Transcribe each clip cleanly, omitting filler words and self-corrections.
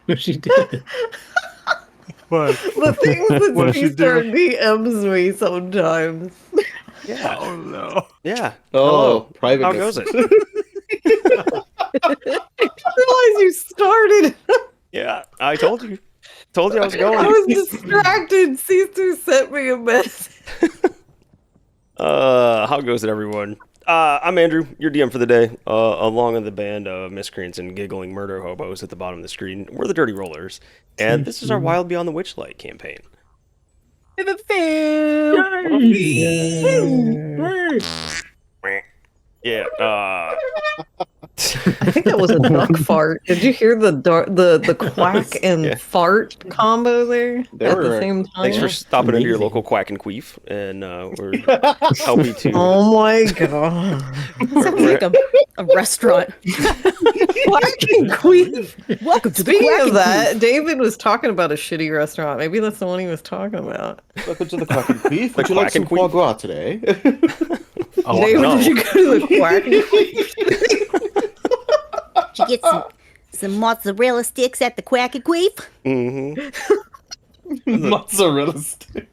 No, she did. What? The things that What did she C-Star do? DMs me sometimes. Yeah. Oh no. Yeah. Oh, Hello. private. How goes it? I realize you started. Yeah, I told you. Told you I was going. I was distracted. C-Star sent me a message. How goes it, everyone? I'm Andrew, your DM for the day, along with the band of miscreants and giggling murder hobos at the bottom of the screen. We're the Dirty Rollers, and this is our Wild Beyond the Witchlight campaign. Yeah, I think that was a duck fart. Did you hear the quack and Yeah. fart combo there They at were- the same time? thanks for stopping into your Amazing. loquel quack and queef, and we're happy to. Oh my god! Sounds like a restaurant. Quack and queef. Welcome to the Speaking Quack of and that, David was talking about a shitty restaurant. Maybe that's the one he was talking about. Welcome to the Quack and Queef. The Would you like Quack some and Queef? foie gras today? Oh, David, no. did you go to the quack and queef? Did you get some mozzarella sticks at the Quack and Queef? Mm-hmm. Mozzarella stick.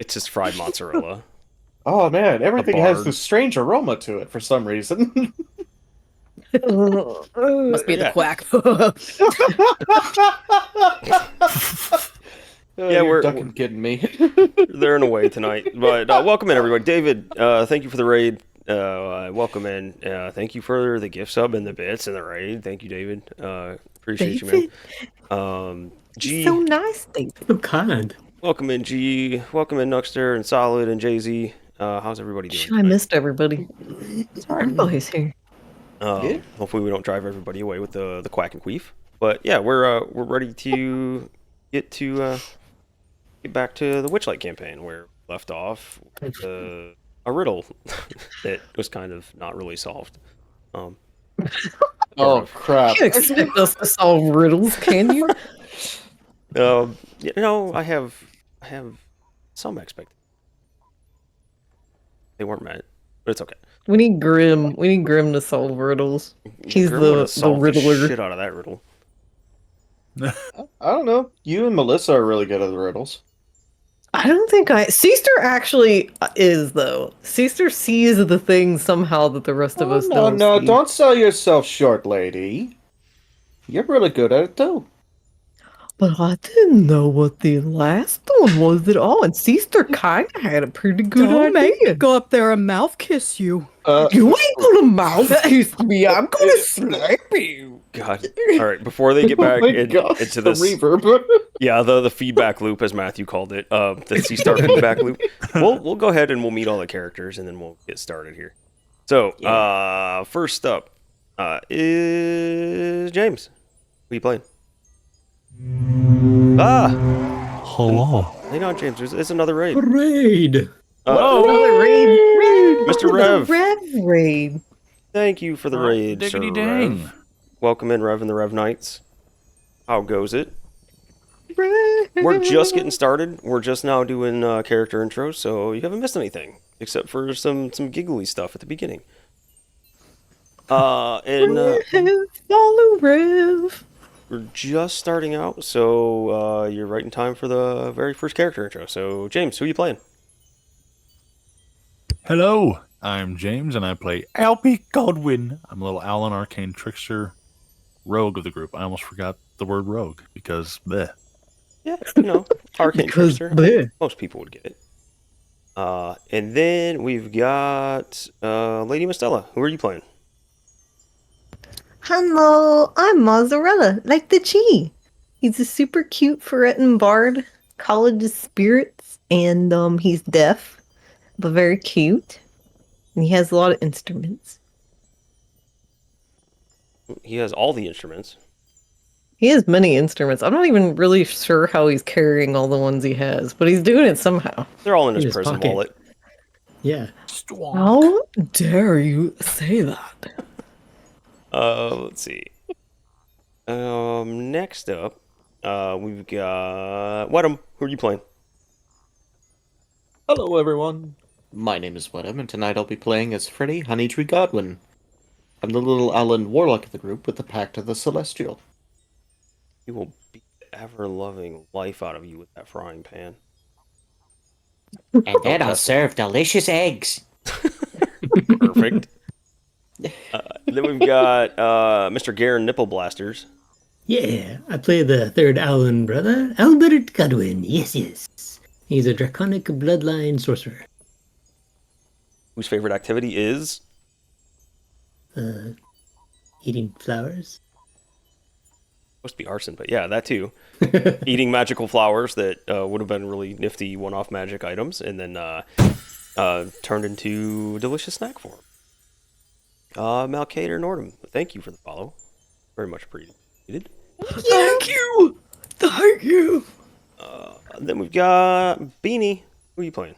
It's just fried mozzarella. Oh man, everything has bard. this strange aroma to it for some reason. Must be Yeah. the Quack. Yeah, you're we're- ducking kidding me. They're in a way tonight, but welcome in everybody. David, thank you for the raid. Welcome in. Thank you for the gift sub and the bits and the raid. Thank you, David. Appreciate you, man. G, So nice, David. So kind. welcome in, G. Welcome in, Nuxter and Solid and Jay Z. How's everybody doing? I tonight? missed everybody. Everybody's here. Yeah. Hopefully, we don't drive everybody away with the quack and queef. But yeah, we're ready to get back to the Witchlight campaign where we left off with a riddle that was kind of not really solved. Oh crap! You can't expect us to solve riddles, can you? You know, I have some expectations. They weren't met, but it's okay. We need Grim. We need Grim to solve riddles. He's Grim would've the solved riddler. shit out of that riddle. I don't know. You and Melissa are really good at the riddles. I don't think Seaster actually is though. Seaster sees the things somehow that the rest of us no, don't. See. don't sell yourself short, lady. You're really good at it too. But I didn't know what the last one was at all, and Seaster kind of had a pretty good idea. Go up there and mouth kiss you. You ain't gonna mouth kiss me. I'm gonna slap you. God. All right, before they get back Oh my gosh, into the this, reverb. yeah, the feedback loop, as Matthew called it, the C-Star feedback loop. We'll go ahead and we'll meet all the characters, and then we'll get started here. So, first up is James. Who you playing? Hello. Hang on, James. It's another raid. Raid. Another raid. Mr. Rev. Rev raid. Thank you for the raid, Sir Diggity dang. Rev. Welcome in, Rev and the Rev Knights. How goes it? We're just getting started. We're just now doing character intros, so you haven't missed anything except for some giggly stuff at the beginning. And Follow Rev. we're just starting out, so you're right in time for the very first character intro. So, James, who are you playing? Hello. I'm James, and I play Alpy Godwin. I'm a little Alan Arcane Trickster rogue of the group. I almost forgot the word rogue because bleh. Yeah, you know, Arcane Because Trickster. bleh. Most people would get it. And then we've got Lady Mistella. Who are you playing? Hello, I'm Mozzarella, like the Chi. He's a super cute Ferretin bard, college of spirits, and he's deaf, but very cute. And he has a lot of instruments. He has all the instruments. He has many instruments. I'm not even really sure how he's carrying all the ones he has, but he's doing it somehow. They're all in his In his prison pocket. wallet. Yeah. How dare you say that? Let's see. Next up, we've got Wedham. Who are you playing? Hello, everyone. My name is Wedham, and tonight I'll be playing as Freddy Honeytree Godwin. I'm the little Allen warlock of the group with the Pact of the Celestial. He will beat the ever-loving life out of you with that frying pan. And then I'll test it. serve delicious eggs. Perfect. Then we've got Mr. Garen Nipple Blasters. Yeah, I play the third Allen brother, Albert Godwin. Yes, yes. He's a draconic bloodline sorcerer. Whose favorite activity is Eating flowers. supposed to be arson, but yeah, that too. Eating magical flowers that would have been really nifty one-off magic items, and then turned into a delicious snack form. Malcader Nordum, thank you for the follow. Very much appreciated. Thank you! Thank you! Then we've got Beanie. Who are you playing?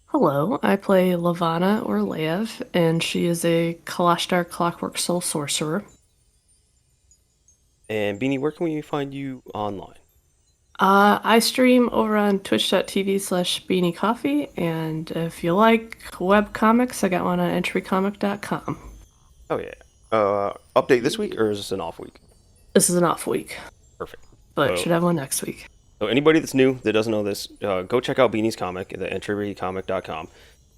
Hello, I play Lavana or Lev, and she is a Kalashtar Clockwork Soul Sorcerer. And Beanie, where can we find you online? I stream over on twitch.tv/Beanie Coffee, and if you like web comics, I got one on entrycomic.com. Oh yeah. Update this week, or is this an off week? This is an off week, Perfect. but should have one next week. So anybody that's new that doesn't know this, go check out Beanie's comic at entrycomic.com,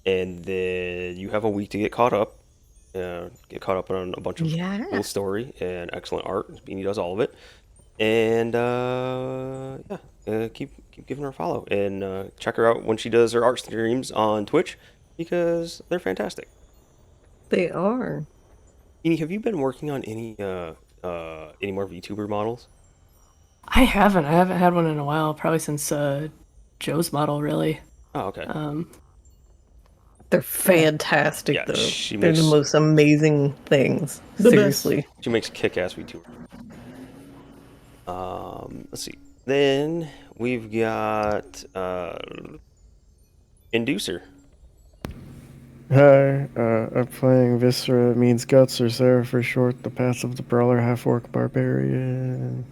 and then you have a week to get caught up. Get caught up on a bunch of cool story and excellent art. Beanie does all of it. And keep giving her a follow, and check her out when she does her art streams on Twitch, because they're fantastic. They are. Beanie, have you been working on any more VTuber models? I haven't had one in a while, probably since Joe's model, really. Oh, okay. They're fantastic, Yeah, though. she They're makes- the most amazing things. The Seriously. She makes kick-ass VTuber. Let's see. Then we've got Inducer. Hi, I'm playing Viscera Means Guts, or Sarah for short, the Path of the Brawler Half-Orc Barbarian.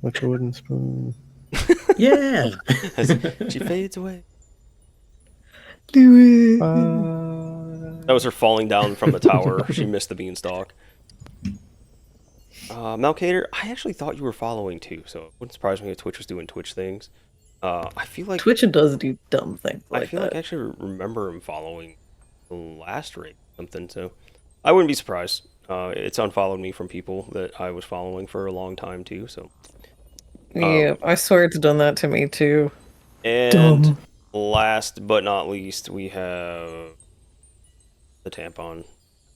With the wooden spoon. Yeah. As she fades away. Do it. That was her falling down from the tower. She missed the beanstalk. Malcader, I actually thought you were following too, so it wouldn't surprise me if Twitch was doing Twitch things. I feel like Twitch does do dumb things like I feel that. like I actually remember him following the last raid or something, so I wouldn't be surprised. It's unfollowed me from people that I was following for a long time too, so. Yeah, I swear it's done that to me too. And Dumb. last but not least, we have the tampon,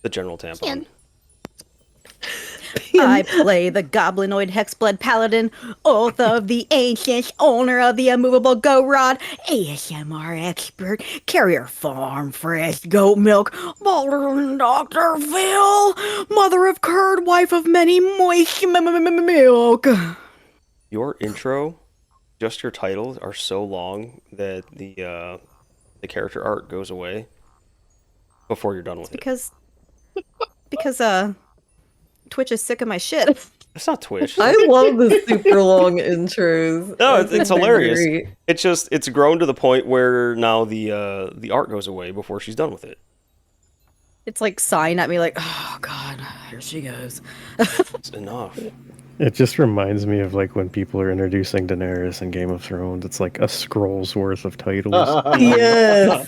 the general tampon. I play the goblinoid hexblood paladin, oath of the ancients, owner of the immovable goat rod, ASMR expert, carrier farm fresh goat milk, Baldwin Dr. Phil, mother of curd, wife of many moist milk. Your intro, just your titles are so long that the character art goes away before you're done with it. Because Twitch is sick of my shit. It's not Twitch. I love the super long intros. No, it's hilarious. Great. It's grown to the point where now the art goes away before she's done with it. It's like sighing at me like, oh god, here she goes. It's enough. It just reminds me of like when people are introducing Daenerys in Game of Thrones. It's like a scroll's worth of titles. Yes.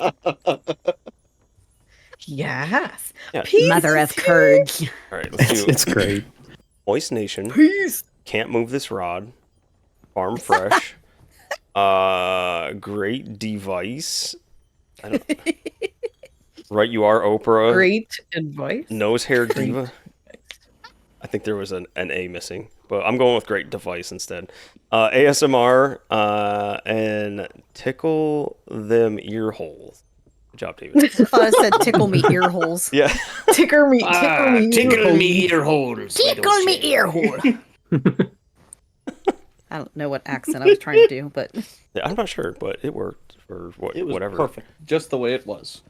Yes. Yeah. Peace Mother is of curds. All right, let's do It's great. Moist Nation. Peace. Can't move this rod. Farm fresh. Great device. I don't. Right, you are Oprah. Great advice. Nose hair diva. I think there was an A missing, but I'm going with great device instead. ASMR and tickle them ear holes. Good job, David. I thought it said tickle me ear holes. Yeah. Tickle me. Tickle me ear holes. Tickle me ear hole. I don't know what accent I was trying to do, but Yeah, I'm not sure, but it worked for It was whatever. perfect, just the way it was.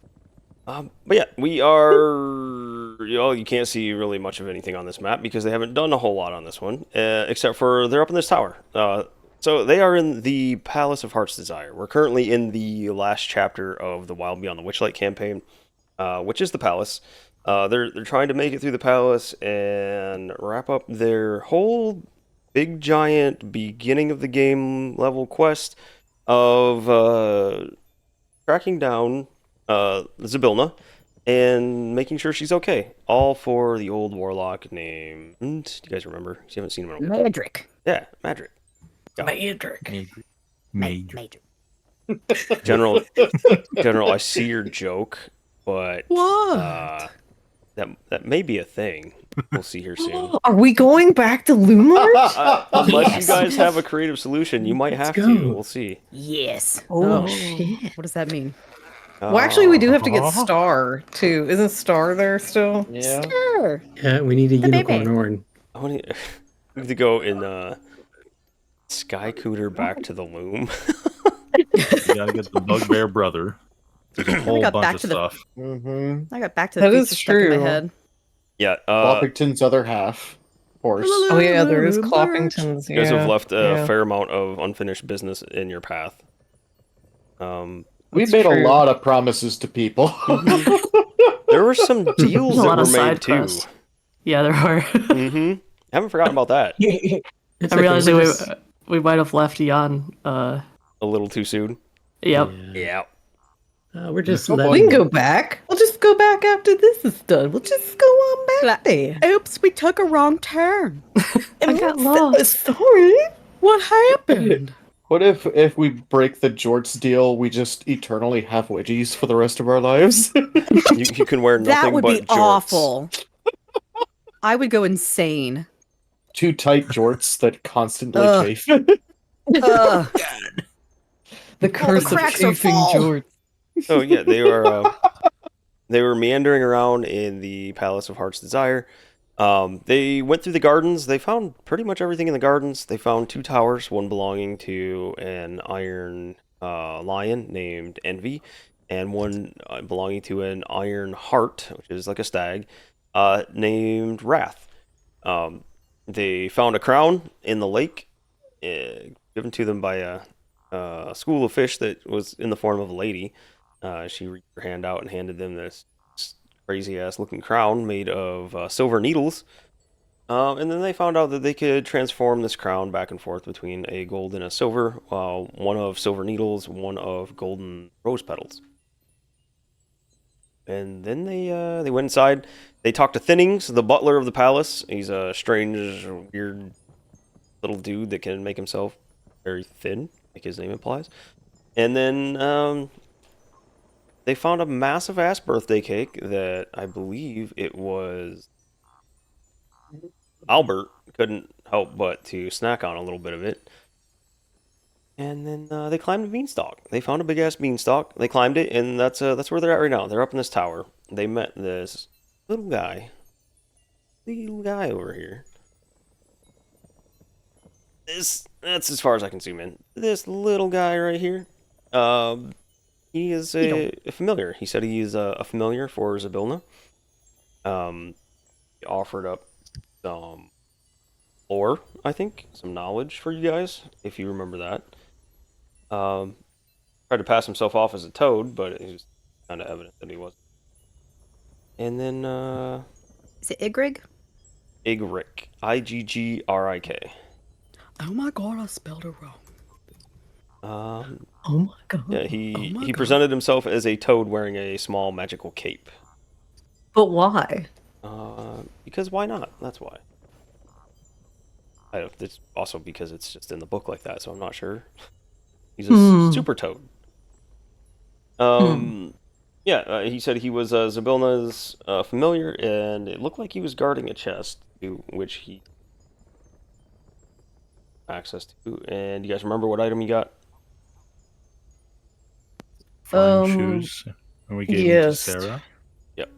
But yeah, we are. You can't see really much of anything on this map because they haven't done a whole lot on this one, except for they're up in this tower. So they are in the Palace of Heart's Desire. We're currently in the last chapter of the Wild Beyond the Witchlight campaign, which is the palace. They're trying to make it through the palace and wrap up their whole big giant beginning of the game level quest of tracking down Zybilna and making sure she's okay. All for the old warlock named... Do you guys remember? You haven't seen him in a while. Madrick. Yeah, Madrick. Major. General, I see your joke, but What? that may be a thing. We'll see here soon. Are we going back to Lumarch? Unless Yes. you guys have a creative solution, you might have go. to. We'll see. Yes. Oh, shit. What does that mean? Well, actually, we do have to get Star, too. Isn't Star there still? Yeah. Sure. Yeah, we need a The unicorn baby. horn. We have to go in Sky Cooter back to the loom. You gotta get the bugbear brother. There's a whole got bunch back of to the- stuff. Mm-hmm. I got back to the That is pizza stuck in my true. head. Yeah, Cloppington's other half. Horse. Oh, yeah, there is Cloppington's. you guys have yeah, left a yeah. fair amount of unfinished business in your path. We That's made true. a lot of promises to people. There were some deals A that lot were of made side too. quests. Yeah, there are. Mm-hmm. Haven't forgotten about that. It's I okay, realized we're we, just- we might have left Jan. A little too soon. Yep. Yeah. We're just We We letting... can go back. We'll just go back after this is done. We'll just go on back there. Oops, we took a wrong turn. I got lost. Sorry. What happened? What if we break the Jorts deal, we just eternally have wedgies for the rest of our lives? You can wear nothing That would but be jorts. awful. I would go insane. Two tight jorts that constantly Ugh. chafe. Ugh. The curse of cracks are chafing full. George. Oh yeah, they were meandering around in the Palace of Heart's Desire. They went through the gardens. They found pretty much everything in the gardens. They found 2 towers, one belonging to an iron lion named Envy, and one belonging to an iron hart, which is like a stag, named Wrath. They found a crown in the lake, given to them by a school of fish that was in the form of a lady. She reached her hand out and handed them this crazy ass looking crown made of silver needles. And then they found out that they could transform this crown back and forth between a gold and a silver, one of silver needles, one of golden rose petals. And then they went inside. They talked to Thinnings, the butler of the palace. He's a strange, weird little dude that can make himself very thin, like his name implies. And then they found a massive ass birthday cake that I believe it was Albert couldn't help but to snack on a little bit of it. And then they climbed a beanstalk. They found a big ass beanstalk. They climbed it, and that's where they're at right now. They're up in this tower. They met this little guy over here. That's as far as I can zoom in. This little guy right here. He is a familiar. He said he is a familiar for Zybilna. He offered up some lore, I think, some knowledge for you guys, if you remember that. Tried to pass himself off as a toad, but it was kind of evident that he wasn't. And then, Is it Igrig? Igrik. Iggrik. Oh my god, I spelled it wrong. Oh my god. Yeah, he presented himself as a toad wearing a small magical cape. But why? Because why not? That's why. It's also because it's just in the book like that, so I'm not sure. He's a super toad. Yeah, he said he was Zybilna's familiar, and it looked like he was guarding a chest, to which he access to. And you guys remember what item he got? Fine shoes. And we gave yes. them to Sarah. Yep.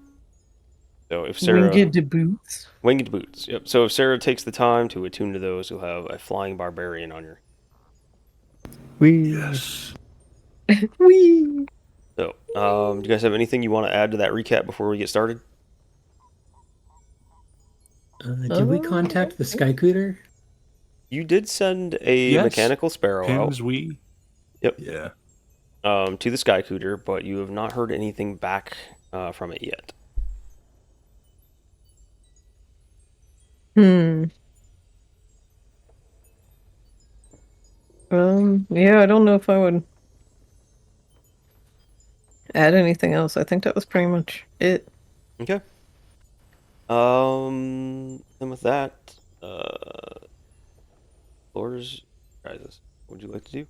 So if Sarah Winged boots. winged boots. Yep. So if Sarah takes the time to attune to those, you'll have a flying barbarian on your. Yes. Wee. So, do you guys have anything you want to add to that recap before we get started? Did we contact the Skycooter? You did send a Yes. mechanical sparrow Pims, out. we. Yep. Yeah. To the Sky Cooter, but you have not heard anything back from it yet. Yeah, I don't know if I would add anything else. I think that was pretty much it. Okay. And with that, floors, guys, what would you like to do?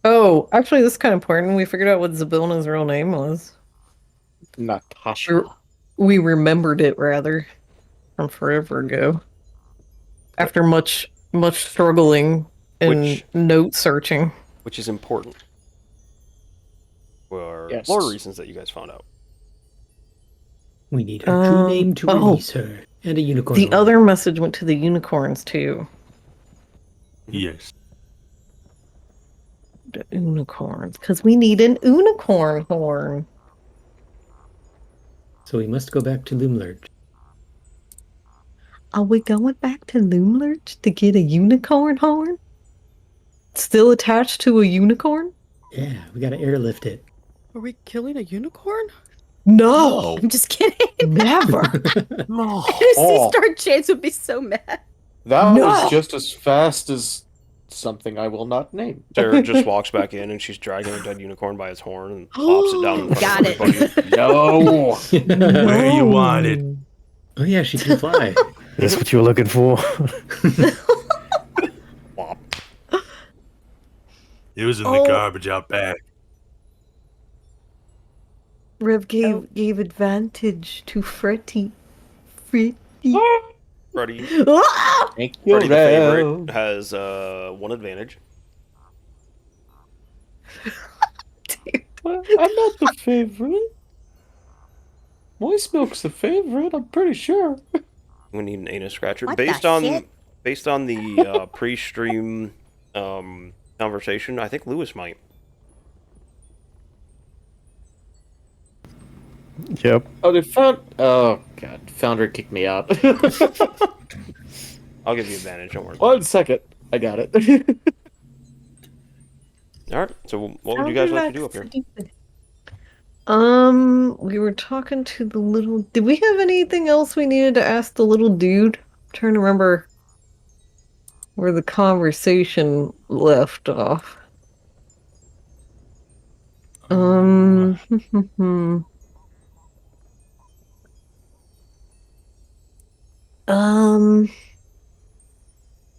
Oh, actually, this is kind of important. We figured out what Zabilna's real name was. Natasha. We remembered it, rather, from forever ago. After much struggling and note searching. Which is important. For Yes. lore reasons that you guys found out. We need her true name to release her. And a unicorn. The other message went to the unicorns, too. Yes. The unicorns. Because we need an unicorn horn. So we must go back to Loomlurch. Are we going back to Loomlurch to get a unicorn horn? Still attached to a unicorn? Yeah, we gotta airlift it. Are we killing a unicorn? No! I'm just kidding. Never! No. Oh. Star Chance would be so mad. That No! was just as fast as something I will not name. Sarah just walks back in and she's dragging a dead unicorn by its horn and pops it down in front Got of everybody. it. No! Where you want it? Oh yeah, she can fly. That's what you were looking for. It was in the garbage out back. Rev gave advantage to Freddy. Freddy, Ah! Thank you, Freddy the favorite, Rev. has one advantage. Well, I'm not the favorite. Moist Milk's the favorite, I'm pretty sure. We need an anus scratcher. What Based the on shit? the pre-stream conversation, I think Lewis might. Yep. Oh, they found. Oh, God. Founder kicked me out. I'll give you advantage, don't worry. 1 second. I got it. Alright, so what would you guys like to do up here? We were talking to the little... Did we have anything else we needed to ask the little dude? I'm trying to remember where the conversation left off.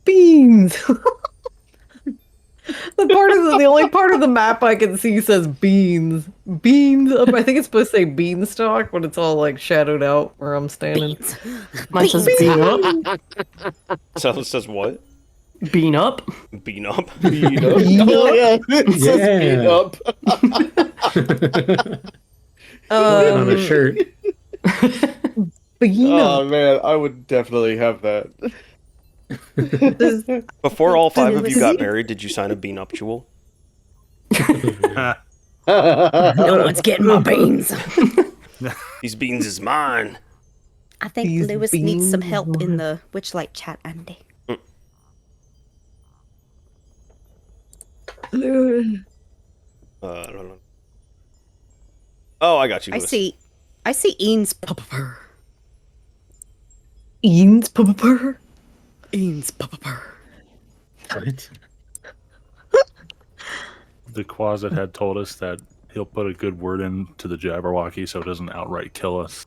Beans! The only part of the map I can see says beans. Beans. I think it's supposed to say beanstalk, but it's all like shadowed out where I'm standing. Mine says bean up. So it says what? Bean up. Bean up? Beat up. Oh, yeah. It says beat up. On a shirt. Bean Oh, up. man. I would definitely have that. Before all 5 of you got married, did you sign a bean-uptual? No one's getting my beans. These beans is mine. I think These Lewis needs some beans help in were- the Witchlight chat, Andy. I don't know. Oh, I got you, I Lewis. see Ian's pupper. Beans pupper. Ian's pupper. What? The Quasit had told us that he'll put a good word into the Jabberwocky so it doesn't outright kill us.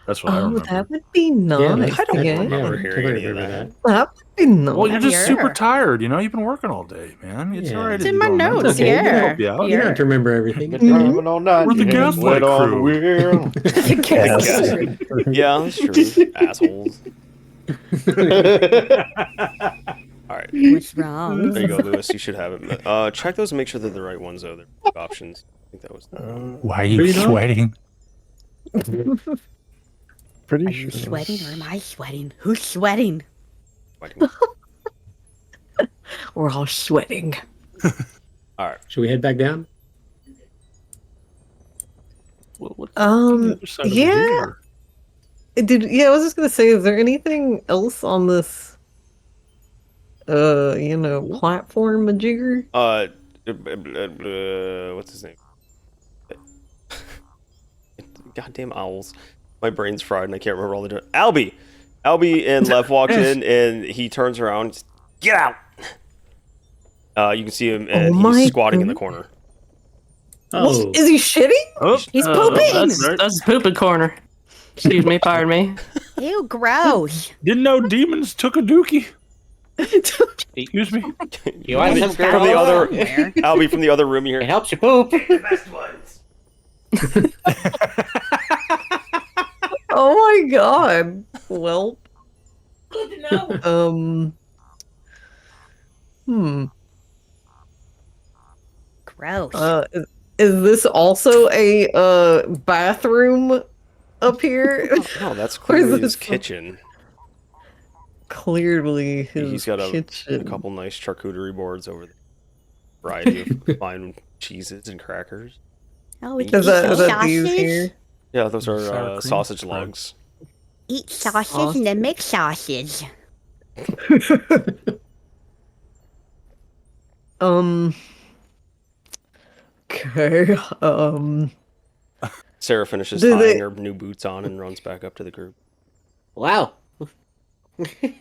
That's what I Oh, remember. that would be nice. I don't yeah. remember Yeah, hearing any of that. That would be nice. Well, you're just Yeah. super tired. You know, you've been working all day, man. It's Yeah. all right. It's if in you my don't remember. notes, Okay, we can yeah. help you out. You don't have to remember everything. Been driving all night. We're the your hands Gaslight wet on the crew. wheel. Yeah, that's true. Assholes. Alright. What's wrong? There you go, Lewis. You should have it. Check those and make sure they're the right ones, though. They're options. I think that was... Why are you sweating? Pretty Are sure. you sweating or am I sweating? Who's sweating? We're all sweating. Alright. Should we head back down? what's on the other side of the yeah. door? I was just gonna say, is there anything else on this platform majigger? What's his name? Goddamn owls. My brain's fried and I can't remember all the different. Albie and Lev walks in and he turns around and says, "Get out!" You can see him and he's squatting in the corner. Oh, Is he shitting? Oh, He's pooping! That's pooping corner. Excuse me, pardon me. Ew, gross. Didn't know demons took a dookie. Excuse me. You want some From the other, Where? Albie from the other room It here. helps you poop. The best ones. Oh my god. Well. Good to know. Gross. Is this also a bathroom up here? No, that's Or is clearly his this- kitchen. Clearly his He's got a kitchen. couple nice charcuterie boards over there. Variety of fine cheeses and crackers. Oh, we Is can eat that sausage. these here? Yeah, those are Sour cream. sausage lugs. Eat sausage and then make sausage. Okay. Sarah finishes Do tying they- her new boots on and runs back up to the group. Wow. Th-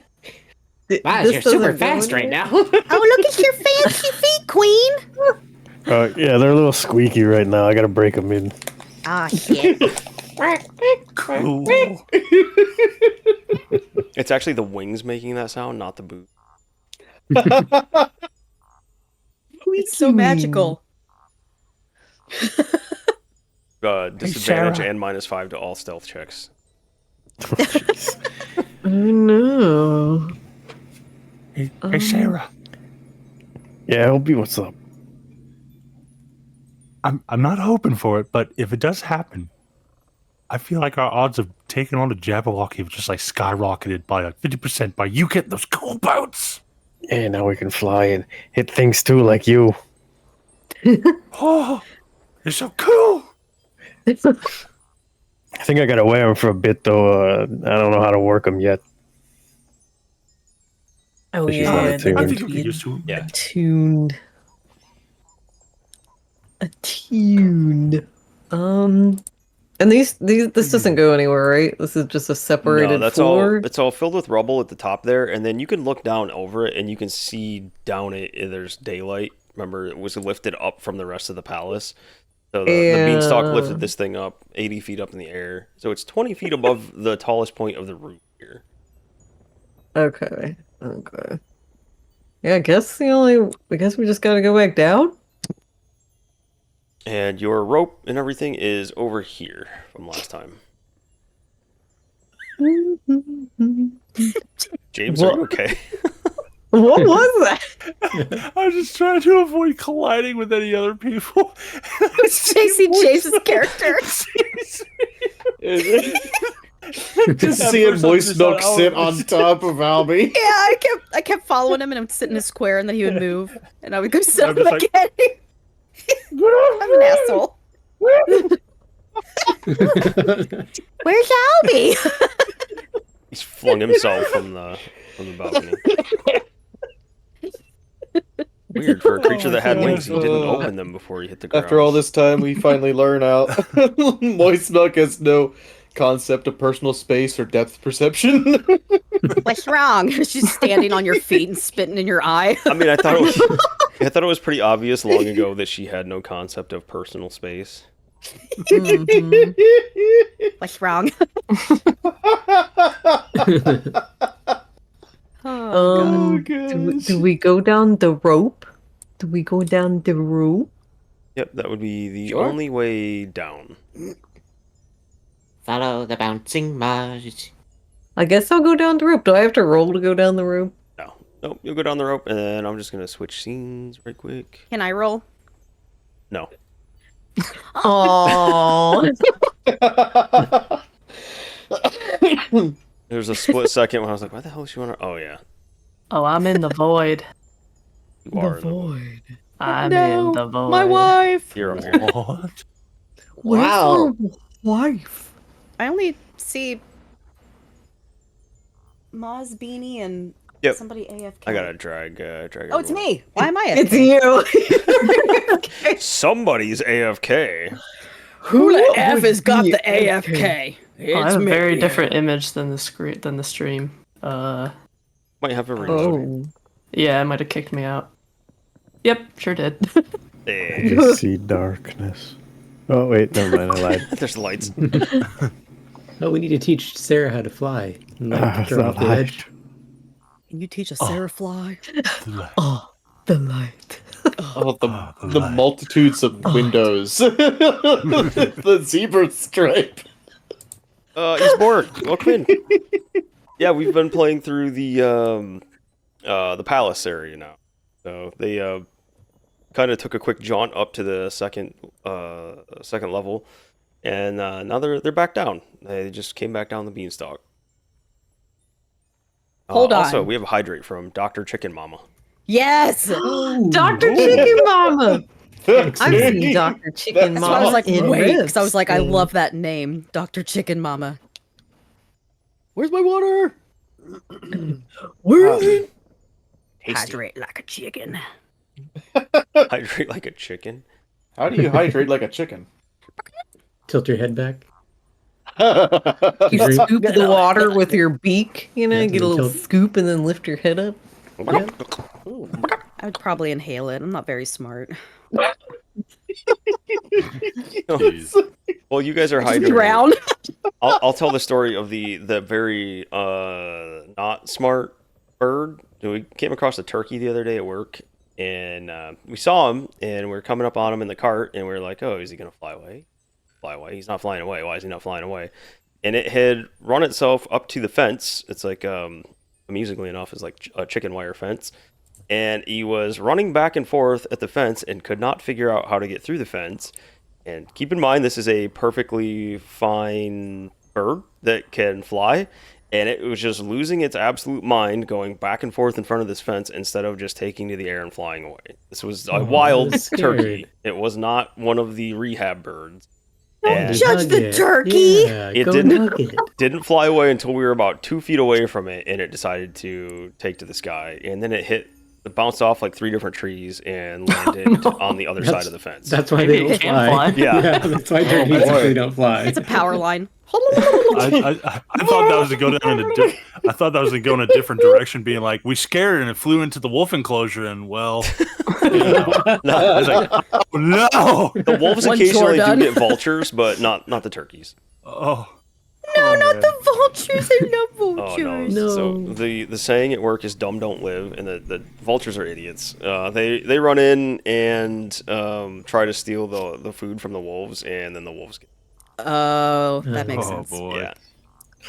Wow, this you're super doesn't go fast in right here? now. Oh, look at your fancy feet, Queen. Yeah, they're a little squeaky right now. I gotta break them in. Ah, shit. Cool. It's actually the wings making that sound, not the boot. It's so magical. Disadvantage Sarah. and -5 to all stealth checks. Oh no. Hey, Sarah. Yeah, Albie, what's up? I'm not hoping for it, but if it does happen, I feel like our odds of taking on a Jabberwocky have just like skyrocketed by like 50% by you getting those cool boats. Yeah, now we can fly and hit things too, like you. Oh, you're so cool. I think I gotta wear them for a bit, though. I don't know how to work them yet. Oh This is yeah, not they're attuned. I gonna think you'll be get used to it. Yeah. attuned. Attuned. And this doesn't go anywhere, right? This is just a separated No, that's floor. all. It's all filled with rubble at the top there, and then you can look down over it, and you can see down it. There's daylight. Remember, it was lifted up from the rest of the palace. So the beanstalk lifted this thing up 80 feet up in the air. So it's 20 feet above the tallest point of the roof here. Okay. Yeah, I guess we just gotta go back down. And your rope and everything is over here from last time. James, are you okay? What was that? I was just trying to avoid colliding with any other people. Chasing James's character. Just At seeing first I'm Moist just Milk on sit elements. on top of Albie. Yeah, I kept following him and I'm sitting in a square and then he would move and I would go sit I'm on him just like- again. I'm an asshole. Where's Albie? He's flung himself from the balcony. Weird for a creature that had wings. He didn't open them before he hit the ground. After all this time, we finally learn out Moist Milk has no concept of personal space or depth perception. What's wrong? She's standing on your feet and spitting in your eye. I mean, I thought it was pretty obvious long ago that she had no concept of personal space. What's wrong? Do we go down the rope? Do we go down the rope? Yep, that would be the Sure. only way down. Follow the bouncing Mars. I guess I'll go down the rope. Do I have to roll to go down the rope? No. Nope, you'll go down the rope, and then I'm just going to switch scenes right quick. Can I roll? No. Oh. There was a split second when I was like, why the hell is she on her? Oh, yeah. Oh, I'm in the void. You are in the void. I'm in the void. My wife. You're up here. What? Wow. Wife. I only see Maz, Beanie, and Yep. somebody AFK. I gotta drag. Oh, it's everyone. me. Why am I It's AFK? you. Somebody's AFK. Who the F would has got be the AFK? AFK? It's I have a me. very different image than the stream. Might have a reload. Oh. Yeah, it might have kicked me out. Yep, sure did. Eh. I see darkness. Oh wait, never mind. I lied. There's lights. Oh, we need to teach Sarah how to fly. And, like, throw off the light. edge. Can you teach a Sarah fly? Oh, the light. Oh, the multitudes of windows. The zebra stripe. Isborg, welcome in. Yeah, we've been playing through the palace area now. So they kind of took a quick jaunt up to the second level, and now they're back down. They just came back down the beanstalk. Hold on. Also, we have a hydrate from Dr. Chicken Mama. Yes. Dr. Chicken Mama. I've seen Dr. Chicken That's Mama. why I was like, in wait, because Rips. I was like, I love that name, Dr. Chicken Mama. Where's my water? Where is it? Hydrate like a chicken. Hydrate like a chicken. How do you hydrate like a chicken? Tilt your head back. You Drink. scoop the water with your beak, you know, Yeah, get a little tilt. scoop and then lift your head up. I would probably inhale it. I'm not very smart. Well, you guys are Just hydrating. drown. I'll tell the story of the very not smart bird. We came across a turkey the other day at work, and we saw him, and we were coming up on him in the cart, and we were like, "Oh, is he gonna fly away? Fly away? He's not flying away. Why is he not flying away?" And it had run itself up to the fence. It's like, amusingly enough, is like a chicken wire fence, and he was running back and forth at the fence and could not figure out how to get through the fence. And keep in mind, this is a perfectly fine bird that can fly, and it was just losing its absolute mind going back and forth in front of this fence instead of just taking to the air and flying away. This was a wild was turkey. scared. It was not one of the rehab birds. Don't And judge Hug the it. turkey. Yeah, It go didn't- hug it. didn't fly away until we were about 2 feet away from it, and it decided to take to the sky. And then it bounced off like 3 different trees and landed on the other side of the fence. That's why Maybe they it don't can fly. fly. Yeah. That's why turkeys boy. actually don't fly. It's a power line. I thought that was to go down in I thought that was to go in a different direction, being like, we scared it and it flew into the wolf enclosure, and well, you know, I was like, oh, no, The wolves One occasionally chore done. do get vultures, but not the turkeys. oh, No, not the vultures. I love Oh vultures. no! So No. the saying at work is "dumb don't live," and the vultures are idiots. They run in and try to steal the food from the wolves, and then the wolves get Oh, that makes oh sense. boy. yeah.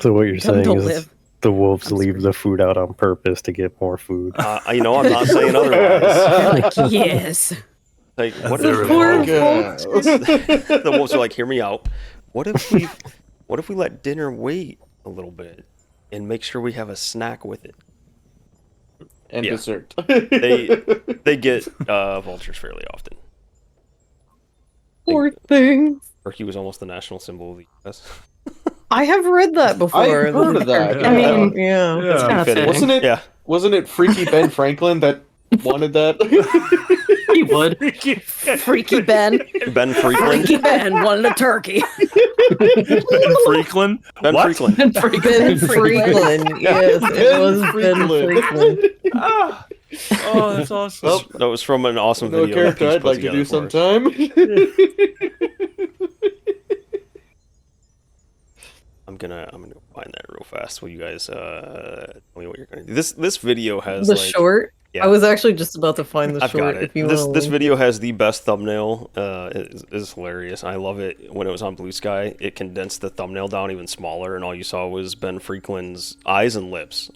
So what you're Dumb saying don't is live. the wolves leave the food out on purpose to get more food. I'm not saying otherwise. Like, yes. Like what There if we Oh, go. the wolves are like, hear me out. What if we let dinner wait a little bit and make sure we have a snack with it? And Yeah. dessert. They get vultures fairly often. Poor thing. Turkey was almost the national symbol of the U.S. I have read that before. I've heard of that. I mean, yeah. It's kind of fitting. fitting. Wasn't it? Yeah. Wasn't it Freaky Ben Franklin that wanted that? He would. Freaky Ben. Ben Franklin. Freaky Ben wanted a turkey. Freaklin? Ben What? Franklin. Ben Franklin. Yes, it was Ben Franklin. Franklin. Oh, that's awesome. Well, That was from an awesome no video. that character Peach I'd put like to do together for us. sometime. I'm gonna find that real fast. Will you guys tell me what you're gonna do? This video has The like short. yeah. I was actually just about to find the I've short. got it. If you This want this video has the best thumbnail. It is hilarious. I love it. When it was on Blue Sky, it condensed the thumbnail down even smaller, and all you saw was Ben Franklin's eyes and lips.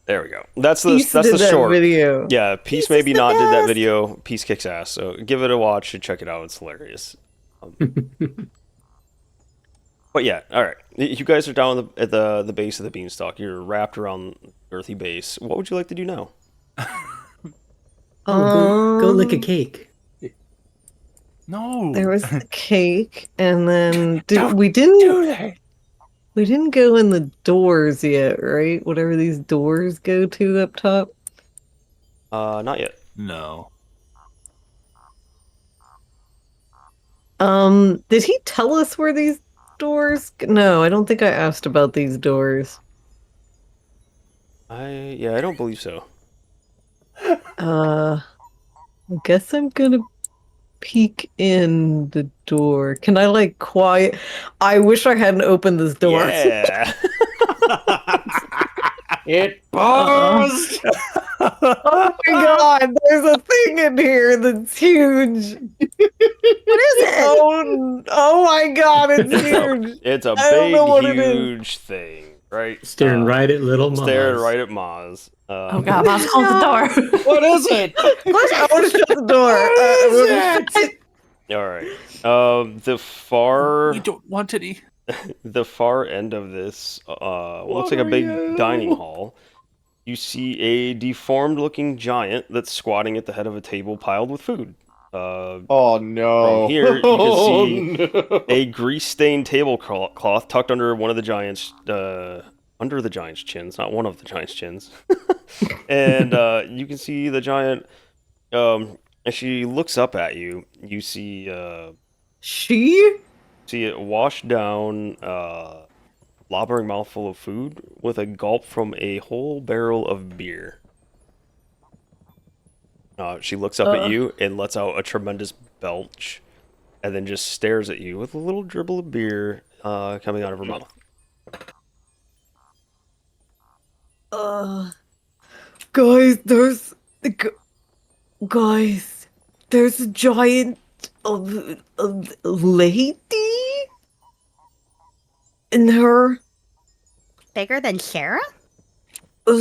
There we go. That's the short. video. Yeah, Peace Peace maybe is the not did that best. video. Peace kicks ass. So give it a watch and check it out. It's hilarious. But yeah, all right. You guys are down at the base of the beanstalk. You're wrapped around the earthy base. What would you like to do now? Oh, go lick a cake. No. There was the cake, and then we didn't go in the doors yet, right? Whatever these doors go to up top. Not yet. No. Did he tell us where these doors? No, I don't think I asked about these doors. I don't believe so. I guess I'm gonna peek in the door. Can I like quiet? I wish I hadn't opened this door. Yeah. It paused! Oh my god, there's a thing in here that's huge. What is it? Oh my god, it's huge. It's a I don't know what big, it is. huge thing, right? Staring right at little Maz. Staring right at Maz. Oh god, Maz, close the door. What is it? I want to shut the door. All right. The far We don't want any. the far end of this looks like a big dining hall. You see a deformed-looking giant that's squatting at the head of a table piled with food. Oh no! From here, you can see no. a grease-stained tablecloth tucked under one of the giant's under the giant's chins, not one of the giant's chins. And you can see the giant. As she looks up at you, you see She? see it wash down, slobbering mouthful of food with a gulp from a whole barrel of beer. She looks up at you and lets out a tremendous belch, and then just stares at you with a little dribble of beer coming out of her mouth. Guys, there's a giant lady in her. Bigger than Sarah?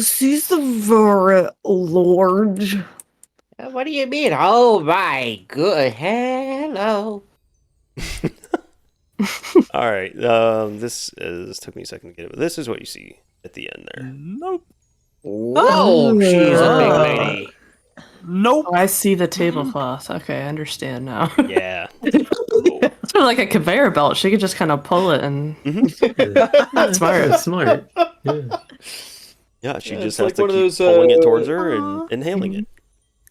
She's very large. What do you mean? Oh my good. Hello. All right, this took me a second to get it, but this is what you see at the end there. Nope. Whoa, she's a big lady. Nope. Oh, I see the tablecloth. Okay, I understand now. Yeah. It's sort of like a conveyor belt. She could just kind of pull it and That's smart. Smart. Yeah. Yeah, she Yeah, just it's has like to one keep of those, pulling it towards her Aw. and inhaling it.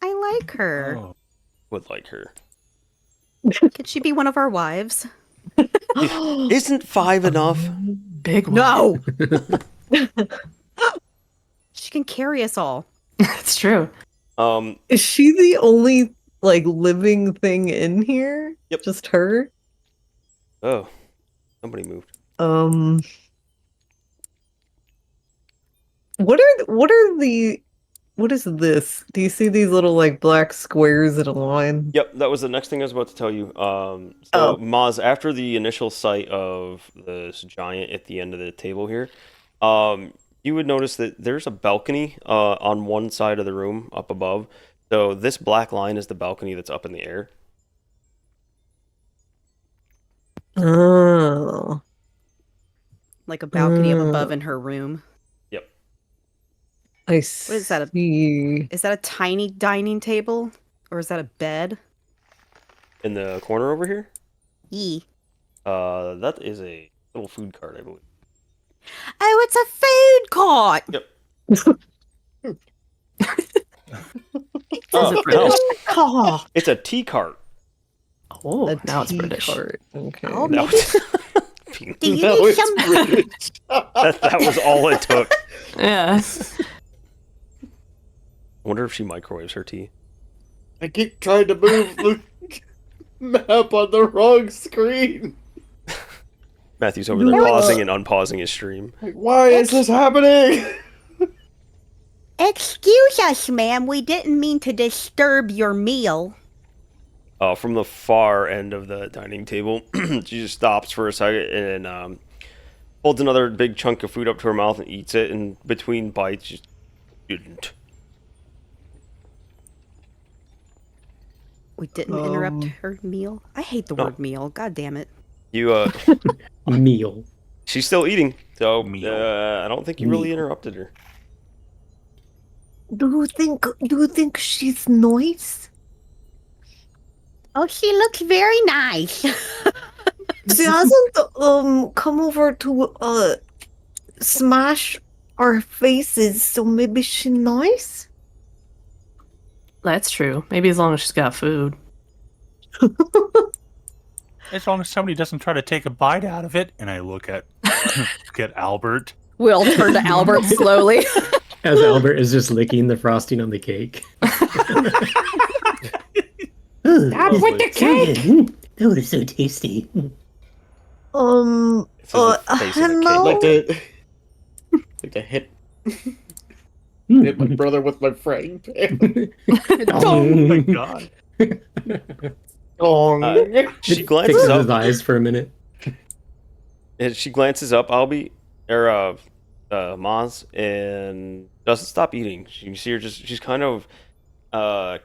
I like her. Oh. Would like her. Could she be one of our wives? Isn't 5 enough? big one. No! She can carry us all. It's true. Is she the only like living thing in here? Yep. Just her? Oh, somebody moved. What is this? Do you see these little like black squares in a line? Yep, that was the next thing I was about to tell you. Oh. Maz, after the initial sight of this giant at the end of the table here, you would notice that there's a balcony on one side of the room up above. So this black line is the balcony that's up in the air. Oh. Like a balcony up above in her room. Yep. I see. What is that? Is that a tiny dining table? Or is that a bed? In the corner over here? Yee. That is a little food cart, I believe. Oh, it's a food court! Yep. Oh, No, Oh, it's a tea cart. Oh, A now it's tea British. cart. Okay. Oh, No, maybe. Do you No, need it's some? British. that was all it took. Yeah. I wonder if she microwaves her tea. I keep trying to move the map on the wrong screen. Matthew's over there pausing and unpausing his stream. Like, why is this happening? Excuse us, ma'am. We didn't mean to disturb your meal. From the far end of the dining table, she just stops for a second and holds another big chunk of food up to her mouth and eats it. And between bites, just didn't. We didn't interrupt her meal. I hate the word meal. God damn it. You Meal. she's still eating, so Meal. I don't think you really interrupted her. Do you think she's nice? Oh, she looks very nice. She hasn't come over to smash our faces, so maybe she's nice. That's true. Maybe as long as she's got food. As long as somebody doesn't try to take a bite out of it. And I look at Albert. Will turn to Albert slowly. As Albert is just licking the frosting on the cake. Stop with the cake! That was so tasty. Hello? Like to hit my brother with my frying pan. Oh my god. She Fixes glances his up. eyes for a minute. And she glances up, Maz, and doesn't stop eating. You can see her she's kind of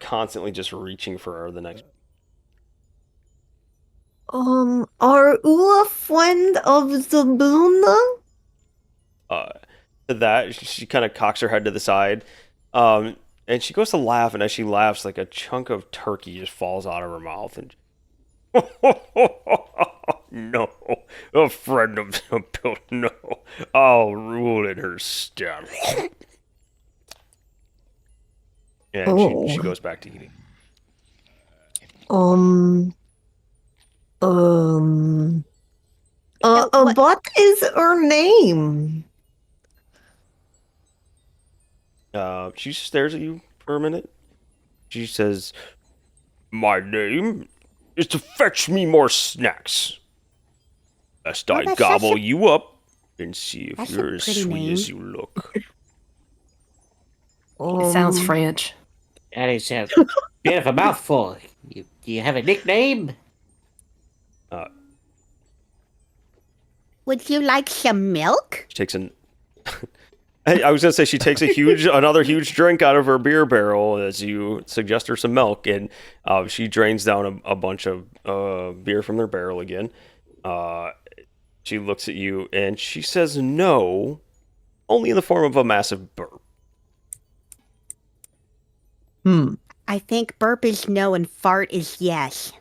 constantly just reaching for the next. Are you a friend of the That she kind of cocks her head to the side, and she goes to laugh, and as she laughs, like a chunk of turkey just falls out of her mouth, and no, a friend of the Bill, no, I'll rule in her stead. And she goes back to eating. What is her name? She stares at you for a minute. She says, "My name is to fetch me more snacks. Lest I gobble you up and see if you're as sweet as you look." It sounds French. That is a bit of a mouthful. Do you have a nickname? Would you like some milk? She takes I was gonna say she takes another huge drink out of her beer barrel as you suggest her some milk, and she drains down a bunch of beer from their barrel again. She looks at you and she says no, only in the form of a massive burp. I think burp is no and fart is yes.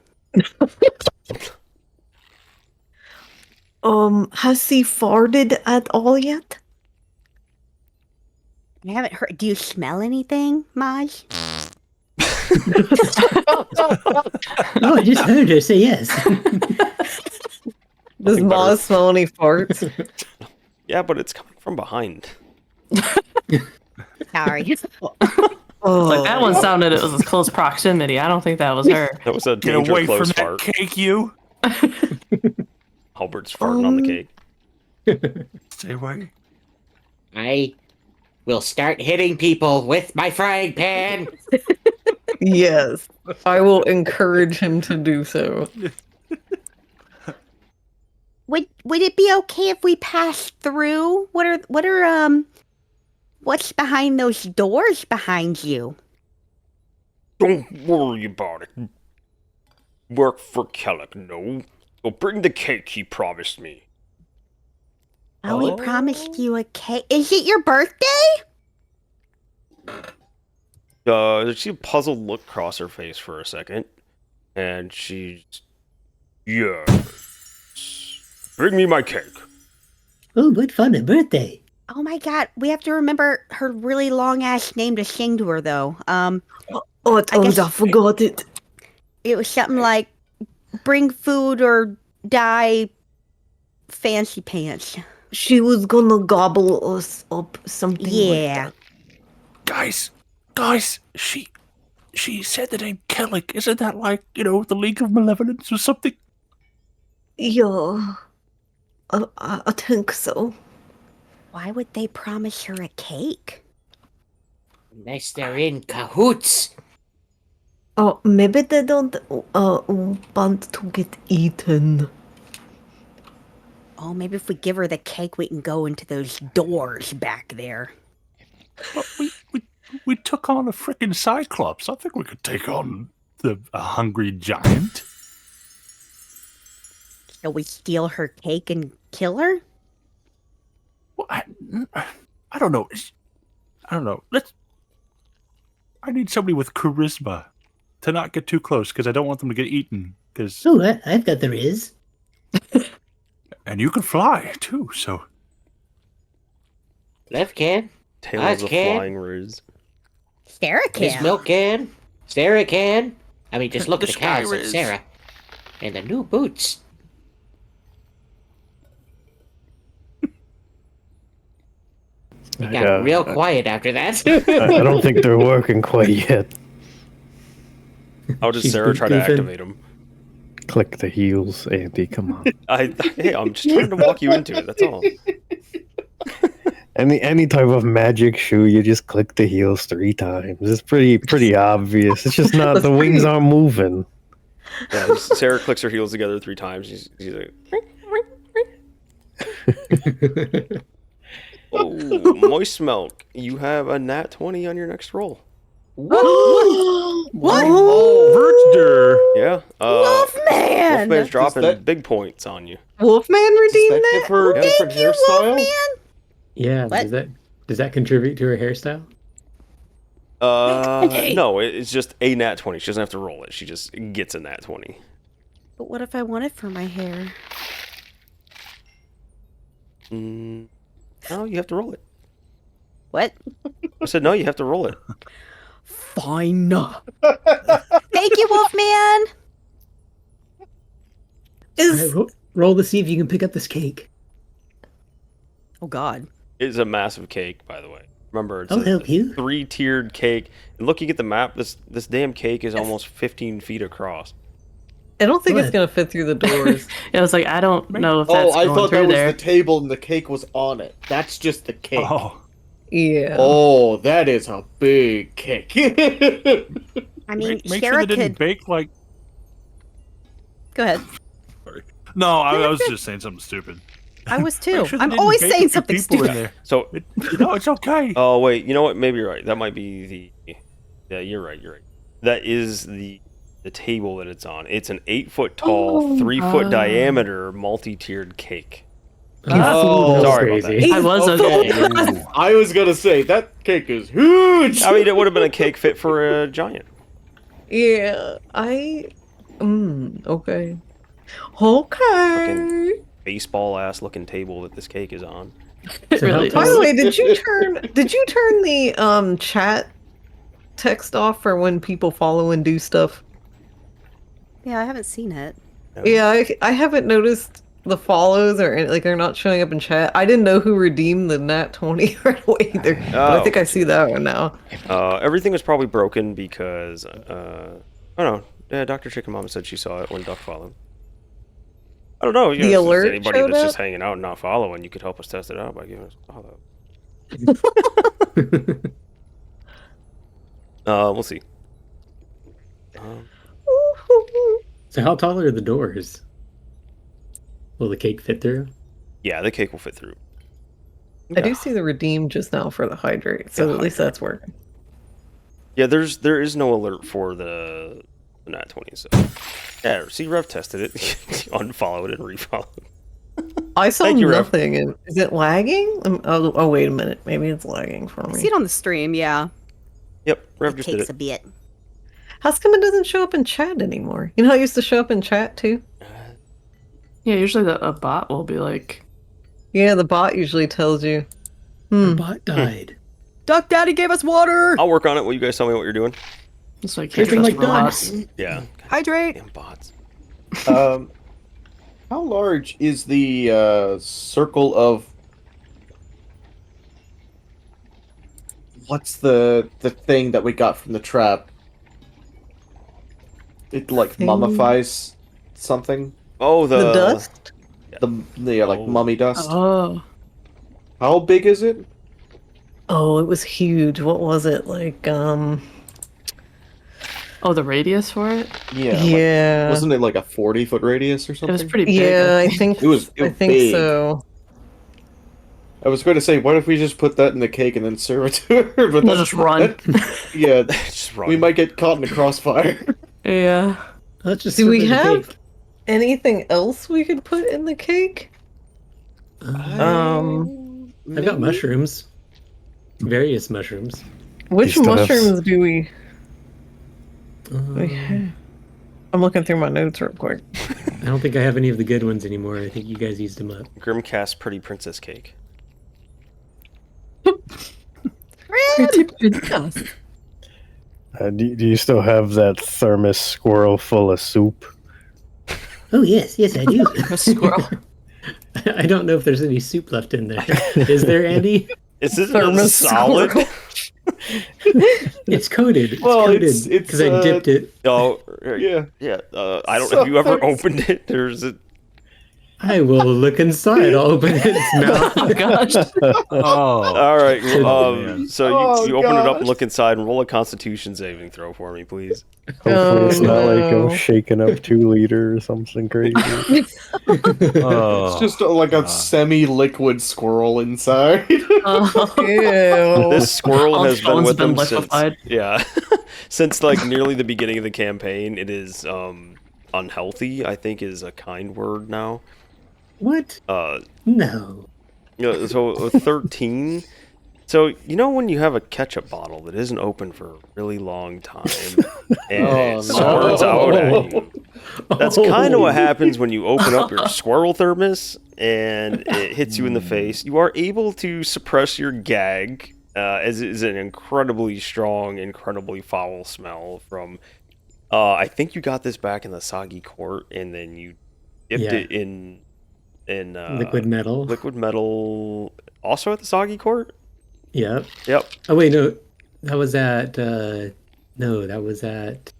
Has he farted at all yet? I haven't heard. Do you smell anything, Maj? Oh, I just heard her say yes. Does Maz smell any farts? Yeah, but it's coming from behind. Sorry. Like that one sounded it was a close proximity. I don't think that was her. That was a Get danger away close from that fart. cake, you. Albert's farting on the cake. Stay away. I will start hitting people with my frying pan. Yes, I will encourage him to do so. Would it be okay if we passed through? What's behind those doors behind you? Don't worry about it. Work for Kellic, no. He'll bring the cake he promised me. Oh, he promised you a cake. Is it your birthday? She a puzzled look across her face for a second, and she's, yes. Bring me my cake. Oh, what fun, a birthday. Oh my god, we have to remember her really long ass name to sing to her though. I forgot it. It was something like bring food or die fancy pants. She was gonna gobble us up, something like that. Guys, she said the name Kellic. Isn't that like, the League of Malevolence or something? Yeah, I think so. Why would they promise her a cake? Unless they're in cahoots. Oh, maybe they don't want to get eaten. Oh, maybe if we give her the cake, we can go into those doors back there. Well, we took on a frickin' Cyclops. I think we could take on a hungry giant. So we steal her cake and kill her? Well, I don't know. I don't know. I need somebody with charisma. to not get too close because I don't want them to get eaten. Because I've got the riz. and you can fly too. So Left can. Tails of can. flying ruse. Sarah Miss can. Milk can. Sarah can. I mean, just look The at the cast of Skyriz. Sarah. And the new boots. It got real quiet after that. I don't think they're working quite yet. How does She's Sarah try to goofing. activate them? Click the heels, Andy. Come on. Hey, I'm just trying to walk you into it. That's all. Any type of magic shoe, you just click the heels 3 times. It's pretty obvious. It's just not the wings aren't moving. Yeah, Sarah clicks her heels together 3 times. She's like, oh, moist milk. You have a nat 20 on your next roll. What? Vertder. Yeah. Wolfman! Wolfman's dropping that- big points on you. Wolfman Does redeemed that that? give her a different hairstyle? Yeah, What? does that contribute to her hairstyle? No, it's just a nat 20. She doesn't have to roll it. She just gets a nat 20. But what if I want it for my hair? No, you have to roll it. What? I said no, you have to roll it. Fine. Thank you, Wolfman. Is Roll to see if you can pick up this cake. Oh God. It's a massive cake, by the way. Remember, it's I'll a help you. 3-tiered cake. And looking at the map, this damn cake is almost 15 feet across. I don't think it's What? gonna fit through the doors. I was like, I don't know if that's Oh, I going thought that through was there. the table and the cake was on it. That's just the cake. Oh, Yeah. Oh, that is a big cake. I mean, make sure Sarah they didn't could. bake like. Go ahead. No, I was just saying something stupid. I was too. Make sure they I'm didn't always bake a saying few something people in stupid. there. So, No, it's okay. oh wait, you know what? Maybe you're right. That might be the. Yeah, you're right. You're right. That is the table that it's on. It's an 8-foot tall, 3-foot diameter, multi-tiered cake. Oh, sorry about I was okay. I was gonna say that cake is huge. I mean, it would have been a cake fit for a giant. Yeah. Okay. Okay. Baseball ass looking table that this cake is on. It really By the is. way, did you turn the chat text off for when people follow and do stuff? Yeah, I haven't seen it. Yeah, I haven't noticed the follows or like they're not showing up in chat. I didn't know who redeemed the nat 20 right away either. But I think I see that one now. Everything was probably broken because oh no, yeah, Dr. Chicken Mom said she saw it when Duck followed. I don't know. You The know, if alert there's anybody showed that's just up? hanging out and not following, you could help us test it out by giving us a follow. We'll see. So how tall are the doors? Will the cake fit through? Yeah, the cake will fit through. I do see the redeem just now for the hydrate, so at least that's working. Yeah, there is no alert for the nat 20. So yeah, see, Rev tested it, unfollowed and refollowed. I saw Thank you, Rev. nothing. And is it lagging? Oh, wait a minute. Maybe it's lagging for I me. see it on the stream, yeah. Yep, Rev It just did takes it. a bit. How come it doesn't show up in chat anymore? You know how it used to show up in chat too? Yeah, usually a bot will be like, Yeah, the bot usually tells you. The bot died. Duck Daddy gave us water! I'll work on it. Will you guys tell me what you're doing? it's like, can't Freaking trust like robots. dogs. Yeah, Hydrate! damn bots. How large is the circle of? What's the thing that we got from the trap? It like Thing? mummifies something. Oh, The dust? The like Oh. mummy dust. Oh, How big is it? Oh, it was huge. What was it? Like, the radius for it? Yeah. yeah. Wasn't it like a 40-foot radius or It something? was pretty big. Yeah, I think It was I think big. so. I was going to say, what if we just put that in the cake and then serve it to her? But We'll just run. yeah, Just run. we might get caught in the crossfire. Yeah. Let's just Do we serve the have cake. anything else we could put in the cake? I've got mushrooms. Various mushrooms. Which still have- mushrooms do we? I'm looking through my notes real quick. I don't think I have any of the good ones anymore. I think you guys used them up. Grimcast Pretty Princess Cake. Pretty princess. Do you still have that thermos squirrel full of soup? Oh, yes, I do. A squirrel. I don't know if there's any soup left in there. Is there any? Is this Thermos solid? It's coated. It's Well, coated it's, because I dipped it. Oh, yeah. yeah. I don't know if you ever opened it. There's a. I will look inside. I'll open its mouth. Oh gosh. Oh, All right. man. So you open it up and gosh. look inside and roll a Constitution saving throw for me, please. Hopefully it's not like no. I'm shaking up 2 liter or something crazy. Oh. It's just like a semi-liquid squirrel inside. Oh. Ew. This squirrel All has been bones with been them since liquefied. since like nearly the beginning of the campaign. It is unhealthy, I think is a kind word now. What? No. So 13. So you know when you have a ketchup bottle that isn't open for a really long time and it squirts out at you. That's kind of what happens when you open up your squirrel thermos and it hits you in the face. You are able to suppress your gag, as it is an incredibly strong, incredibly foul smell from. I think you got this back in the soggy court, and then you dipped it in liquid metal. Liquid metal, also at the soggy court. Yep. Yep. Oh wait, no, that was at that was at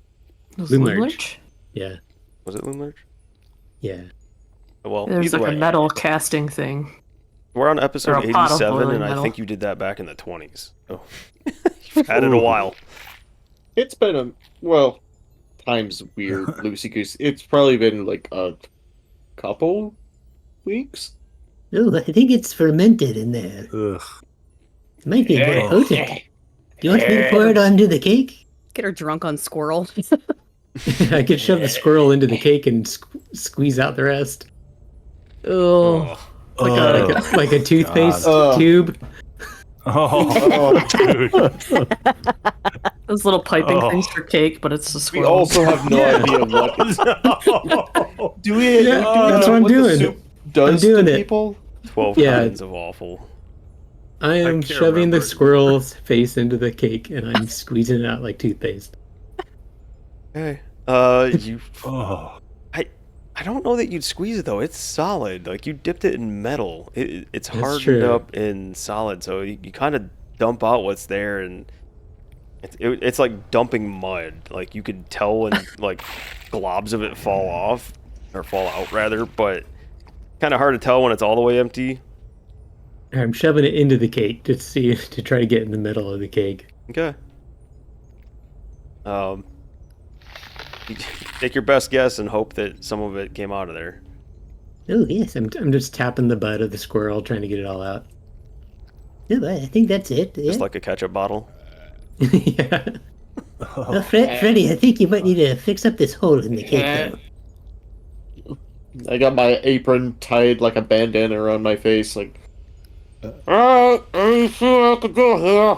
Loomlurch. Yeah. Was it Loomlurch? Yeah. Well, There's either like way, a metal casting thing. we're on Or episode a pot of 87, boiling and I metal. think you did that back in the 20s. Oh, you've had it a while. It's been time's weird, loosey goose. It's probably been like a couple weeks. Oh, I think it's fermented in there. Ugh. It might be more potent. Do you want me to pour it onto the cake? Get her drunk on squirrel. I could shove the squirrel into the cake and squeeze out the rest. Oh. Like a toothpaste tube. Oh, dude. Those little piping Oh. things for cake, but it's a We squirrel. also have no idea what. Do we? Yeah, do we that's know what I'm the doing. soup does I'm doing to it. people? 12 Yeah. kinds of awful. I am can't shoving remember the it. squirrel's face into the cake and I'm squeezing it out like toothpaste. Okay. You. Oh. I don't know that you'd squeeze it though. It's solid. Like you dipped it in metal. It's That's hardened true. up in solid, so you kind of dump out what's there, and it's like dumping mud. Like you could tell when like globs of it fall off or fall out rather, but kind of hard to tell when it's all the way empty. I'm shoving it into the cake to try to get in the middle of the cake. Okay. You take your best guess and hope that some of it came out of there. Oh yes, I'm just tapping the butt of the squirrel trying to get it all out. Oh, I think that's it. Yeah. Just like a ketchup bottle. Yeah. Well, Freddy, I think you might need to fix up this hole in the cake. Though. I got my apron tied like a bandana around my face, like. Alright, any sure I could go here.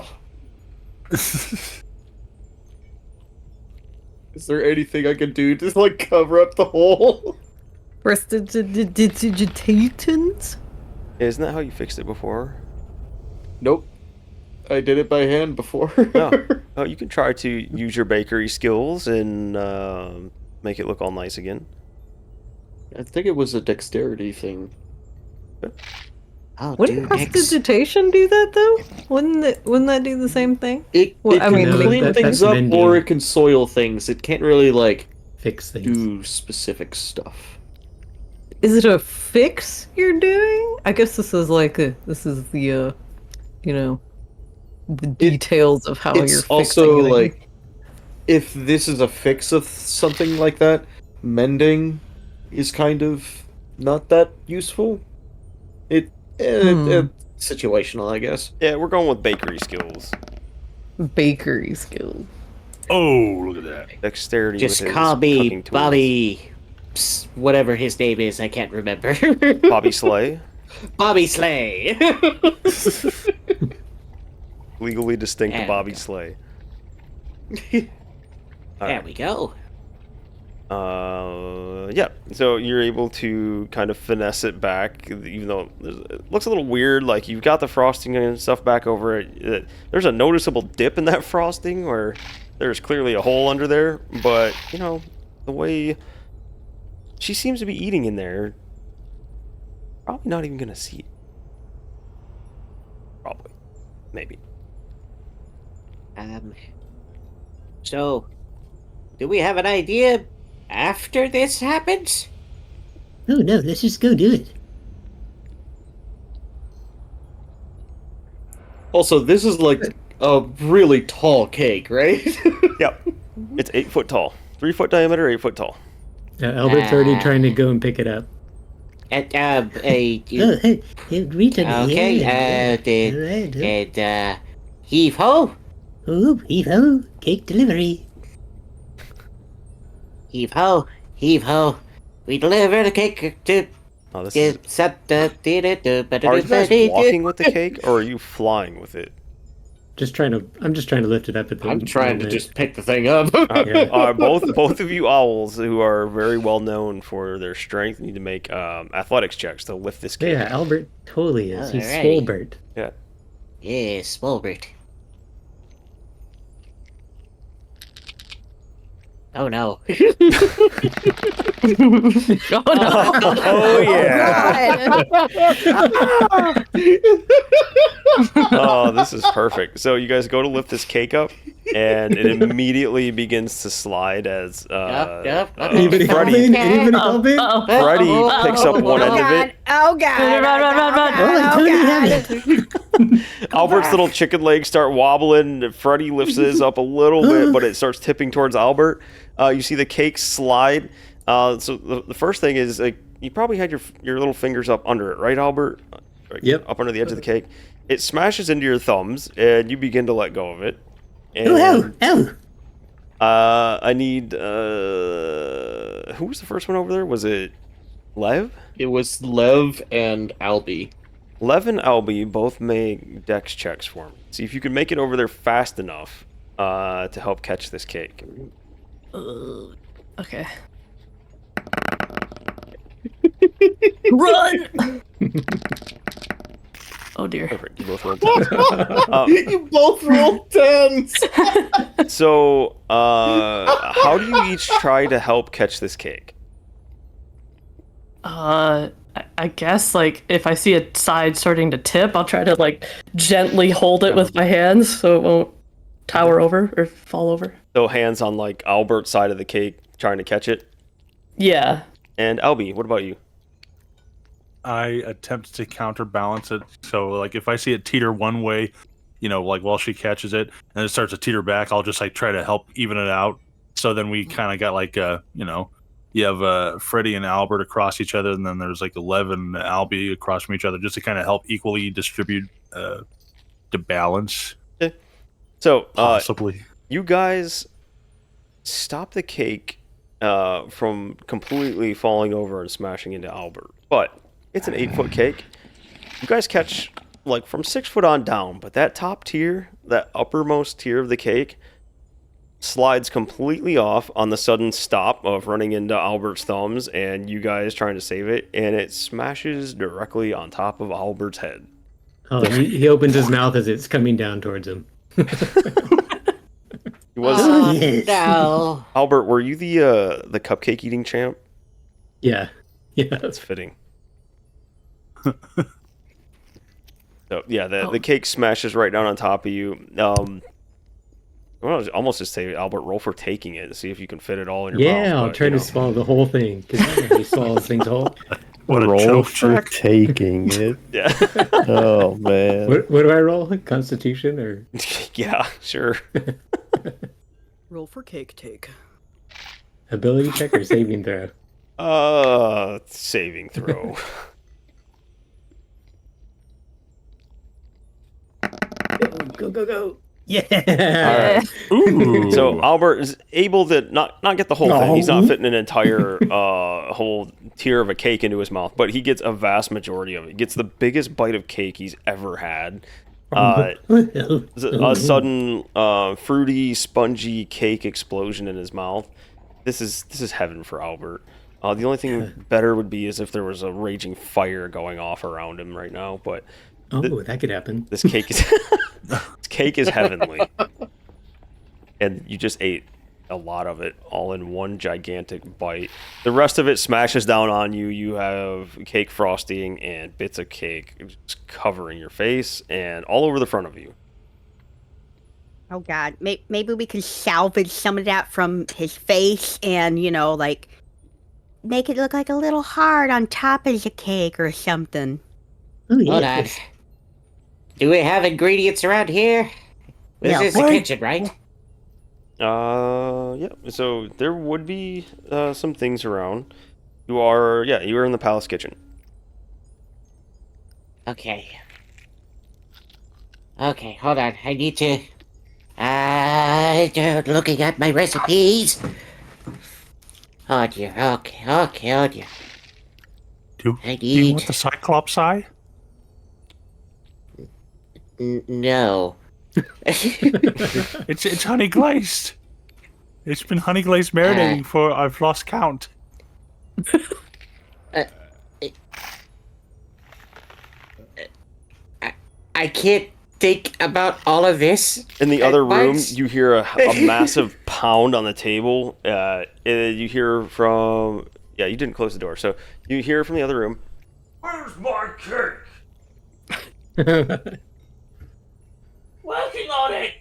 Is there anything I can do to like cover up the hole? Prestidigitations? Isn't that how you fixed it before? Nope. I did it by hand before. No. Oh, you can try to use your bakery skills and make it look all nice again. I think it was a dexterity thing. Oh, Wouldn't prestidigitation do that though? Wouldn't that do the same thing? It Well, I can mean, clean that's things up mending. or it can soil things. It can't really like Fix things. do specific stuff. Is it a fix you're doing? I guess this is the the details of how you're It's fixing also things. like if this is a fix of something like that, mending is kind of not that useful. It's situational, I guess. Yeah, we're going with bakery skills. Bakery skill. Oh, look at that. Dexterity Just with his call me cooking tools. Bobby. Whatever his name is, I can't remember. Bobby Slay. Bobby Slay. Legally distinct There we Bobby go. Slay. There we go. Yeah. So you're able to kind of finesse it back, even though it looks a little weird. Like you've got the frosting and stuff back over it. There's a noticeable dip in that frosting, where there's clearly a hole under there. But you know, the way she seems to be eating in there, probably not even gonna see it. Probably, maybe. So, do we have an idea after this happens? Oh no, let's just go do it. Also, this is like a really tall cake, right? Yep. It's 8 foot tall. 3 foot diameter, 8 foot tall. Albert's already trying to go and pick it up. Oh, hey, reach on okay, heave ho! Oh, heave ho, cake delivery. Heave ho! Heave ho! We deliver the cake to... Oh, this is... Are you guys walking with the cake, or are you flying with it? I'm just trying to lift it up. I'm trying to just pick the thing up. Both of you owls, who are very well known for their strength, need to make athletics checks to lift this cake. Yeah, Albert totally is. He's Alrighty. Swolbert. Yeah. Yeah, Smolbert. Oh no. Oh no! Oh yeah! Oh, this is perfect. So you guys go to lift this cake up, and it immediately begins to slide as Anybody help Freddy me? Anybody help me? Freddy picks up one end of it. Oh god! Albert's little chicken legs start wobbling. Freddy lifts his up a little bit, but it starts tipping towards Albert. You see the cake slide. So the first thing is, you probably had your little fingers up under it, right, Albert? Yep. Up under the edge of the cake. It smashes into your thumbs, and you begin to let go of it. And, Ow! I need... who was the first one over there? Was it Lev? It was Lev and Albie. Lev and Albie both make dex checks for me. See if you can make it over there fast enough to help catch this cake. Okay. Run! Oh dear. Perfect. You both rolled 10s. You both rolled 10s! So, how do you each try to help catch this cake? I guess, like, if I see a side starting to tip, I'll try to, like, gently hold it with my hands so it won't tower over or fall over. So hands on, like, Albert's side of the cake, trying to catch it? Yeah. And Albie, what about you? I attempt to counterbalance it. So, like, if I see it teeter one way, you know, like while she catches it, and it starts to teeter back, I'll just like try to help even it out. So then we kind of got like, you know, you have Freddie and Albert across each other, and then there's like 11 Albie across from each other, just to kind of help equally distribute to balance. Okay. So, possibly, you guys stop the cake from completely falling over and smashing into Albert, but it's an 8-foot cake. You guys catch like from 6 foot on down, but that top tier, that uppermost tier of the cake, slides completely off on the sudden stop of running into Albert's thumbs and you guys trying to save it, and it smashes directly on top of Albert's head. Oh, he opens his mouth as it's coming down towards him. He was no. Albert, were you the cupcake eating champ? Yeah. That's fitting. So yeah, the cake smashes right down on top of you. Well, almost just say, Albert, roll for taking it to see if you can fit it all in your mouth. Yeah, I'll try to swallow the whole thing, because he swallows things whole. What a roll choke for check. taking it. Yeah. Oh man. What do I roll? Constitution or? Yeah, sure. Roll for cake take. Ability check or saving throw? Saving throw. Go. Yeah. All right. Ooh. So Albert is able to not get the whole thing. He's not fitting an entire whole tier of a cake into his mouth, but he gets a vast majority of it. He gets the biggest bite of cake he's ever had. A sudden fruity, spongy cake explosion in his mouth. This is heaven for Albert. The only thing better would be is if there was a raging fire going off around him right now. But that could happen. This cake is heavenly, and you just ate a lot of it all in one gigantic bite. The rest of it smashes down on you. You have cake frosting and bits of cake just covering your face and all over the front of you. Oh God, maybe we can salvage some of that from his face and, like, make it look like a little heart on top of the cake or something. Hold on. Do we have ingredients around here? This is the kitchen, right? Yeah. So there would be some things around. You are in the palace kitchen. Okay, hold on. I need to... looking at my recipes. Oh dear, okay, oh dear. Do you want the Cyclops eye? No. It's honey glazed. It's been honey glazed marinating for I've lost count. I can't think about all of this. In the other room, you hear a massive pound on the table. You hear from... Yeah, you didn't close the door. So you hear from the other room, "Where's my cake?" Working on it!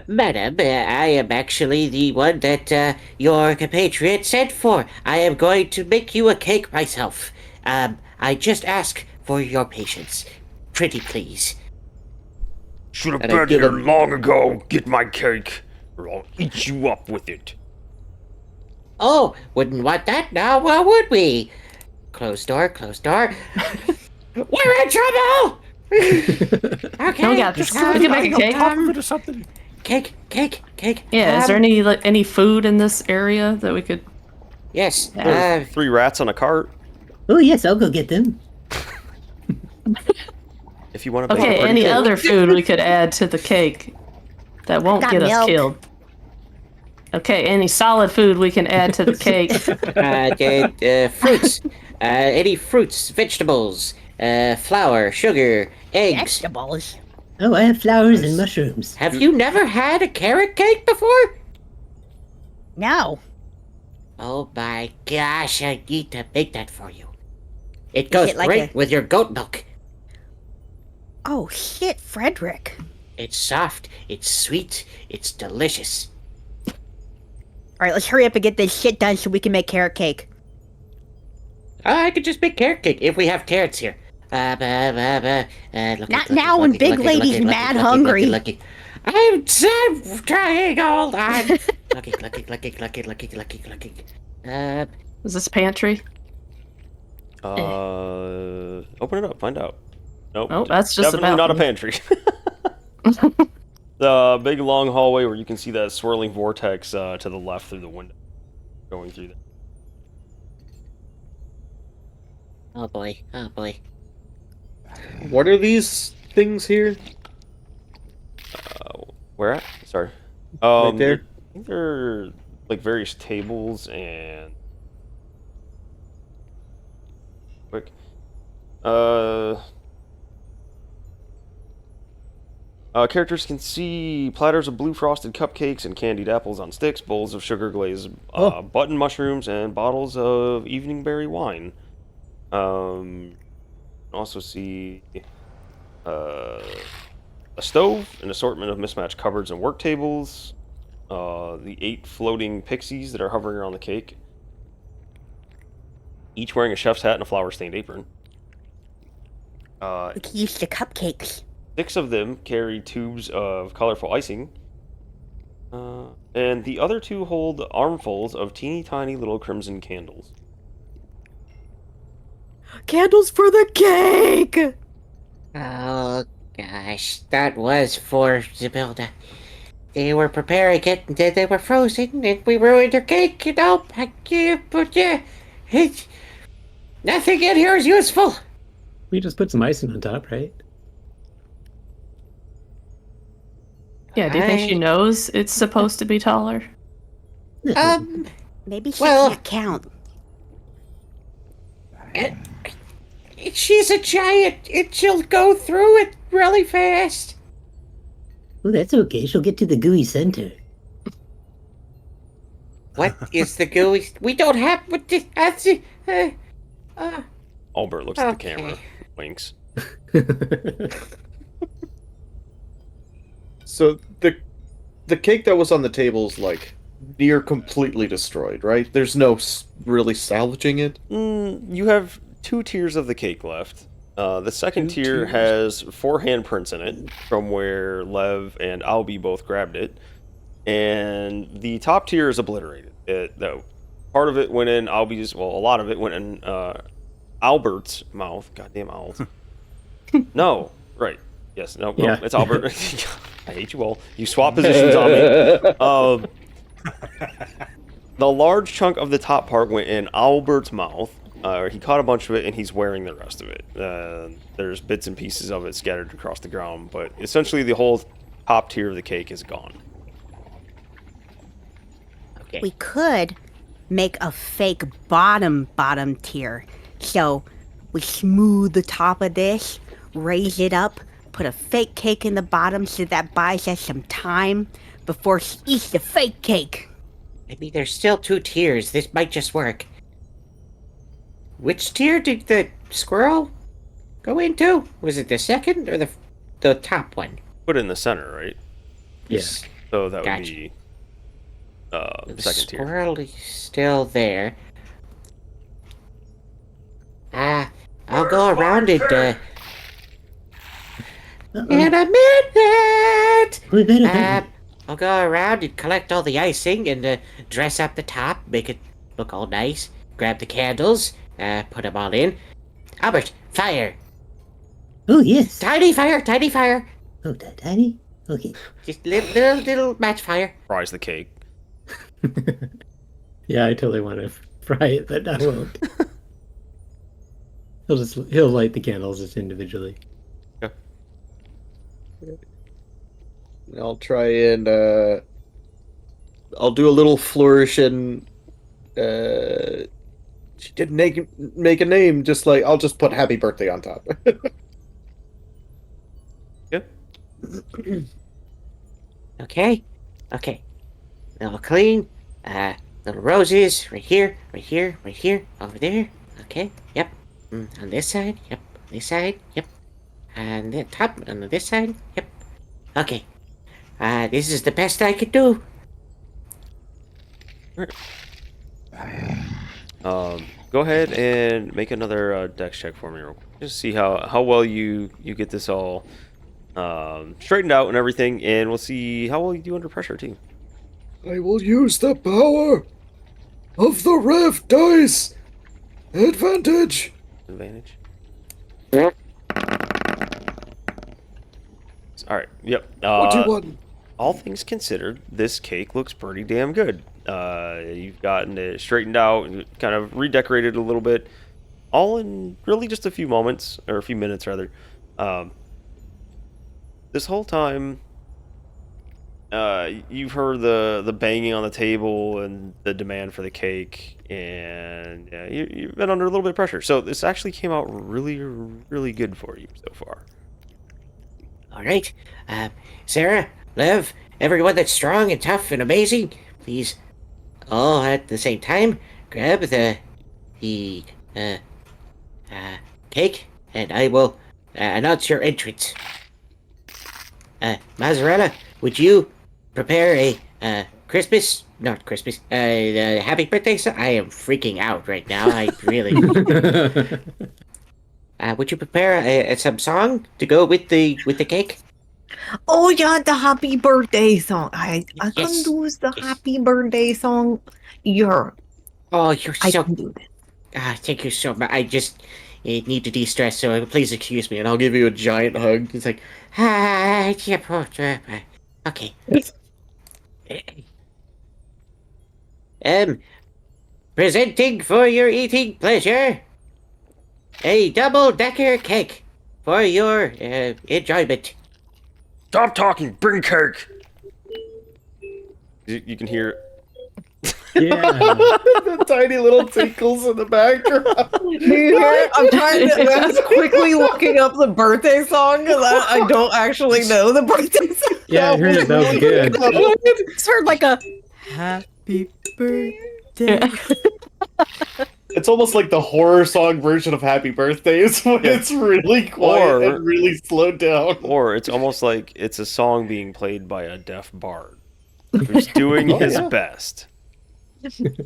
Madam, I am actually the one that your compatriot sent for. I am going to make you a cake myself. I just ask for your patience. Pretty please. Should have been here long ago. Get my cake, or I'll eat you up with it. Oh, wouldn't want that now, would we? Closed door, closed door. We're in trouble! Okay. We got this. We can make a cake. Or something. Cake. Yeah, is there any food in this area that we could... Yes. There's 3 rats on a cart. Oh, yes, I'll go get them. If you want to. Okay, any other food we could add to the cake that won't get us killed? Okay, any solid food we can add to the cake? Fruits. Any fruits, vegetables, flour, sugar, eggs. Vegetables? Oh, I have flowers and mushrooms. Have you never had a carrot cake before? No. Oh my gosh, I need to make that for you. It goes great with your goat milk. Oh shit, Frederick. It's soft, it's sweet, it's delicious. Alright, let's hurry up and get this shit done so we can make carrot cake. I could just make carrot cake if we have carrots here. Not now when big lady's mad hungry. I'm trying, hold on. Lucky. Is this pantry? Open it up, find out. Nope. Oh, that's just definitely not a pantry. The big long hallway where you can see that swirling vortex to the left through the window, going through there. Oh boy. What are these things here? Where at? Sorry. Right there. I think they're like various tables and quick. Characters can see platters of blue frosted cupcakes and candied apples on sticks, bowls of sugar glazed button mushrooms, and bottles of evening berry wine. Also see a stove, an assortment of mismatched cupboards and work tables, the 8 floating pixies that are hovering around the cake, each wearing a chef's hat and a flour-stained apron. We can use the cupcakes. 6 of them carry tubes of colorful icing, and the other 2 hold armfuls of teeny tiny little crimson candles. Candles for the cake! Oh gosh, that was for Zabilda. They were preparing it, and then they were frozen, and we ruined their cake, you know. But it's, nothing in here is useful. We just put some icing on top, right? Yeah, do you think she knows it's supposed to be taller? Maybe she Well- can't count. She's a giant, and she'll go through it really fast. Oh, that's okay. She'll get to the gooey center. What is the gooey? We don't have. That's it. Albert looks at the Okay. camera, winks. So the cake that was on the table is like near completely destroyed, right? There's no really salvaging it. You have 2 tiers of the cake left. The second tier has 4 handprints in it from where Lev and Albie both grabbed it, and the top tier is obliterated. Part of it went in Albie's. Well, a lot of it went in Albert's mouth. Goddamn owls. No, right? Yes. No. Yeah. It's Albert. I hate you all. You swap positions on me. The large chunk of the top part went in Albert's mouth. He caught a bunch of it, and he's wearing the rest of it. There's bits and pieces of it scattered across the ground, but essentially the whole top tier of the cake is gone. Okay. We could make a fake bottom tier. So we smooth the top of this, raise it up, put a fake cake in the bottom so that buys us some time before she eats the fake cake. Maybe there's still 2 tiers. This might just work. Which tier did the squirrel go into? Was it the second or the top one? Put it in the center, right? Yeah. So that would Gotcha. be The second tier. squirrel is still there. I'll go around it in a minute. We better I'll go around and collect all the icing and dress up the top, make it look all nice. Grab the candles, put them all in. Albert, fire! Oh, yes. Tiny fire, tiny fire! Oh, tiny? Okay. Just little match fire. Fries the cake. Yeah, I totally want to fry it, but I won't. He'll light the candles just individually. I'll try and I'll do a little flourish and she didn't make a name. Just like I'll just put happy birthday on top. Okay. Little clean. Little roses right here, over there. Okay. Yep. On this side. Yep. This side. Yep. And the top on this side. Yep. Okay. This is the best I could do. Go ahead and make another dex check for me, real quick. Just see how well you get this all straightened out and everything, and we'll see how well you do under pressure too. I will use the power of the Rev dice. Advantage. Advantage. All right. Yep. 21. All things considered, this cake looks pretty damn good. You've gotten it straightened out and kind of redecorated a little bit, all in really just a few moments, or a few minutes rather. This whole time, you've heard the banging on the table and the demand for the cake, and you've been under a little bit of pressure. So this actually came out really, really good for you so far. All right. Sarah, Lev, everyone that's strong and tough and amazing, please, all at the same time, grab the cake, and I will announce your entrance. Mozzarella, would you prepare a happy birthday song? I am freaking out right now. I really. Would you prepare some song to go with the cake? Oh yeah, the happy birthday song. I can Yes. do the happy birthday song. Yeah, Oh, you're I so. can do that. Thank you so much. I just need to de-stress, so please excuse me, and I'll give you a giant hug. It's like, okay. Presenting for your eating pleasure, a double-decker cake for your enjoyment. Stop talking. Bring cake. You can hear Yeah. The tiny little tinkles in the background. Do you hear it? I'm trying to. I'm just quickly looking up the birthday song because I don't actually know the birthday song. Yeah, I heard it. That was good. Just heard like a happy birthday. It's almost like the horror song version of Happy Birthdays when it's really quiet and really slowed down. Or it's almost like it's a song being played by a deaf bard who's doing his best.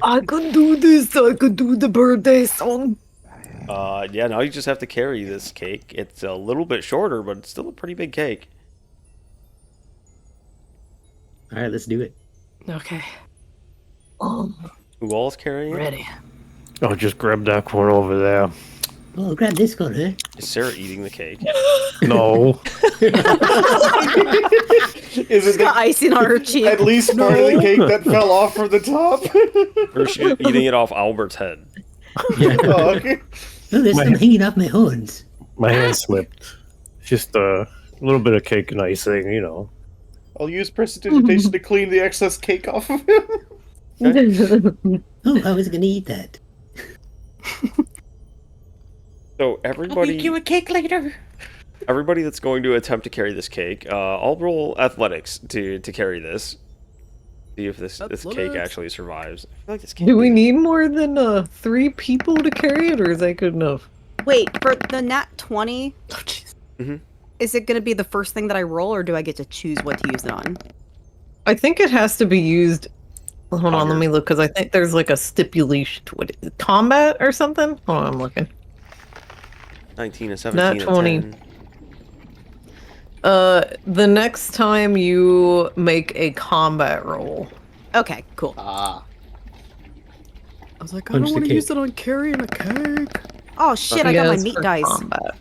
I could do this. I could do the birthday song. Yeah, now you just have to carry this cake. It's a little bit shorter, but it's still a pretty big cake. All right, let's do it. Okay. Who all is carrying it? Ready. Oh, just grab that one over there. Oh, grab this one, huh? Is Sarah eating the cake? No. Is it Got icing on her cheek. at least part of the cake that fell off from the top? Or is she eating it off Albert's head? Yeah. Oh, okay. Oh, there's some hanging off my horns. My hand slipped. Just a little bit of cake and icing, you know. I'll use prestidigitation to clean the excess cake off of him. Oh, I was gonna eat that. So everybody, I'll make you a cake later. everybody that's going to attempt to carry this cake, I'll roll athletics to carry this. See if this cake actually survives. I feel like this cake. Do we need more than 3 people to carry it, or is that good enough? Wait, for the nat 20, Mhm. is it going to be the first thing that I roll, or do I get to choose what to use it on? I think it has to be used. Hold on, let me look because I think there's like a stipulation. What is it, combat or something? Hold on, I'm looking. 19 and 17 Nat and 20. 10. The next time you make a combat roll. Okay, cool. Ah. I was like, Punch I don't the want to cake. use it on carrying a cake. Oh shit, I got my Yes, meat for dice. combat.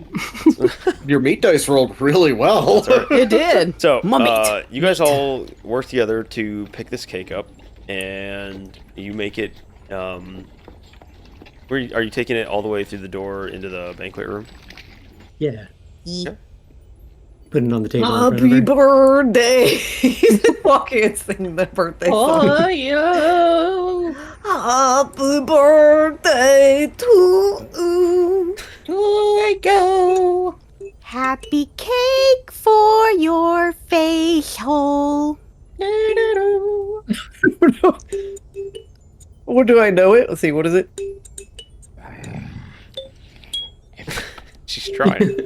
Your meat dice rolled really well. It did. So, My meat. you guys all work together to pick this cake up, and you make it. Are you taking it all the way through the door into the banquet room? Yeah. Yeah. Putting it on the table. in front of Happy her. birthday! He's walking and singing the birthday song. Oh, yo. Happy birthday to you. I go. Happy cake for your face hole. What do I know it? Let's see, what is it? She's trying.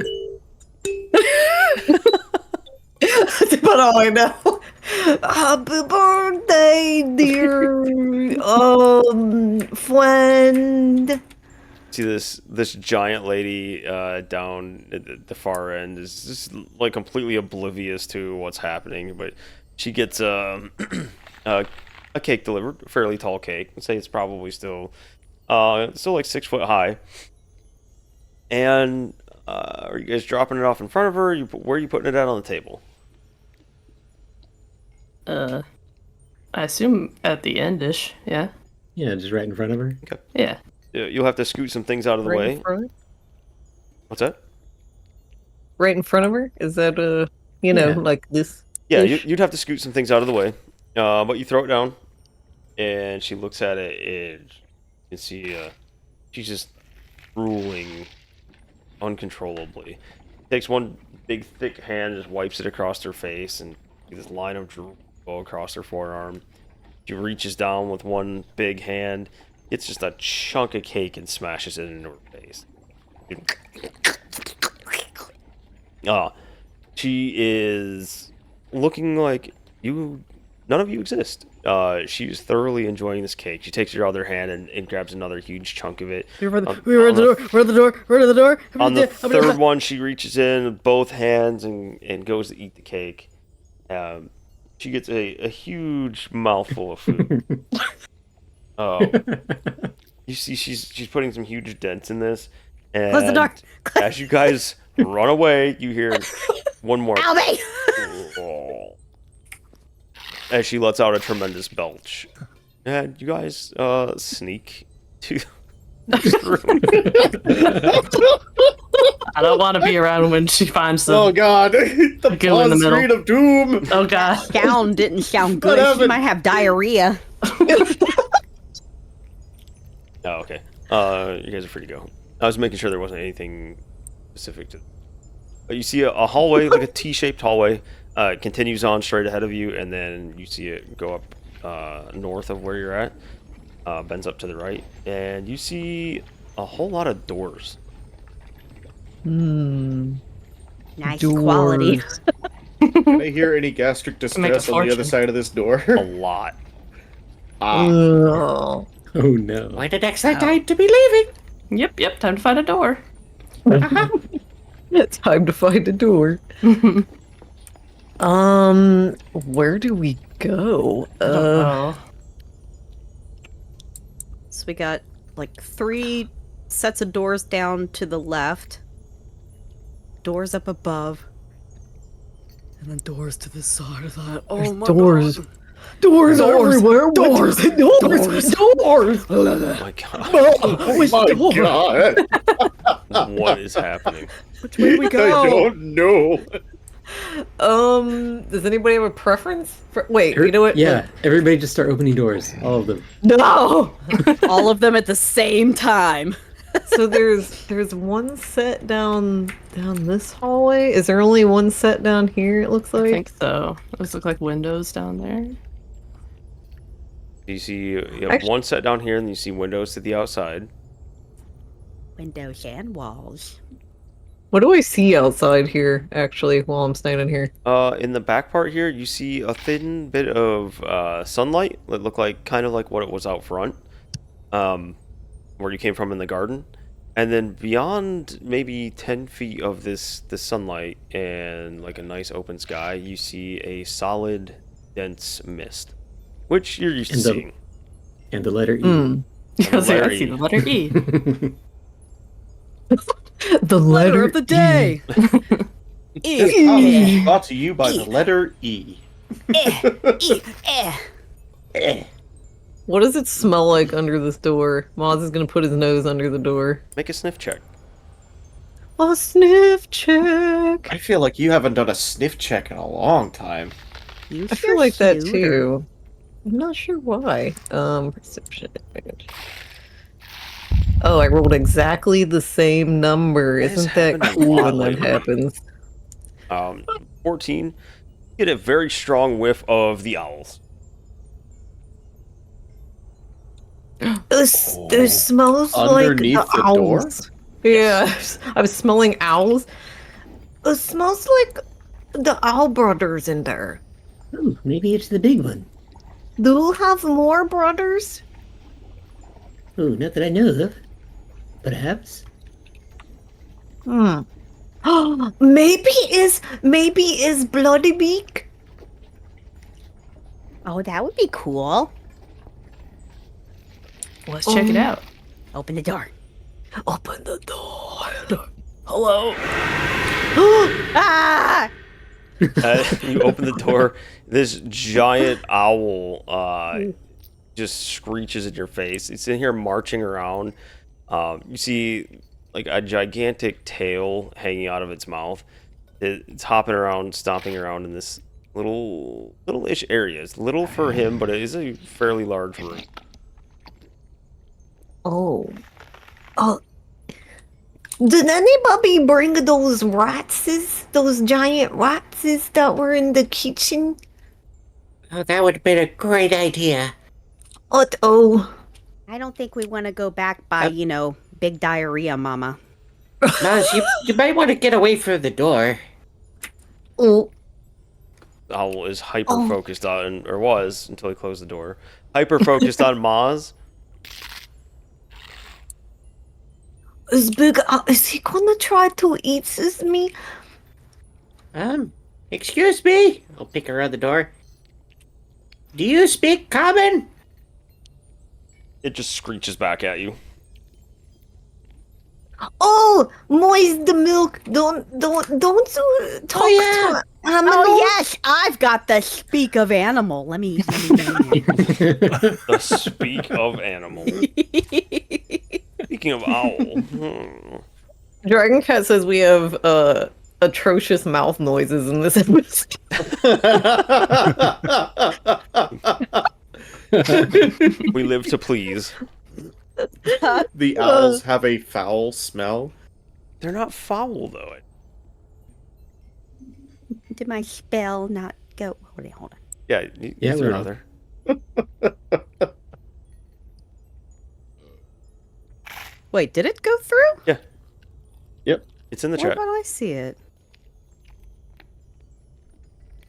That's about all I know. Happy birthday, dear friend. See this giant lady down at the far end is just like completely oblivious to what's happening, but she gets a cake delivered, a fairly tall cake. I'd say it's probably still like 6 foot high. And are you guys dropping it off in front of her? Where are you putting it at on the table? I assume at the end-ish, yeah? Yeah, just right in front of her. Okay. Yeah. You'll have to scoot some things out of the Right way. in front? What's that? Right in front of her? Is that Yeah. like this? Yeah, you'd have to scoot some things out of the way. But you throw it down, and she looks at it, and you can see she's just drooling uncontrollably. Takes one big thick hand, just wipes it across her face, and this line of drool go across her forearm. She reaches down with one big hand, gets just a chunk of cake and smashes it into her face. She is looking like none of you exist. She's thoroughly enjoying this cake. She takes your other hand and grabs another huge chunk of it. We're at the door. On the third one, she reaches in with both hands and goes to eat the cake. She gets a huge mouthful of food. You see, she's putting some huge dents in this. And Close the door. as you guys run away, you hear one more. Ow, me! as she lets out a tremendous belch. And you guys sneak to this room. I don't want to be around when she finds them. Oh god, the Go in the pause middle. screen of doom. Oh god. Sound didn't sound good. She happened? might have diarrhea. Oh, okay. You guys are free to go. I was making sure there wasn't anything specific to. You see a hallway, like a T-shaped hallway. It continues on straight ahead of you, and then you see it go up north of where you're at. Bends up to the right, and you see a whole lot of doors. Nice Doors. quality. Can I hear any gastric Make a distress on the other fortune. side of this door? A lot. Ugh. Oh no. What an excellent time to be leaving. Yep, time to find a door. It's time to find a door. Where do we go? Oh. So we got like 3 sets of doors down to the left, doors up above, and then doors to the side of that. Oh my doors. god. Doors everywhere. Doors. Doors. Oh my god. Oh my god. What is happening? Which way do we I go? don't know. Does anybody have a preference? Wait, you know what? Yeah, everybody just start opening doors. All of them. No. All of them at the same time. So there's one set down this hallway. Is there only one set down here? It looks I like. think so. Those look like windows down there. You see you have one set down here, and you see windows to the outside. Windows and walls. What do I see outside here? Actually, while I'm standing here. In the back part here, you see a thin bit of sunlight that looked like kind of like what it was out front, where you came from in the garden. And then beyond maybe 10 feet of this sunlight and like a nice open sky, you see a solid, dense mist, which you're used to seeing. And the letter E. Because I letter see E. the letter E. The Letter of the day. This E. podcast is brought to you by the letter E. What does it smell like under this door? Moz is gonna put his nose under the door. Make a sniff check. A sniff check. I feel like you haven't done a sniff check in a long time. You I feel like that too. I'm not sure why. Perception. Oh, I rolled exactly the same number. This Isn't that happened a cool lot when that lately. happens? 14. You get a very strong whiff of the owls. It smells like Underneath the the owls. Yeah, I was smelling owls. It smells like the owl brothers in there. Oh, maybe it's the big one. Do you have more brothers? Oh, not that I know of. Perhaps. maybe is Bloody Beak. Oh, that would be cool. Let's check it out. Open the door. Open the door. Hello. Ah! You open the door. This giant owl just screeches in your face. It's in here marching around. You see like a gigantic tail hanging out of its mouth. It's hopping around, stomping around in this little-ish area. It's little for him, but it is a fairly large room. Oh. Did anybody bring those ratses? Those giant ratses that were in the kitchen? Oh, that would have been a great idea. Oh. I don't think we want to go back by, big diarrhea, Mama. Maz, you might want to get away from the door. Oh. The owl is hyper-focused on, or was, until he closed the door, hyper-focused on Maz. Is he gonna try to eat me? Excuse me? I'll peek around the door. Do you speak common? It just screeches back at you. Oh, moist the milk. Don't you talk Oh yes, I've got the speak of animal. Let me name it. The speak of animal. Speaking of owl. Dragon Cat says we have atrocious mouth noises in this episode. We live to please. The owls have a foul smell. They're not foul though. Did my spell not go? Hold on. Yeah, Yeah, throw we're it out there. Wait, did it go through? Yeah. Yep. It's in the Where chat. do I see it?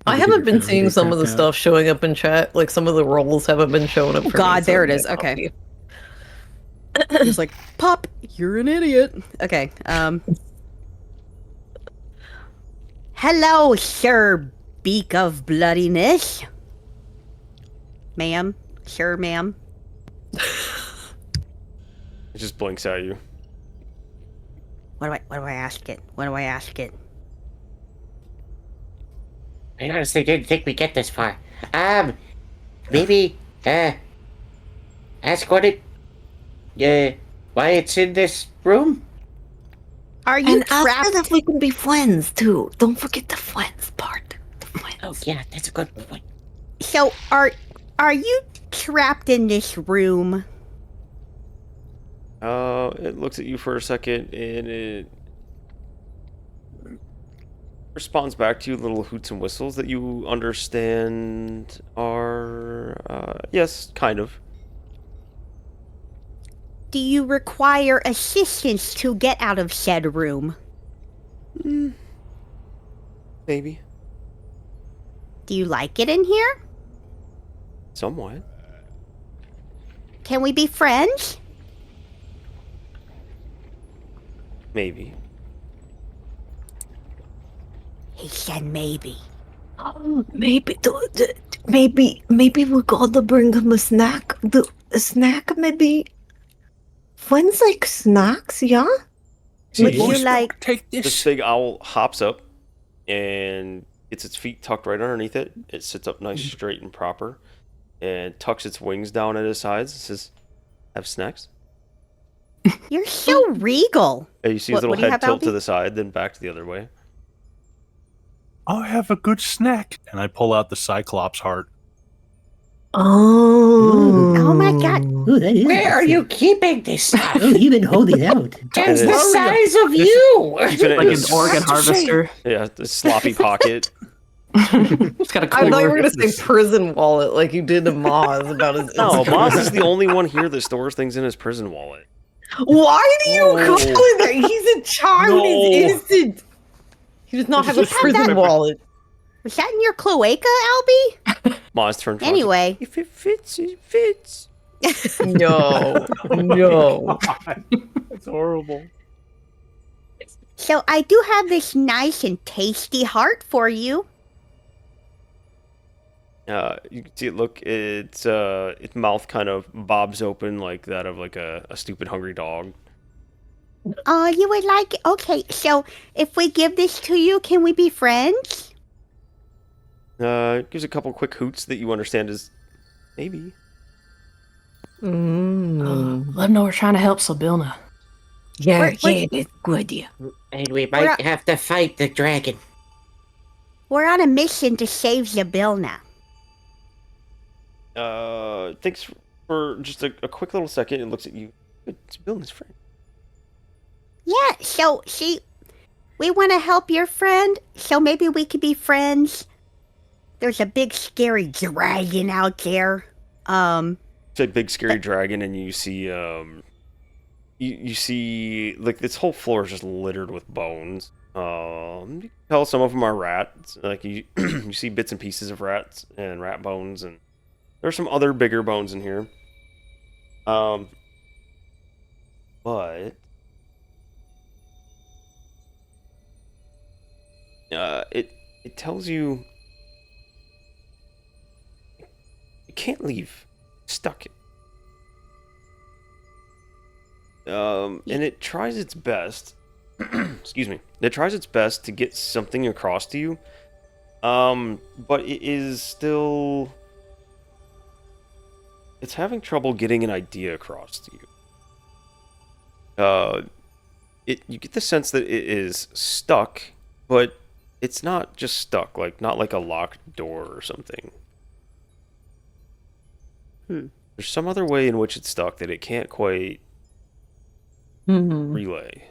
I haven't been seeing some of the stuff showing up in chat. Like some of the rolls haven't been showing up. For God, me, so there it is. Okay. It's like, Pop, you're an idiot. Okay. Hello, Sir Beak of Bloodiness. Ma'am. Sure, ma'am. It just blinks at you. What do I ask it? What do I ask it? I honestly didn't think we'd get this far. Maybe, ask what why it's in this room? Are you And ask trapped? us if we can be friends too. Don't forget the friends part. The friends. Oh, yeah, that's a good point. So, are you trapped in this room? It looks at you for a second and it responds back to you, little hoots and whistles that you understand are, yes, kind of. Do you require assistance to get out of said room? Maybe. Do you like it in here? Somewhat. Can we be friends? Maybe. He said maybe. Oh, maybe we gotta bring him a snack. A snack, maybe. Friends like snacks, yeah. Would you like? Take This big owl hops up and gets its feet tucked right underneath it. It sits up nice, straight, and proper, and tucks its wings down at his sides. It says, "Have snacks." You're so regal. And you see What his do little you head have, tilt to Albie? the side, then back to the other way. I'll have a good snack. And I pull out the Cyclops heart. Oh. Oh my god. Ooh, that is Where are good. you keeping this stuff? Oh, you've been holding out. It's And the it's- size of you! Keeping it Like in an his, organ harvester. yeah, the sloppy pocket. It's got a I cool thought you were organ. gonna say prison wallet like you did to Moz about his. No, Instagram. Moz is the only one here that stores things in his prison wallet. Why do you No. call it that? He's a child. No. He's innocent. He does not have a You have prison that- wallet. Was that in your cloaca, Albie? Moz turns around. Anyway. If it fits, it fits. No, no. It's horrible. So I do have this nice and tasty heart for you. You can see it look, its mouth kind of bobs open like that of like a stupid hungry dog. You would like it? Okay, so if we give this to you, can we be friends? It gives a couple quick hoots that you understand is maybe. Mm. Let him know we're trying to help Sabilna. Yeah, Wait. that's a good idea. And we We're might not- have to fight the dragon. We're on a mission to save Zabilna. Thanks for just a quick little second and looks at you. It's Bill's friend. Yeah, so we want to help your friend, so maybe we could be friends. There's a big scary dragon out there. It's a big scary dragon, and you see you see like this whole floor is just littered with bones. You can tell some of them are rats. Like you you see bits and pieces of rats and rat bones, and there's some other bigger bones in here. But it tells you you can't leave. Stuck. And it tries its best. Excuse me. It tries its best to get something across to you, But it is still... It's having trouble getting an idea across to you. You get the sense that it is stuck, but it's not just stuck, not like a locked door or something. There's some other way in which it's stuck that it can't quite relay.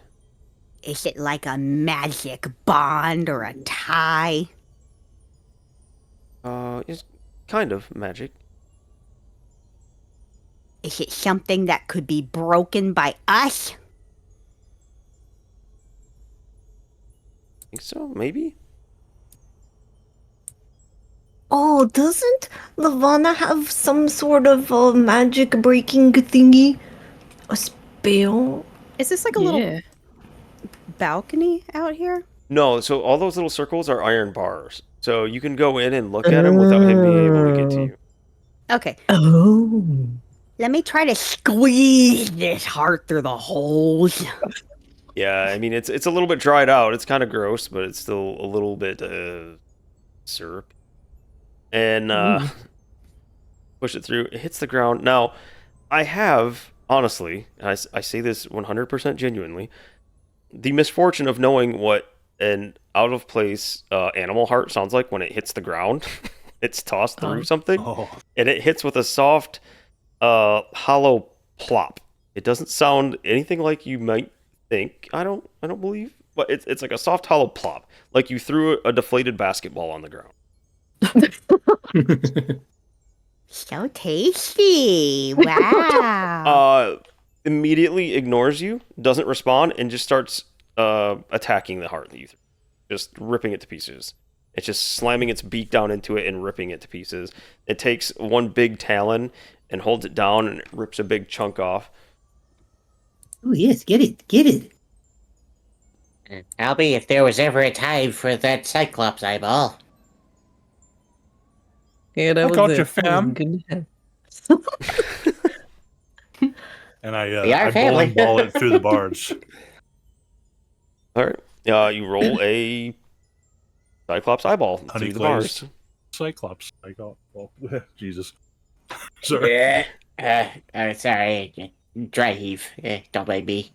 Is it like a magic bond or a tie? It's kind of magic. Is it something that could be broken by us? I think so, maybe? Oh, doesn't Lavana have some sort of magic breaking thingy? A spell? Is this like a little balcony out here? No, so all those little circles are iron bars. So you can go in and look at him without him being able to get to you. Okay. Oh. Let me try to squeeze this heart through the holes. Yeah, I mean, it's a little bit dried out. It's kind of gross, but it's still a little bit syrup. And push it through. It hits the ground. Now, I have, honestly, and I say this 100% genuinely, the misfortune of knowing what an out-of-place animal heart sounds like when it hits the ground. It's tossed through something, and it hits with a soft, hollow plop. It doesn't sound anything like you might think. I don't believe, but it's like a soft, hollow plop, like you threw a deflated basketball on the ground. So tasty. Wow. Immediately ignores you, doesn't respond, and just starts attacking the heart that you threw. Just ripping it to pieces. It's just slamming its beak down into it and ripping it to pieces. It takes one big talon and holds it down and it rips a big chunk off. Oh yes, get it. Albie, if there was ever a time for that Cyclops eyeball. Yeah, that I was got it. you, fam. Good. And I are family. bowling ball it through the bars. All right. You roll a Cyclops eyeball through the bars. Cyclops. I got. Well, Jesus. Sorry. Yeah. Sorry. Dry heave. Don't blame me.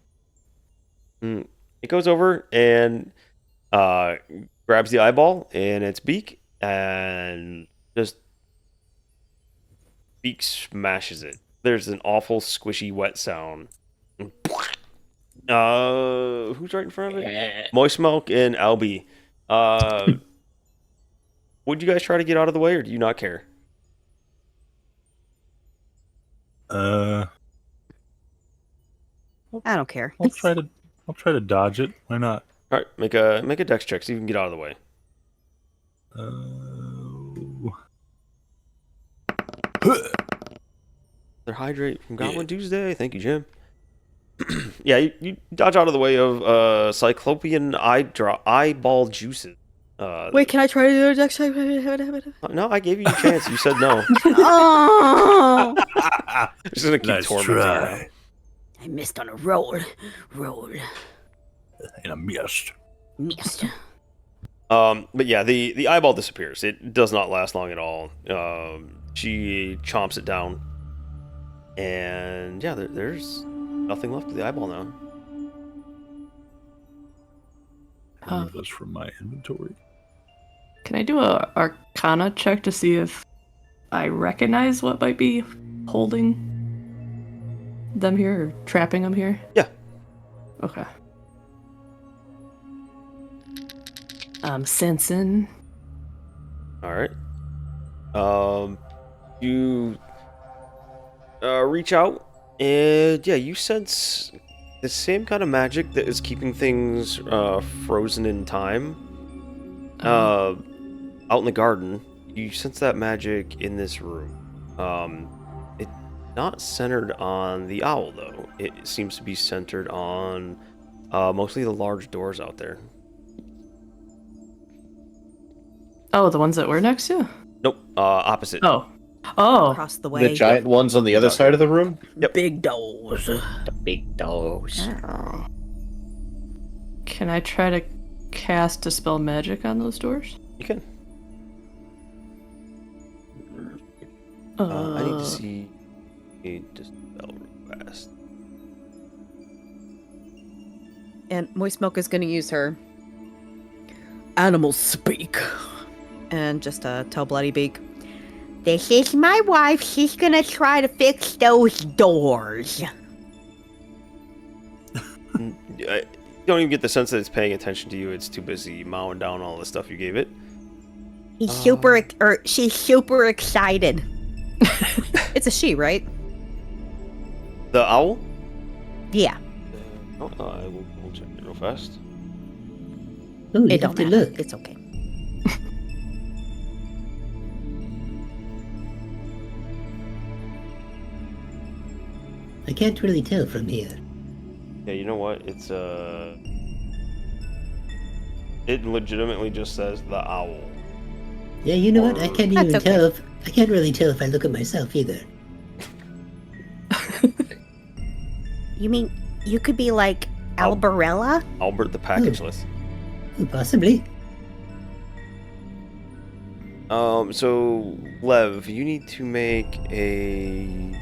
It goes over and grabs the eyeball in its beak and just beak smashes it. There's an awful squishy wet sound. Who's right in front of it? Moist Milk and Albie. Would you guys try to get out of the way, or do you not care? I don't care. I'll try to dodge it. Why not? All right, make a dex check so you can get out of the way. They're hydrate from Goblin Tuesday. Thank you, Jim. Yeah, you dodge out of the way of cyclopean eyeball juices. Wait, can I try to do a dex check? No, I gave you a chance. You said no. Oh! Just gonna keep tormenting you. I missed on a roll. And I missed. But yeah, the eyeball disappears. It does not last long at all. She chomps it down, and yeah, there's nothing left of the eyeball now. Remove this from my inventory. Can I do a Arcana check to see if I recognize what might be holding them here or trapping them here? Yeah. Okay. Sensing. All right. You reach out, and yeah, you sense the same kind of magic that is keeping things frozen in time. Out in the garden, you sense that magic in this room. It's not centered on the owl, though. It seems to be centered on mostly the large doors out there. Oh, the ones that we're next to? Nope, opposite. Oh. Across the way. The giant ones on the other side of the room? Yep. Big doors. The big doors. Can I try to cast Dispel Magic on those doors? You can. I need to see a dispel real fast. And Moist Milk is going to use her animal speak and just tell Bloody Beak, "This is my wife. She's going to try to fix those doors." I don't even get the sense that it's paying attention to you. It's too busy mowing down all the stuff you gave it. She's she's super excited. It's a she, right? The owl? Yeah. I will check it real fast. Oh, you It have don't to matter. look. It's okay. I can't really tell from here. Yeah, you know what? It's it legitimately just says the owl. Yeah, you know what? I can't That's even okay. tell if I can't really tell if I look at myself either. You mean you could be like Albarella? Albert the packageless. Oh, possibly. So Lev, you need to make a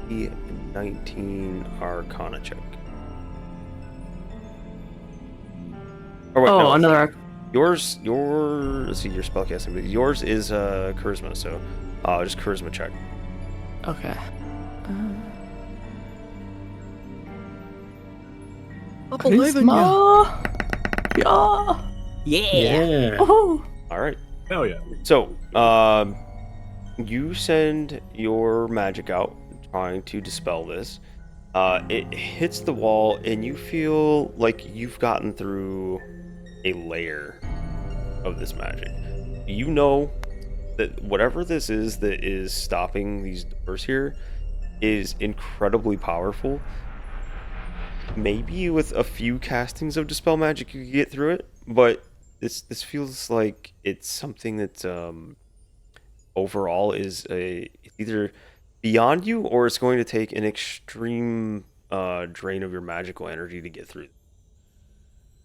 D19 Arcana check. Or wait, no. Another. Yours, let's see, your spellcasting. But yours is charisma, so just charisma check. Okay. I believe in you. Yeah. Yeah. Oh. All right. Hell yeah. So, you send your magic out, trying to dispel this. It hits the wall, and you feel like you've gotten through a layer of this magic. You know that whatever this is that is stopping these doors here is incredibly powerful. Maybe with a few castings of dispel magic you can get through it, but this feels like it's something that overall is it's either beyond you, or it's going to take an extreme drain of your magical energy to get through.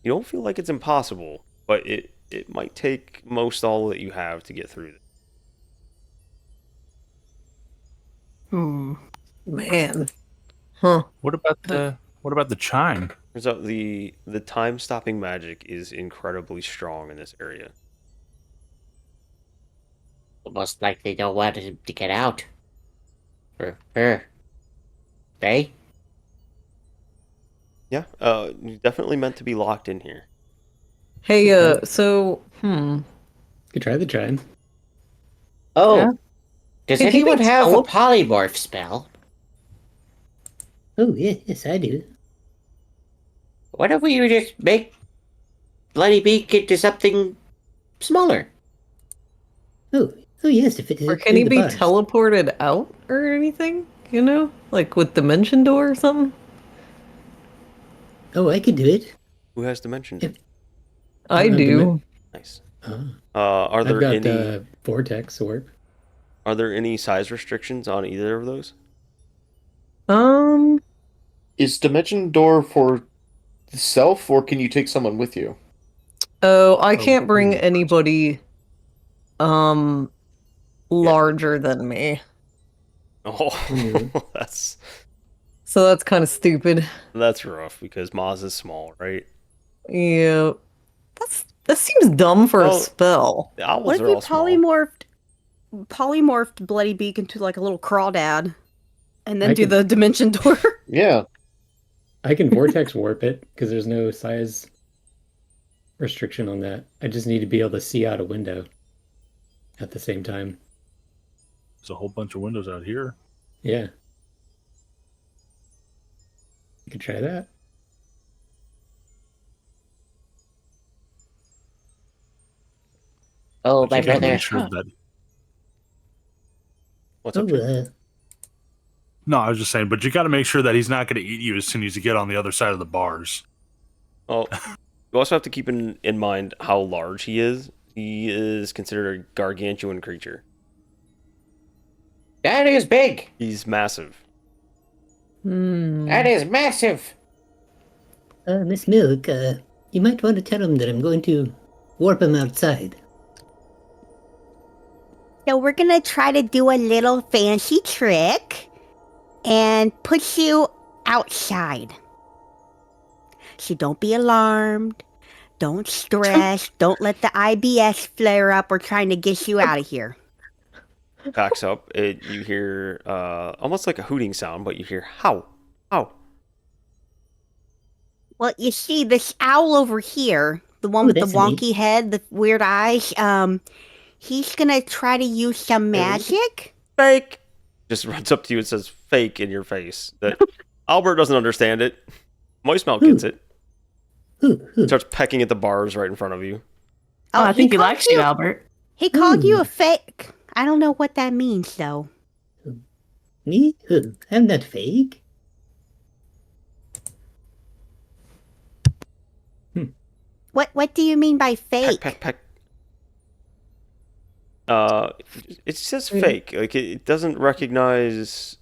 You don't feel like it's impossible, but it might take most all that you have to get through. Man. Huh. What about the chime? Turns out the time stopping magic is incredibly strong in this area. Almost like they don't want him to get out. Or her. They? Yeah, you definitely meant to be locked in here. Hey, so, Could try the chime. Oh. Yeah. Does Can he anyone be have a tele- polymorph spell? Oh, yes, I do. Why don't we just make Bloody Beak into something smaller? Oh, yes, if it is. or can he be teleported out or anything? You know? Like with Dimension Door or something? Oh, I could do it. Who has dimension door? I do. Nice. Oh. Are I've there got any vortex orb. Are there any size restrictions on either of those? Is Dimension Door for the self, or can you take someone with you? Oh, I can't bring anybody larger than me. Oh, that's So that's kind of stupid. rough because Maz is small, right? Yeah. That seems dumb for a Well, spell. The owls What if are you all small. polymorphed Bloody Beak into like a little crawdad, and then I do can- the dimension door? Yeah. I can vortex warp it because there's no size restriction on that. I just need to be able to see out a window at the same time. There's a whole bunch of windows out here. Yeah. You could try that. Oh, But my you gotta brother. make sure that- What's up, Oh, Jake? No, I was just saying, but you got to make sure that he's not going to eat you as soon as you get on the other side of the bars. Well, you also have to keep in mind how large he is. He is considered a gargantuan creature. That is big. He's massive. That is massive. Miss Milk, you might want to tell him that I'm going to warp him outside. So we're gonna try to do a little fancy trick and put you outside. So don't be alarmed. Don't stress. Don't let the IBS flare up. We're trying to get you out of here. Backs up. You hear almost like a hooting sound, but you hear how. Well, you see, this owl over here, the one with the that's wonky neat. head, the weird eyes, he's gonna try to use some magic. Fake. Just runs up to you and says fake in your face. That Albert doesn't understand it. Moistmouth gets it. Starts pecking at the bars right in front of you. Oh, I think he called likes you, Albert. He called you a fake. I don't know what that means, though. Me? I'm not fake. What do you mean by fake? Peck. It says fake. Like it doesn't recognize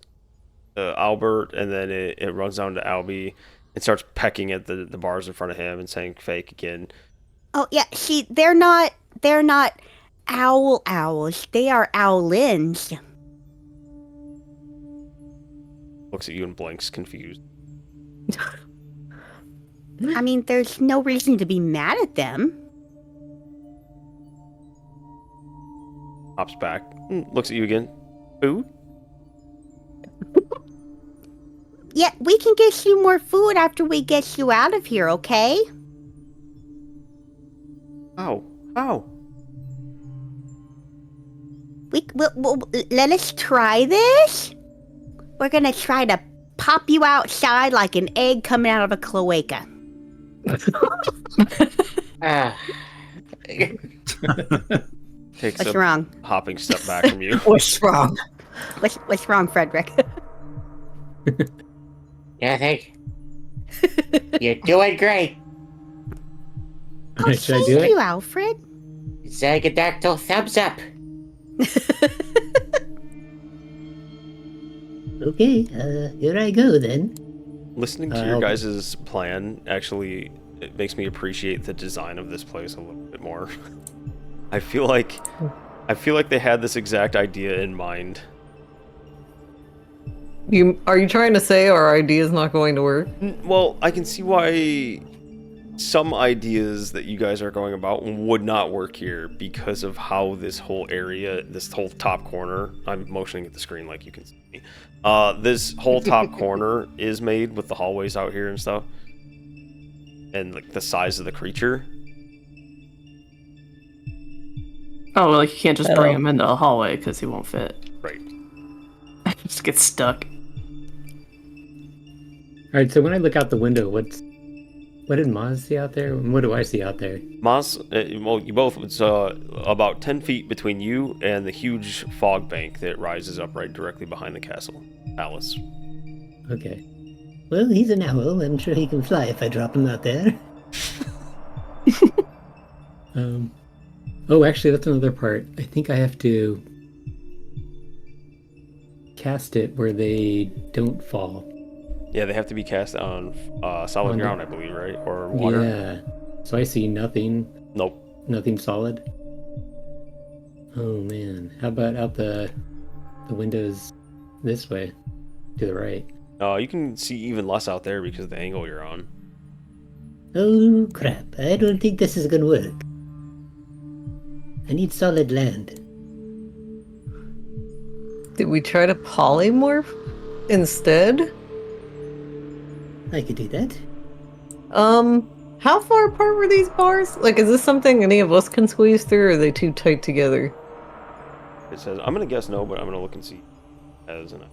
Albert, and then it runs down to Albie and starts pecking at the bars in front of him and saying fake again. Oh yeah, see, they're not owls. They are owlins. Looks at you and blinks, confused. I mean, there's no reason to be mad at them. Hops back, looks at you again. Food? Yeah, we can get you more food after we get you out of here, okay? How? We'll let us try this. We're gonna try to pop you outside like an egg coming out of a cloaca. Takes What's a wrong? hopping step back from you. What's wrong? What's wrong, Frederick? Nothing. You're doing great. Oh, Should I thank do it? you, Alfred. Zagadactyl thumbs up. Okay, here I go then. Listening to your guys' plan actually it makes me appreciate the design of this place a little bit more. I feel like they had this exact idea in mind. Are you trying to say our idea is not going to work? Well, I can see why some ideas that you guys are going about would not work here because of how this whole area, this whole top corner, I'm motioning at the screen like you can see me. This whole top corner is made with the hallways out here and stuff. And like the size of the creature. Oh, like you can't just bring him into the hallway because he won't fit. Right. Just get stuck. All right, so when I look out the window, what did Maz see out there? And what do I see out there? Maz, well, you both, it's about 10 feet between you and the huge fog bank that rises up right directly behind the castle palace. Okay. Well, he's an owl. I'm sure he can fly if I drop him out there. Oh, actually, that's another part. I think I have to cast it where they don't fall. Yeah, they have to be cast on solid ground, I believe, right? Or water? Yeah. So I see nothing. Nope. Nothing solid. Oh man. How about out the windows this way, to the right? You can see even less out there because of the angle you're on. Oh crap! I don't think this is gonna work. I need solid land. Did we try to polymorph instead? I could do that. How far apart were these bars? Like, is this something any of us can squeeze through, or are they too tight together? It says, I'm gonna guess no, but I'm gonna look and see. As an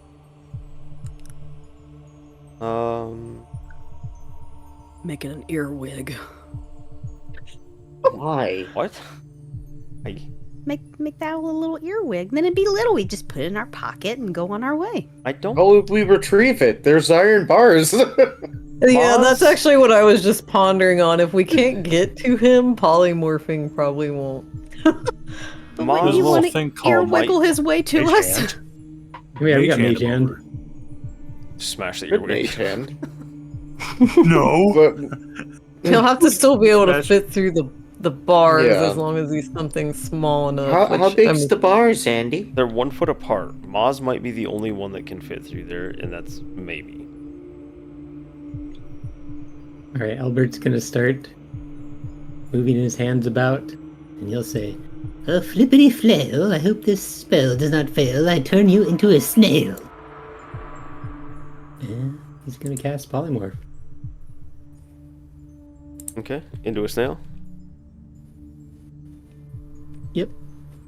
Make it an earwig. Why? What? Make that a little earwig. Then it'd be little. We just put it in our pocket and go on our way. I don't. Oh, if we retrieve it, there's iron bars. Yeah, that's actually what I was just pondering on. If we can't get to him, polymorphing probably won't. But Maz when you will want to think called earwiggle his way to Mage us. Hand. Yeah, we got Mage Mage Hand Hand. Smash that Good your mage hand. No. But He'll have to still be able to Smash. fit through the bars Yeah. as long as he's something small enough. How big's the bars, Andy? They're 1 foot apart. Moz might be the only one that can fit through there, and that's maybe. All right, Albert's gonna start moving his hands about, and he'll say, "Oh, flippity flail, I hope this spell does not fail. I turn you into a snail." And he's gonna cast Polymorph. Okay, into a snail. Yep.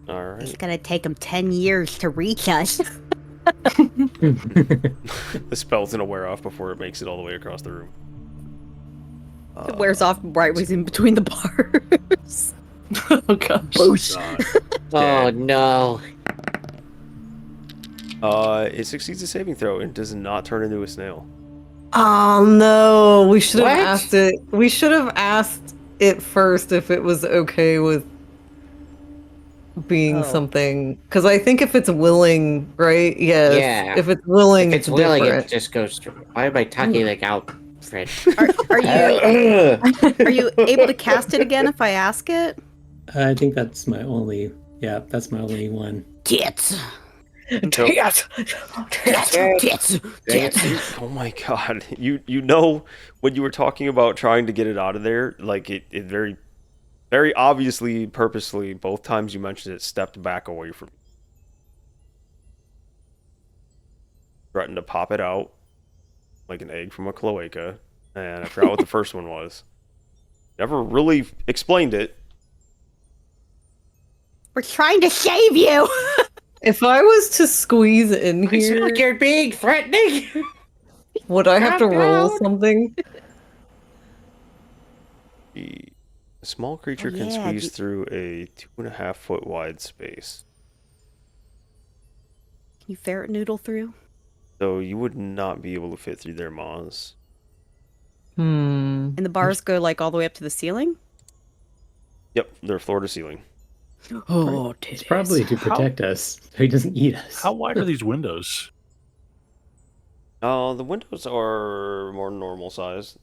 All It's right. gonna take him 10 years to reach us. The spell's gonna wear off before it makes it all the way across the room. It wears off right was in between the bars. Oh gosh. Boosh. Oh no. It succeeds a saving throw and does not turn into a snail. Oh no, we should have What? asked it. We should have asked it first if it was okay with being something. Because I think if it's willing, right? Yes. Yeah. If it's willing, If it's it's willing, different. it just goes through. Why am I talking like Alfred? Are you able to cast it again if I ask it? I think that's my only. Yeah, that's my only one. Tits. Tits. Tits. Oh my god. You know when you were talking about trying to get it out of there, like it very very obviously, purposely, both times you mentioned it, stepped back away from you. Threatened to pop it out like an egg from a cloaca, and I forgot what the first one was. Never really explained it. We're trying to save you. If I was to squeeze in I feel here, like you're being threatening. would I have to Calm roll down. something? The small creature Oh, can yeah, squeeze through a 2.5 foot wide space. Can you ferret noodle through? So you would not be able to fit through their maws. Hmm. And the bars go like all the way up to the ceiling? Yep, they're floor to ceiling. Oh, It's probably to protect us, so he doesn't eat us. How wide are these windows? The windows are more normal size.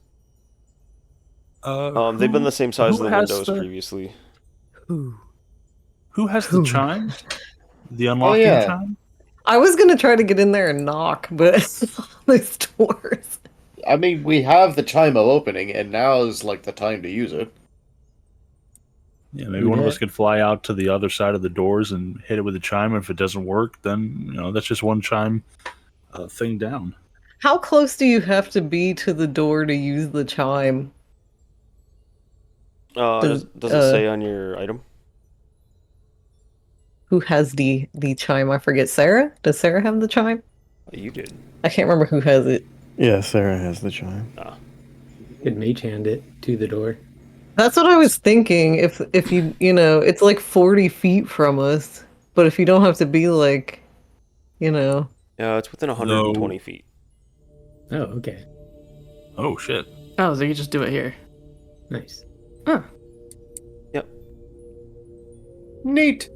They've They've been the same size as who the has windows the- previously. Who has the chime? The unlocking yeah. chime? I was gonna try to get in there and knock, but these doors. I mean, we have the chime opening, and now is like the time to use it. Yeah, maybe one of us could fly out to the other side of the doors and hit it with a chime. And if it doesn't work, then that's just one chime thing down. How close do you have to be to the door to use the chime? Does it say on your item? Who has the chime? I forget. Sarah? Does Sarah have the chime? You did. I can't remember who has it. Yeah, Sarah has the chime. Could mage hand it to the door. That's what I was thinking. If you it's like 40 feet from us, but if you don't have to be like, Yeah, it's within 120 feet. Oh, okay. Oh, shit. Oh, so you just do it here. Nice. Yep. Neat.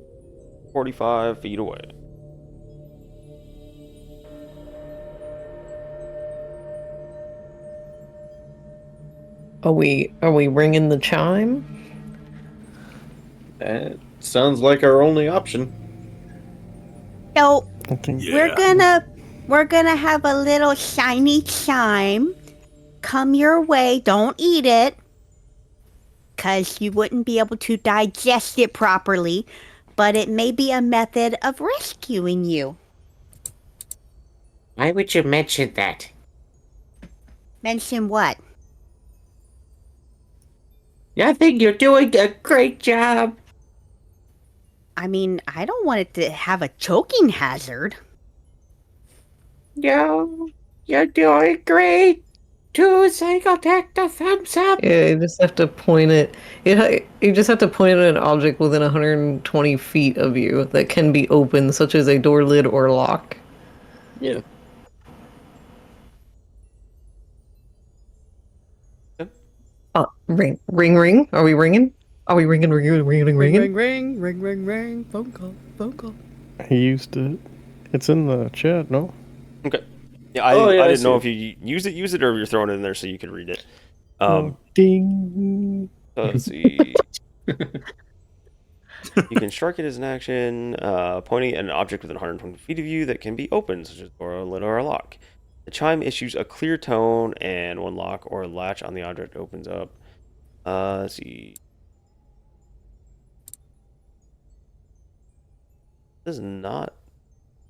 45 feet away. are we ringing the chime? That sounds like our only option. No, I think we're gonna have a little shiny chime come your way. Don't eat it, cause you wouldn't be able to digest it properly. But it may be a method of rescuing you. Why would you mention that? Mention what? I think you're doing a great job. I mean, I don't want it to have a choking hazard. No, you're doing great. 2 single take the thumbs up. Yeah, you just have to point it. You just have to point at an object within 120 feet of you that can be opened, such as a door lid or lock. Yeah. Ring, ring, ring. Are we ringing? Are we ringing, ringing, ringing, ringing? ring. Phone call. he used it. It's in the chat, no? Okay. Yeah, I I didn't see. know if you use it, or you're throwing it in there so you can read it. Ding. Let's see. You can strike it as an action, pointing at an object within 120 feet of you that can be opened, such as a door, a lid, or a lock. The chime issues a clear tone, and one lock or latch on the object opens up. Let's see. Does not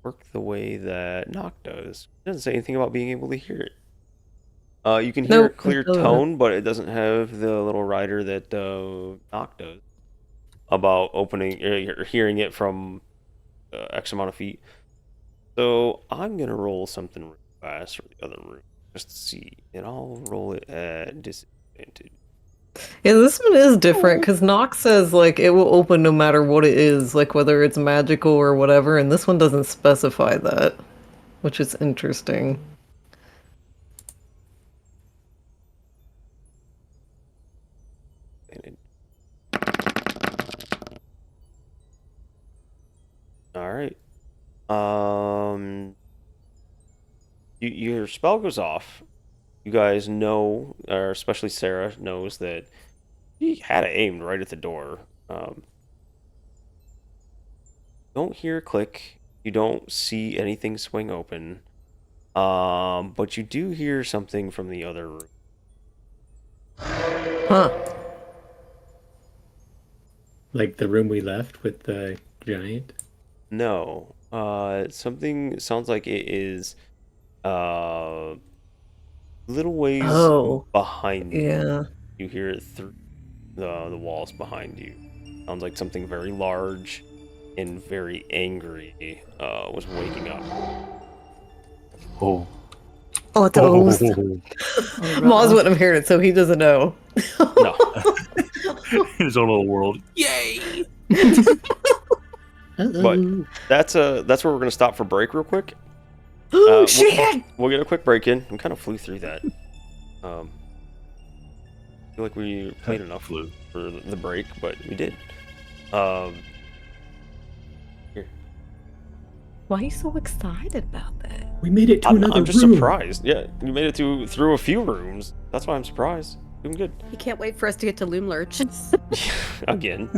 work the way that knock does. It doesn't say anything about being able to hear it. You can hear a clear tone, but it doesn't have the little rider that knock does about opening or hearing it from X amount of feet. So I'm gonna roll something really fast for the other room just to see, and I'll roll it at disadvantage. Yeah, this one is different because Nox says like it will open no matter what it is, like whether it's magical or whatever, and this one doesn't specify that, which is interesting. All right. Your spell goes off. You guys know, or especially Sarah knows that he had it aimed right at the door. Don't hear a click. You don't see anything swing open. But you do hear something from the other room. Huh. Like the room we left with the giant? No. Something sounds like it is little ways behind you. Yeah. You hear it through the walls behind you. Sounds like something very large and very angry was waking up. Oh. Oh, those. Moz wouldn't have heard it, so he doesn't know. No. In his own little world. Yay! But that's where we're gonna stop for break real quick. Oh shit! We'll get a quick break in. We kind of flew through that. I feel like we played enough for the break, but we did. Here. Why are you so excited about that? We made it to another room. I'm just surprised. Yeah, you made it through a few rooms. That's why I'm surprised. Doing good. You can't wait for us to get to Loom Lurch. Again.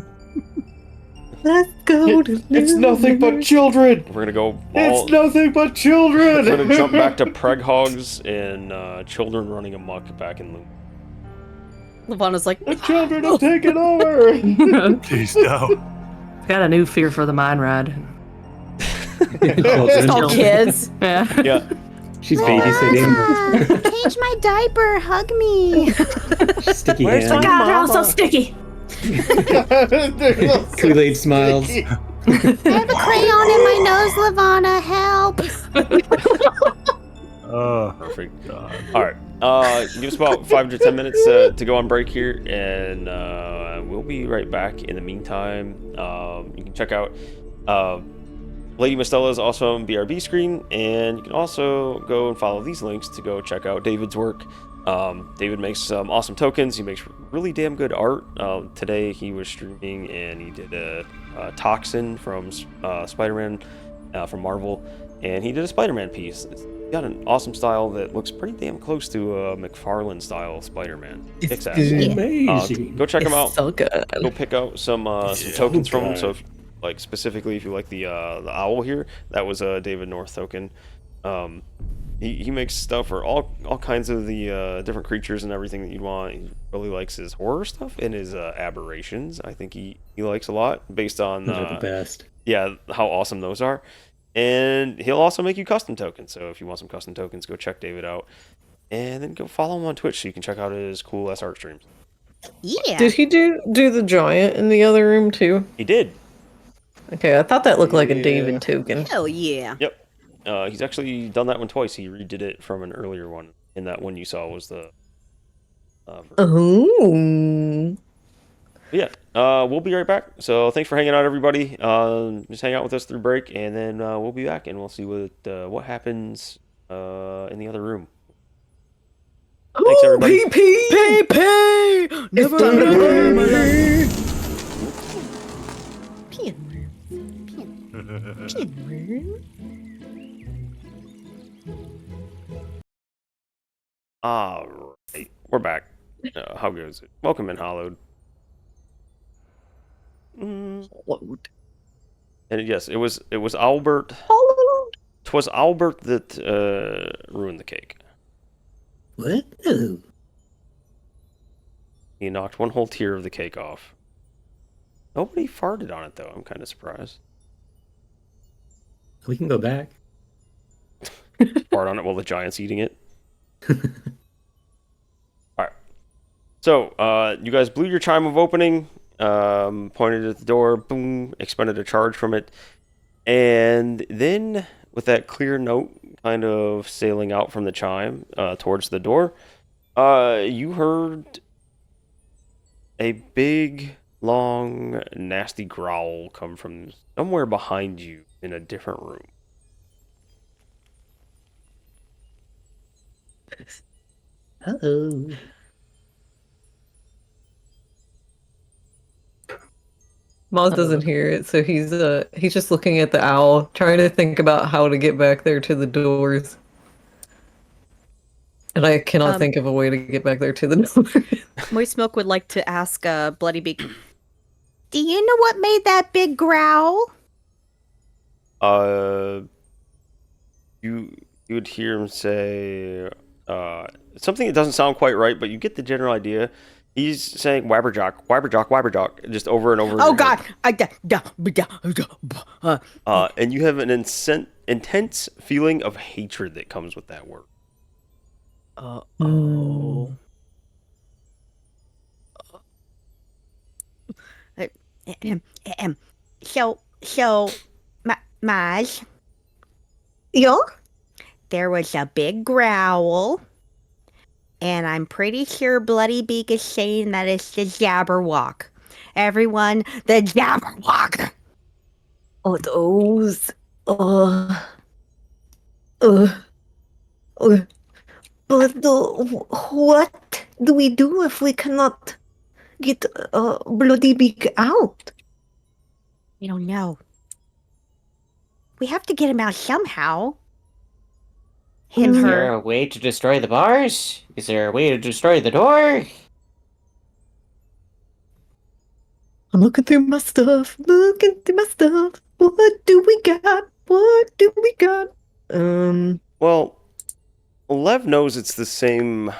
Let's go to It's nothing but children! We're gonna go It's nothing but children! We're gonna jump back to Preg Hogs and children running amok back in Loom. Lavana's like, The children have taken over! Jeez, no. Got a new fear for the mine ride. just all kids. Yeah. Yeah. She's babysitting. Change my diaper. Hug me. Sticky Where's hands. my God, I'm so sticky. Kool-Aid smiles. I have a crayon in my nose, Lavana. Help. Perfect. All right. Give us about 5 to 10 minutes to go on break here, and we'll be right back. In the meantime, you can check out Lady Mistella is also on BRB screen, and you can also go and follow these links to go check out David's work. David makes some awesome tokens. He makes really damn good art. Today he was streaming and he did a Toxin from Spider-Man from Marvel, and he did a Spider-Man piece. It's got an awesome style that looks pretty damn close to a McFarlane style Spider-Man. It's amazing. Go check him out. So good. Go pick out some tokens from him. So if, specifically if you like the owl here, that was a David North token. He makes stuff for all kinds of the different creatures and everything that you'd want. He really likes his horror stuff and his aberrations. I think he likes a lot based on Those are the best. Yeah, how awesome those are. And he'll also make you custom tokens. So if you want some custom tokens, go check David out. And then go follow him on Twitch so you can check out his cool ass art streams. Yeah. Did he do the giant in the other room too? He did. Okay, I thought that looked like a David token. Hell yeah. Yep. He's actually done that one twice. He redid it from an earlier one. And that one you saw was the... Oh. Yeah, we'll be right back. So thanks for hanging out, everybody. Just hang out with us through break, and then we'll be back, and we'll see what happens in the other room. Thanks, everybody. PP! Never All right, we're back. How goes it? Welcome in, Hollowed. And yes, it was Albert. 'Twas Albert that ruined the cake. What? No. He knocked one whole tier of the cake off. Nobody farted on it though. I'm kind of surprised. We can go back. Fart on it while the giant's eating it. All right. So you guys blew your chime of opening. Pointed at the door. Boom. Expended a charge from it. And then, with that clear note kind of sailing out from the chime towards the door, you heard a big, long, nasty growl come from somewhere behind you in a different room. Uh-oh. Moz doesn't hear it, so he's just looking at the owl, trying to think about how to get back there to the doors. And I cannot think of a way to get back there to the doors. Moist Milk would like to ask Bloody Beak, do you know what made that big growl? You would hear him say something that doesn't sound quite right, but you get the general idea. He's saying Wabberjock, Wabberjock, Wabberjock, just over and over. Oh God! And you have an intense feeling of hatred that comes with that word. Oh. So, Maj. Yeah? There was a big growl, and I'm pretty sure Bloody Beak is saying that it's the Jabberwock. Everyone, the Jabberwock! Oh, those. But what do we do if we cannot get Bloody Beak out? We don't know. We have to get him out somehow. Is there a way to destroy the bars? Is there a way to destroy the door? I'm looking through my stuff. What do we got? What do we got? Well, Lev knows it's the same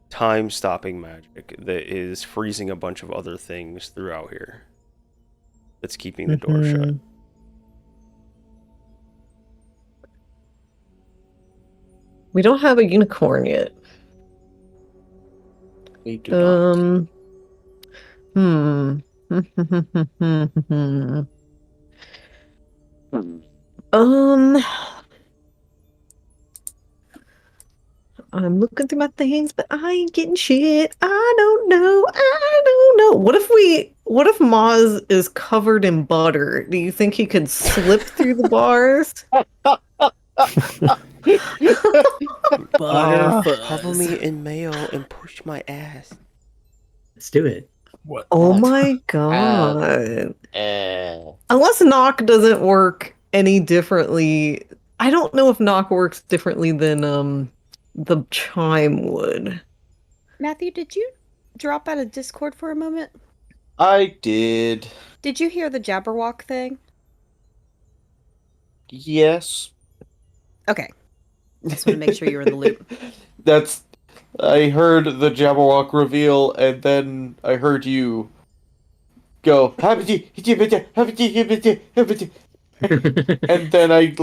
time-stopping magic that is freezing a bunch of other things throughout here. That's keeping the door shut. We don't have a unicorn yet. We do not. I'm looking through my things, but I ain't getting shit. I don't know. What if Maz is covered in butter? Do you think he could slip through the bars? Cover me in mayo and push my ass. Let's do it. What? Oh my god. Unless knock doesn't work any differently. I don't know if knock works differently than the chime would. Matthew, did you drop out of Discord for a moment? I did. Did you hear the Jabberwock thing? Yes. Okay. Just want to make sure you're in the loop. I heard the Jabberwock reveal, and then I heard you go, and then I,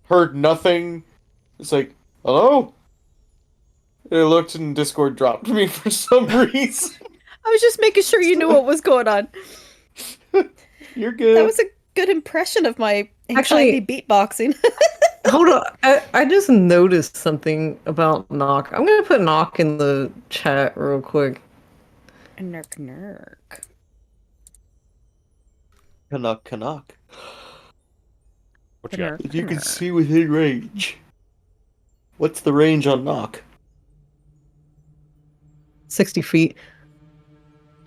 heard nothing. It's like, hello? And I looked and Discord dropped me for some reason. I was just making sure you knew what was going on. You're good. That was a good impression of my anxiety beatboxing. Hold on. I just noticed something about knock. I'm going to put knock in the chat real quick. Nerk. Canuck. What you got? You can see within range. What's the range on knock? 60 feet.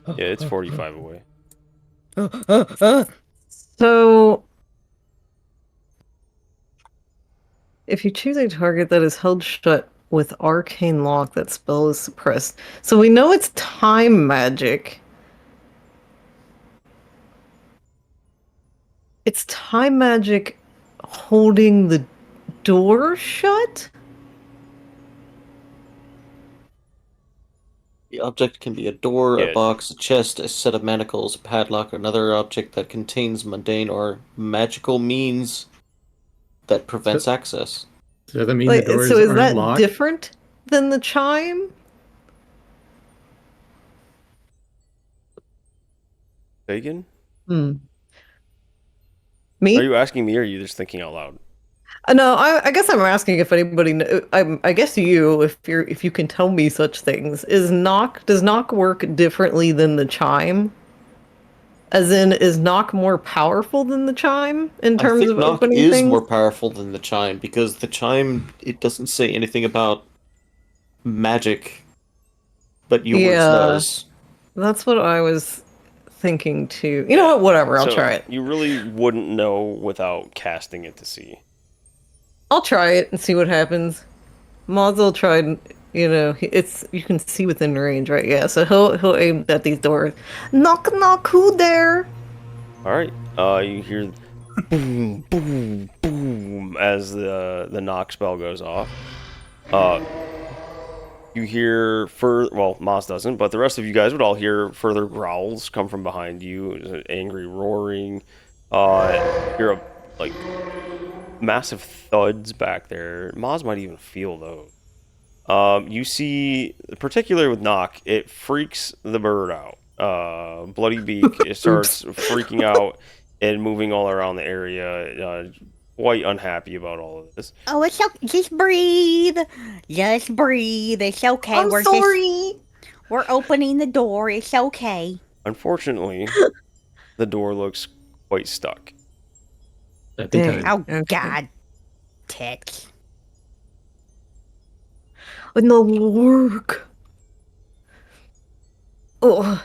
Yeah, it's 45 away. So, if you choose a target that is held shut with arcane lock, that spell is suppressed. So we know it's time magic. It's time magic holding the door shut? The object can be a door, Yeah. a box, a chest, a set of manacles, a padlock, or another object that contains mundane or magical means that prevents access. So does that mean Like, the doors so is aren't that locked? different than the chime? Bacon? Hmm. Me? Are you asking me or are you just thinking out loud? No, I guess I'm asking if anybody. I guess you, if you can tell me such things. Does knock work differently than the chime? As in, is knock more powerful than the chime in I terms think of knock opening is things? more powerful than the chime because the chime it doesn't say anything about magic, but yours Yeah. does. That's what I was thinking too. You know what? Whatever. I'll So try it. You really wouldn't know without casting it to see. I'll try it and see what happens. Mazel tried. You know, it's you can see within range, right? Yeah. So he'll aim at these doors. Knock knock. Who there? All right. You hear boom, boom, boom as the knock spell goes off. You hear well, Moz doesn't, but the rest of you guys would all hear further growls come from behind you, angry roaring. Hear a like massive thuds back there. Moz might even feel those. You see, particularly with knock, it freaks the bird out. Bloody Beak it starts freaking out and moving all around the area, quite unhappy about all of this. Oh, it's okay. Just breathe. Just breathe. It's okay. I'm sorry. We're opening the door. It's okay. Unfortunately, the door looks quite stuck. Dang. Oh, Okay. God. Tits. No work. Oh.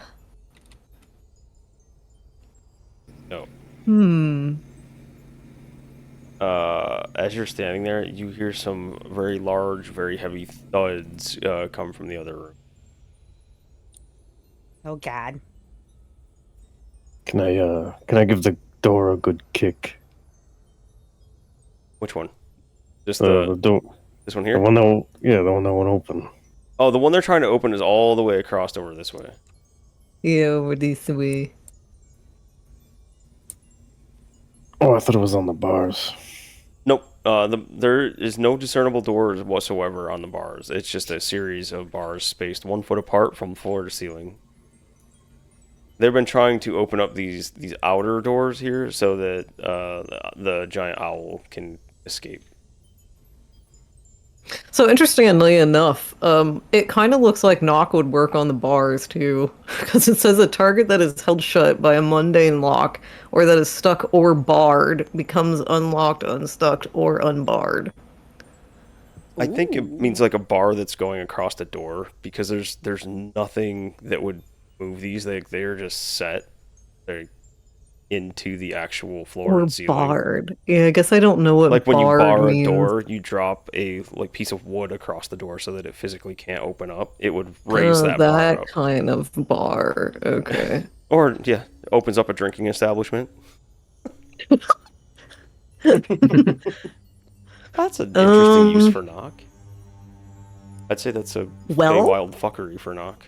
No. As you're standing there, you hear some very large, very heavy thuds come from the other room. Oh, God. Can I give the door a good kick? Which one? Just The door. this one The here? one the one that won't open. Oh, the one they're trying to open is all the way across over this way. Yeah, over this way. Oh, I thought it was on the bars. Nope. There is no discernible doors whatsoever on the bars. It's just a series of bars spaced 1 foot apart from floor to ceiling. They've been trying to open up these outer doors here so that the giant owl can escape. So interestingly enough, it kind of looks like knock would work on the bars too, because it says a target that is held shut by a mundane lock or that is stuck or barred becomes unlocked, unstuck, or unbarred. I think it means like a bar that's going across the door because there's nothing that would move these. They're just set. They're into the actual floor Or and ceiling. barred. Yeah, I guess I don't know what Like when you barred bar means. a door, you drop a piece of wood across the door so that it physically can't open up. It would raise that bar up. kind of bar. Okay. Or yeah, opens up a drinking establishment. That's an interesting use for knock. I'd say that's a wild fuckery for knock.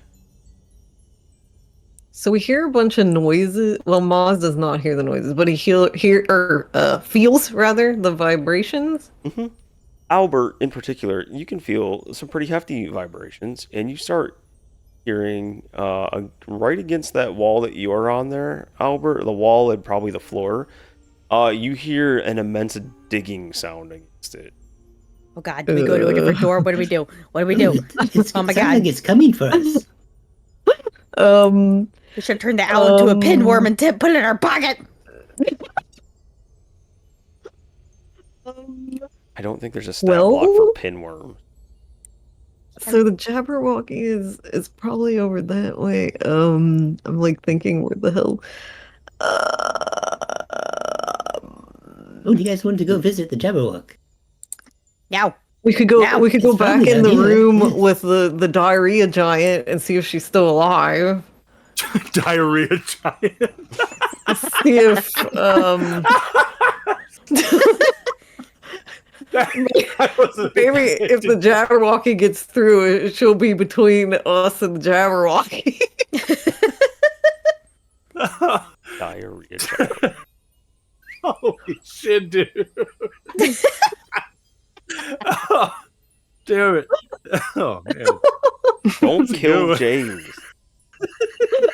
So we hear a bunch of noises. Well, Maz does not hear the noises, but he feels rather the vibrations. Mm-hmm. Albert, in particular, you can feel some pretty hefty vibrations, and you start hearing right against that wall that you are on there, Albert, the wall and probably the floor. You hear an immense digging sound against it. Oh, God. Do we go to a different door? What do we do? What do we do? Oh, my God. Like it's coming for us. We should turn the owl into a pinworm and put it in our pocket. I don't think there's a stat block for pinworm. So the Jabberwocky is probably over that way. I'm like thinking where the hell. Oh, you guys wanted to go visit the Jabberwock? No. We could go. No. We could go It's back probably in the done, room with the diarrhea giant and see if she's still alive. Diarrhea giant. see if maybe if the Jabberwocky gets through, she'll be between us and the Jabberwocky. Diarrhea. Holy shit, dude. Oh, damn it. Oh, man. Don't kill James.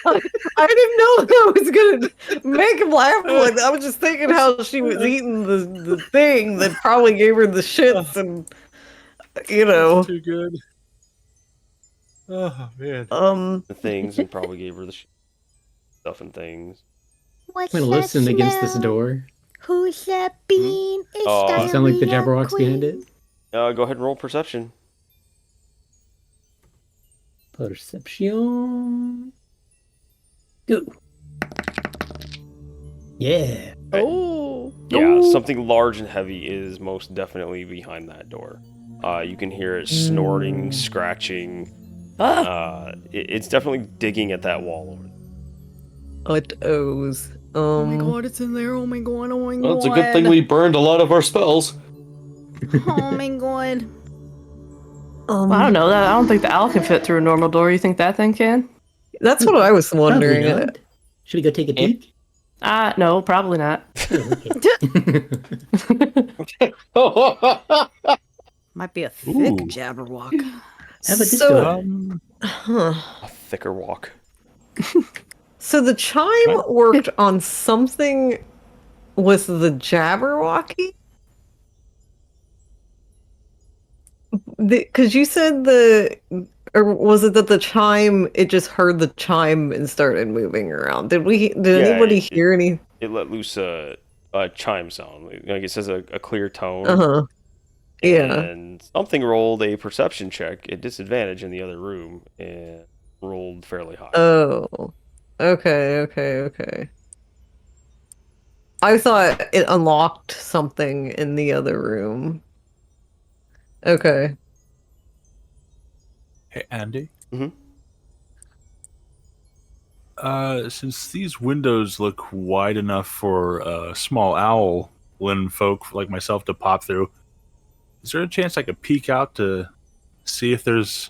I didn't know I was gonna make him laugh like that. I was just thinking how she was eating the thing that probably gave her the shits, and That's too good. Oh man. The things and probably gave her the stuff and things. What's I'm gonna listen that against this smell? door. Who's that bean? It's Does it sound like the diarrhea Jabberwock's queen. behind it? Go ahead and roll perception. Perception. Go. Yeah. Oh. Yeah, something large and heavy is most definitely behind that door. You can hear it snorting, scratching. It's definitely digging at that wall over there. It owes. Oh my god, it's in there. Oh my god, oh my god. Well, it's a good thing we burned a lot of our spells. Oh my god. I don't know. I don't think the owl can fit through a normal door. You think that thing can? That's what I was wondering. Probably not. Should we go take a peek? No, probably not. Might be a thick Ooh. Jabberwock. How about this So- door? A thicker walk. So the chime worked on something with the Jabberwocky? Because you said or was it that the chime, it just heard the chime and started moving around? Did anybody hear any? It let loose a chime sound. Like it says a clear tone. Uh-huh. Yeah. And something rolled a perception check at disadvantage in the other room and rolled fairly high. Oh. Okay. I thought it unlocked something in the other room. Okay. Hey, Andy. Mhm. Since these windows look wide enough for a small owl folk like myself to pop through, is there a chance I could peek out to see if there's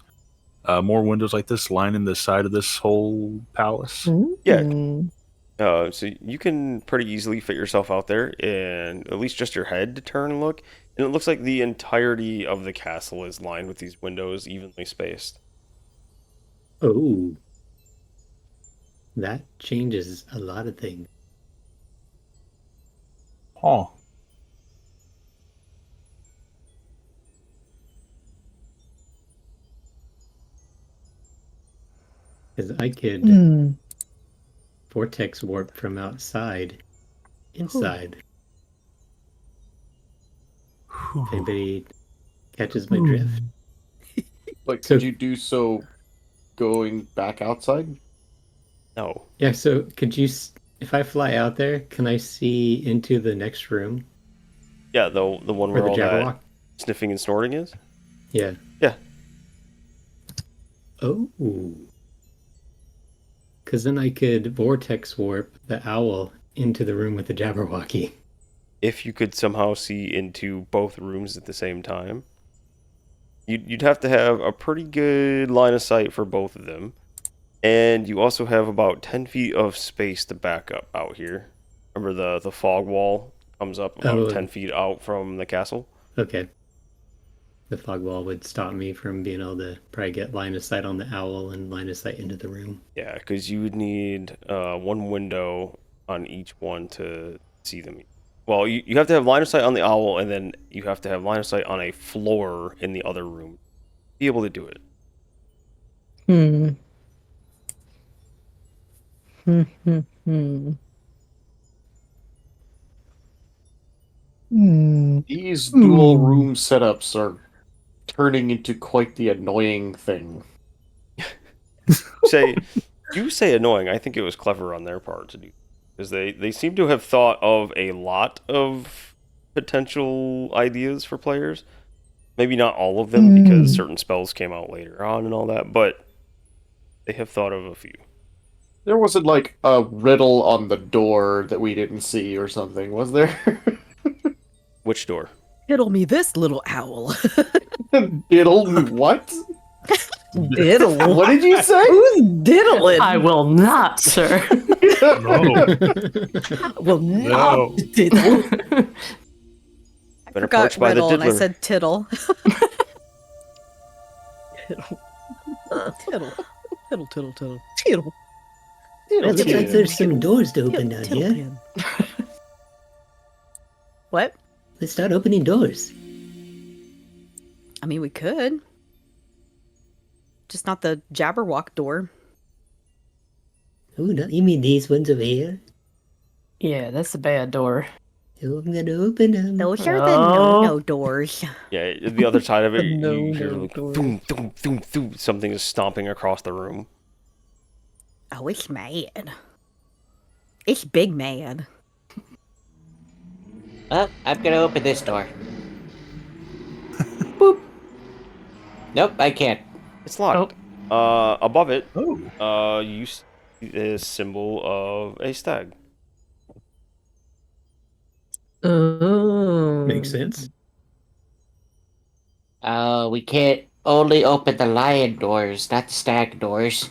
more windows like this lining the side of this whole palace? Yeah. So you can pretty easily fit yourself out there and at least just your head to turn and look. And it looks like the entirety of the castle is lined with these windows evenly spaced. Oh. That changes a lot of things. Oh. Because I could vortex warp from outside inside. If anybody catches my drift. But could you do so going back outside? No. Yeah, so could you, if I fly out there, can I see into the next room? Yeah, the one Where where the all that Jabberwock? sniffing and snorting is? Yeah. Yeah. Oh. Because then I could vortex warp the owl into the room with the Jabberwocky. If you could somehow see into both rooms at the same time, you'd have to have a pretty good line of sight for both of them. And you also have about 10 feet of space to back up out here. Remember the fog wall comes up about 10 feet out from the castle? Okay. The fog wall would stop me from being able to probably get line of sight on the owl and line of sight into the room. Yeah, because you would need one window on each one to see them. Well, you have to have line of sight on the owl, and then you have to have line of sight on a floor in the other room. Be able to do it. These dual room setups are turning into quite the annoying thing. You say annoying. I think it was clever on their part to do, because they seem to have thought of a lot of potential ideas for players. Maybe not all of them, because certain spells came out later on and all that, but they have thought of a few. There wasn't like a riddle on the door that we didn't see or something, was there? Which door? Riddle me this, little owl. Diddle what? Diddle. What did you say? Who's diddling? I will not, sir. No. Well, No. diddle. I Been forgot approached by the riddle and I diddler. said tittle. Diddle. Tittle. Tittle, tittle, tittle. Diddle. Well, it looks like there's some doors to open down Tittle here. pin. What? Let's start opening doors. I mean, we could. Just not the Jabberwock door. Oh, no, you mean these ones over here? Yeah, that's a bad door. Oh, I'm gonna open them. Those are the Oh. no doors. Yeah, the other side of it, No, you hear no like door. boom, boom, boom, boom. Something is stomping across the room. Oh, it's mad. It's big mad. Well, I'm gonna open this door. Boop. Nope, I can't. It's locked. Above it, Oh. you see a symbol of a stag. Oh. Makes sense. We can't only open the lion doors, not the stag doors.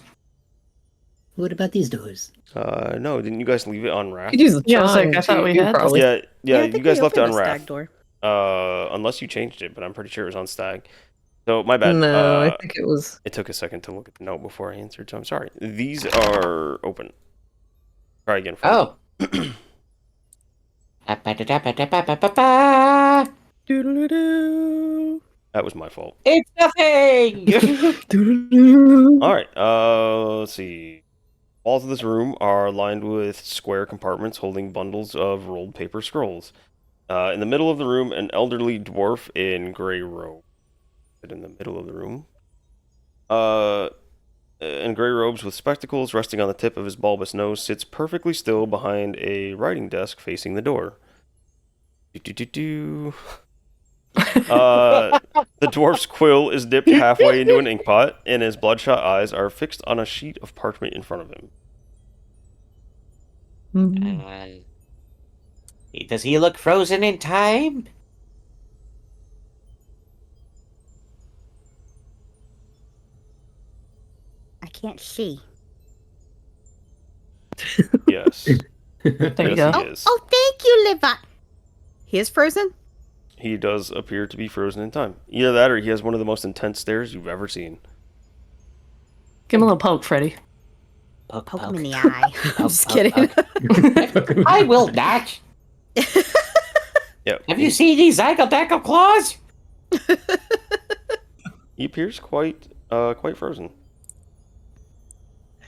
What about these doors? No, didn't you guys leave it unwrapped? Could use the Yeah, I was like, chime, I thought we too, had probably. Yeah, I you think guys we left it opened the unwrapped. stag door. Unless you changed it, but I'm pretty sure it was on stag. So my bad. No, I think it was. It took a second to look at the note before I answered, so I'm sorry. These are open. Try again. Oh. Ba-da-da-ba-da-ba-ba-ba. Doodle-doo. That was my fault. It's nothing! All right. Let's see. Walls of this room are lined with square compartments holding bundles of rolled paper scrolls. In the middle of the room, an elderly dwarf in gray robe. In the middle of the room. In gray robes with spectacles resting on the tip of his bulbous nose, sits perfectly still behind a writing desk facing the door. The dwarf's quill is dipped halfway into an ink pot, and his bloodshot eyes are fixed on a sheet of parchment in front of him. Does he look frozen in time? I can't see. Yes. There you Yes, go. he is. Oh, thank you, Levi. He is frozen? He does appear to be frozen in time. Either that or he has one of the most intense stares you've ever seen. Give him a little poke, Freddy. Poke, Poke poke. him in the eye. I'm Poke, just poke, kidding. poke. I will not. Yeah. Have you seen these zygodackle claws? He appears quite frozen.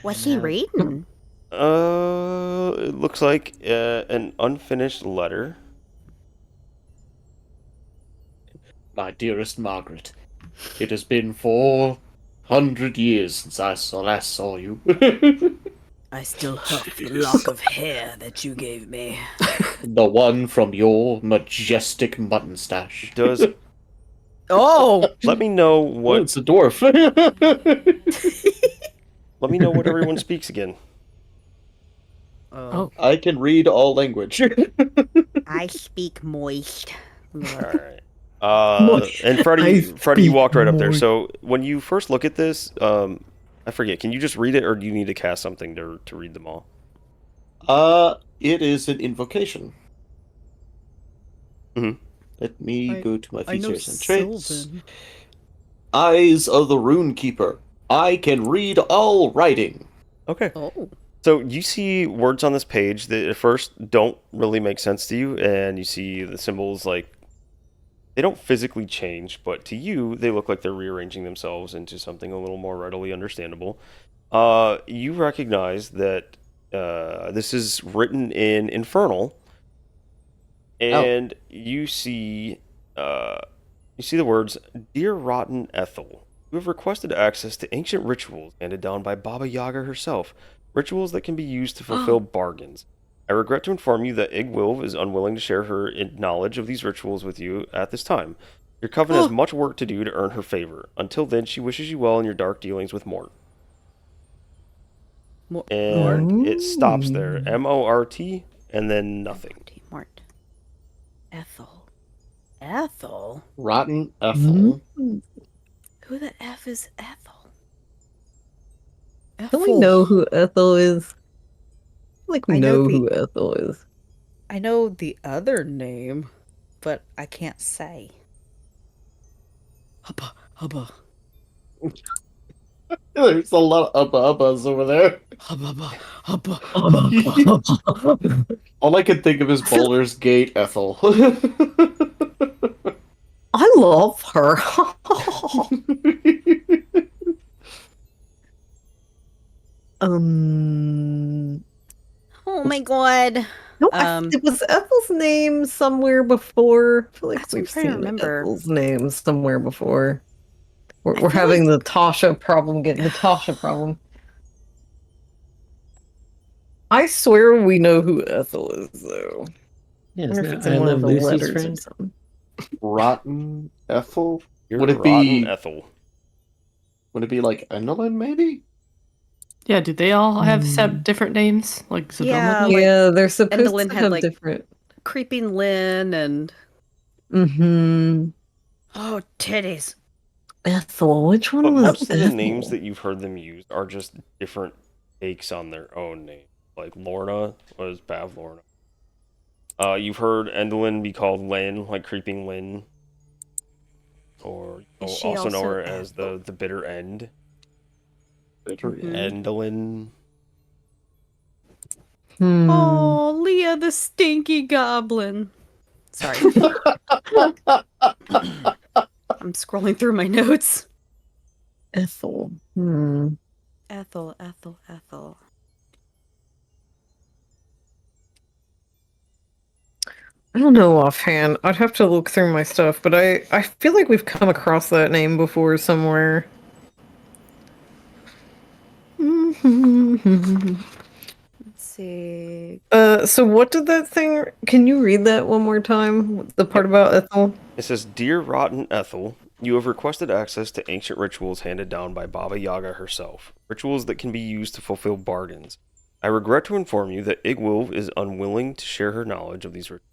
What's he reading? It looks like an unfinished letter. My dearest Margaret, it has been 400 years since I last saw you. I still huff the lock of hair that you gave me. The one from your majestic mutton stash. Does Oh! let me know Oh, what it's a dwarf. let me know what everyone speaks again. Oh. I can read all language. I speak moist. Alright. Moist. And I Freddie, you speak walked right up there. moist. So when you first look at this, I forget. Can you just read it, or do you need to cast something to read them all? It is an invocation. Mhm. Let me go to my I know features and traits. Sylvan. Eyes of the Rune Keeper. I can read all writing. Okay. Oh. So you see words on this page that at first don't really make sense to you, and you see the symbols like they don't physically change, but to you they look like they're rearranging themselves into something a little more readily understandable. You recognize that this is written in Infernal, and you see the words, "Dear Rotten Ethel, you have requested access to ancient rituals handed down by Baba Yaga herself, rituals that can be used to fulfill bargains. I regret to inform you that Igwilv is unwilling to share her knowledge of these rituals with you at this time. Your coven has much work to do to earn her favor. Until then, she wishes you well in your dark dealings with Mort." and it stops there. Mort and then nothing. Mort. Ethel. Rotten Ethel. Who the F is Ethel? Don't we know who Ethel is? Like we I know know who Ethel is. I know the other name, but I can't say. Hubba. There's a lot of ubbas over there. Hubba. All I can think of is Baldur's Gate Ethel. I love her. Oh my god. No, it was Ethel's name somewhere before. I feel like That's what I'm we've trying to seen remember. Ethel's name somewhere before. We're having the Tasha problem. Getting the Tasha problem. I swear we know who Ethel is, though. Yeah, wonder if isn't it's that in I one Love of the Lucy's letters or friend? something. Rotten Ethel? You're Would it rotten be Ethel? Would it be like Endelin, maybe? Yeah, do they all have different names? Like Zabilla? Yeah, they're supposed Endelin to had have like different. Creeping Lynn and Mm-hmm. oh titties. Ethel. Which one But was most of the Ethel? names that you've heard them use are just different takes on their own name. Like Lorna was Bav Lorna. You've heard Endelin be called Lynn, like Creeping Lynn. Or Is she also know also her as the Bitter End. Bitter Endelin. Oh, Leah the stinky goblin. Sorry. I'm scrolling through my notes. Ethel. Ethel. I don't know offhand. I'd have to look through my stuff, but I feel like we've come across that name before somewhere. Let's see. So what did that thing? Can you read that one more time? The part about Ethel? It says, Dear Rotten Ethel, you have requested access to ancient rituals handed down by Baba Yaga herself. Rituals that can be used to fulfill bargains. I regret to inform you that Igwilv is unwilling to share her knowledge of these rituals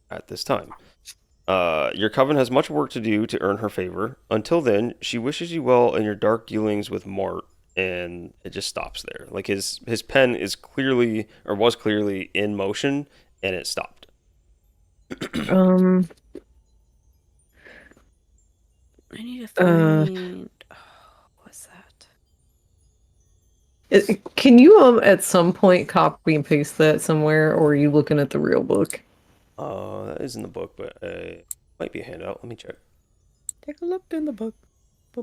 at this time. Your coven has much work to do to earn her favor. Until then, she wishes you well in your dark dealings with Mort, and it just stops there. Like his pen is clearly, or was clearly in motion, and it stopped. I need to find. What's that? Can you at some point copy and paste that somewhere, or are you looking at the real book? That is in the book, but might be a handout. Let me check. Take a look in the book. I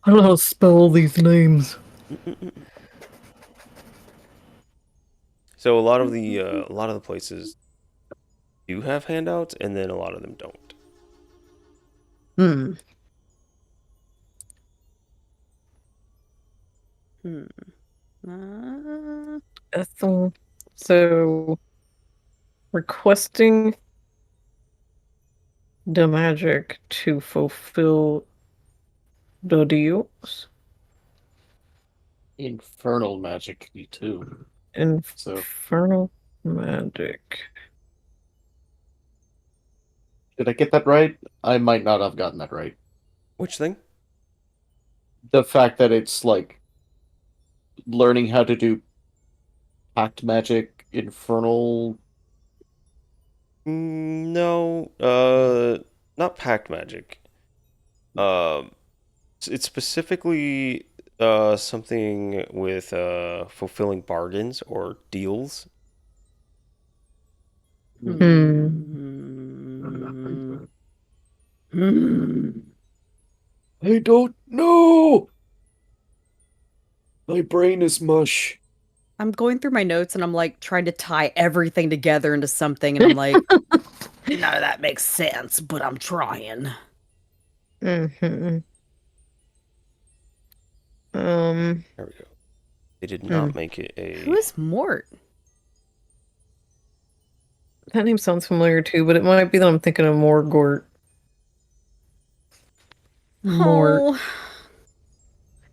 don't know how to spell these names. So a lot of the places do have handouts, and then a lot of them don't. Ethel. So, requesting the magic to fulfill the deals. Infernal magic, you too. Infernal magic. Did I get that right? I might not have gotten that right. Which thing? The fact that it's like learning how to do pact magic, infernal. No, not pact magic. It's specifically something with fulfilling bargains or deals. I don't know. My brain is mush. I'm going through my notes and I'm like trying to tie everything together into something, and I'm like, none of that makes sense, but I'm trying. There we go. They did not make it a. Who is Mort? That name sounds familiar too, but it might be that I'm thinking of Morgort. Mort. Oh.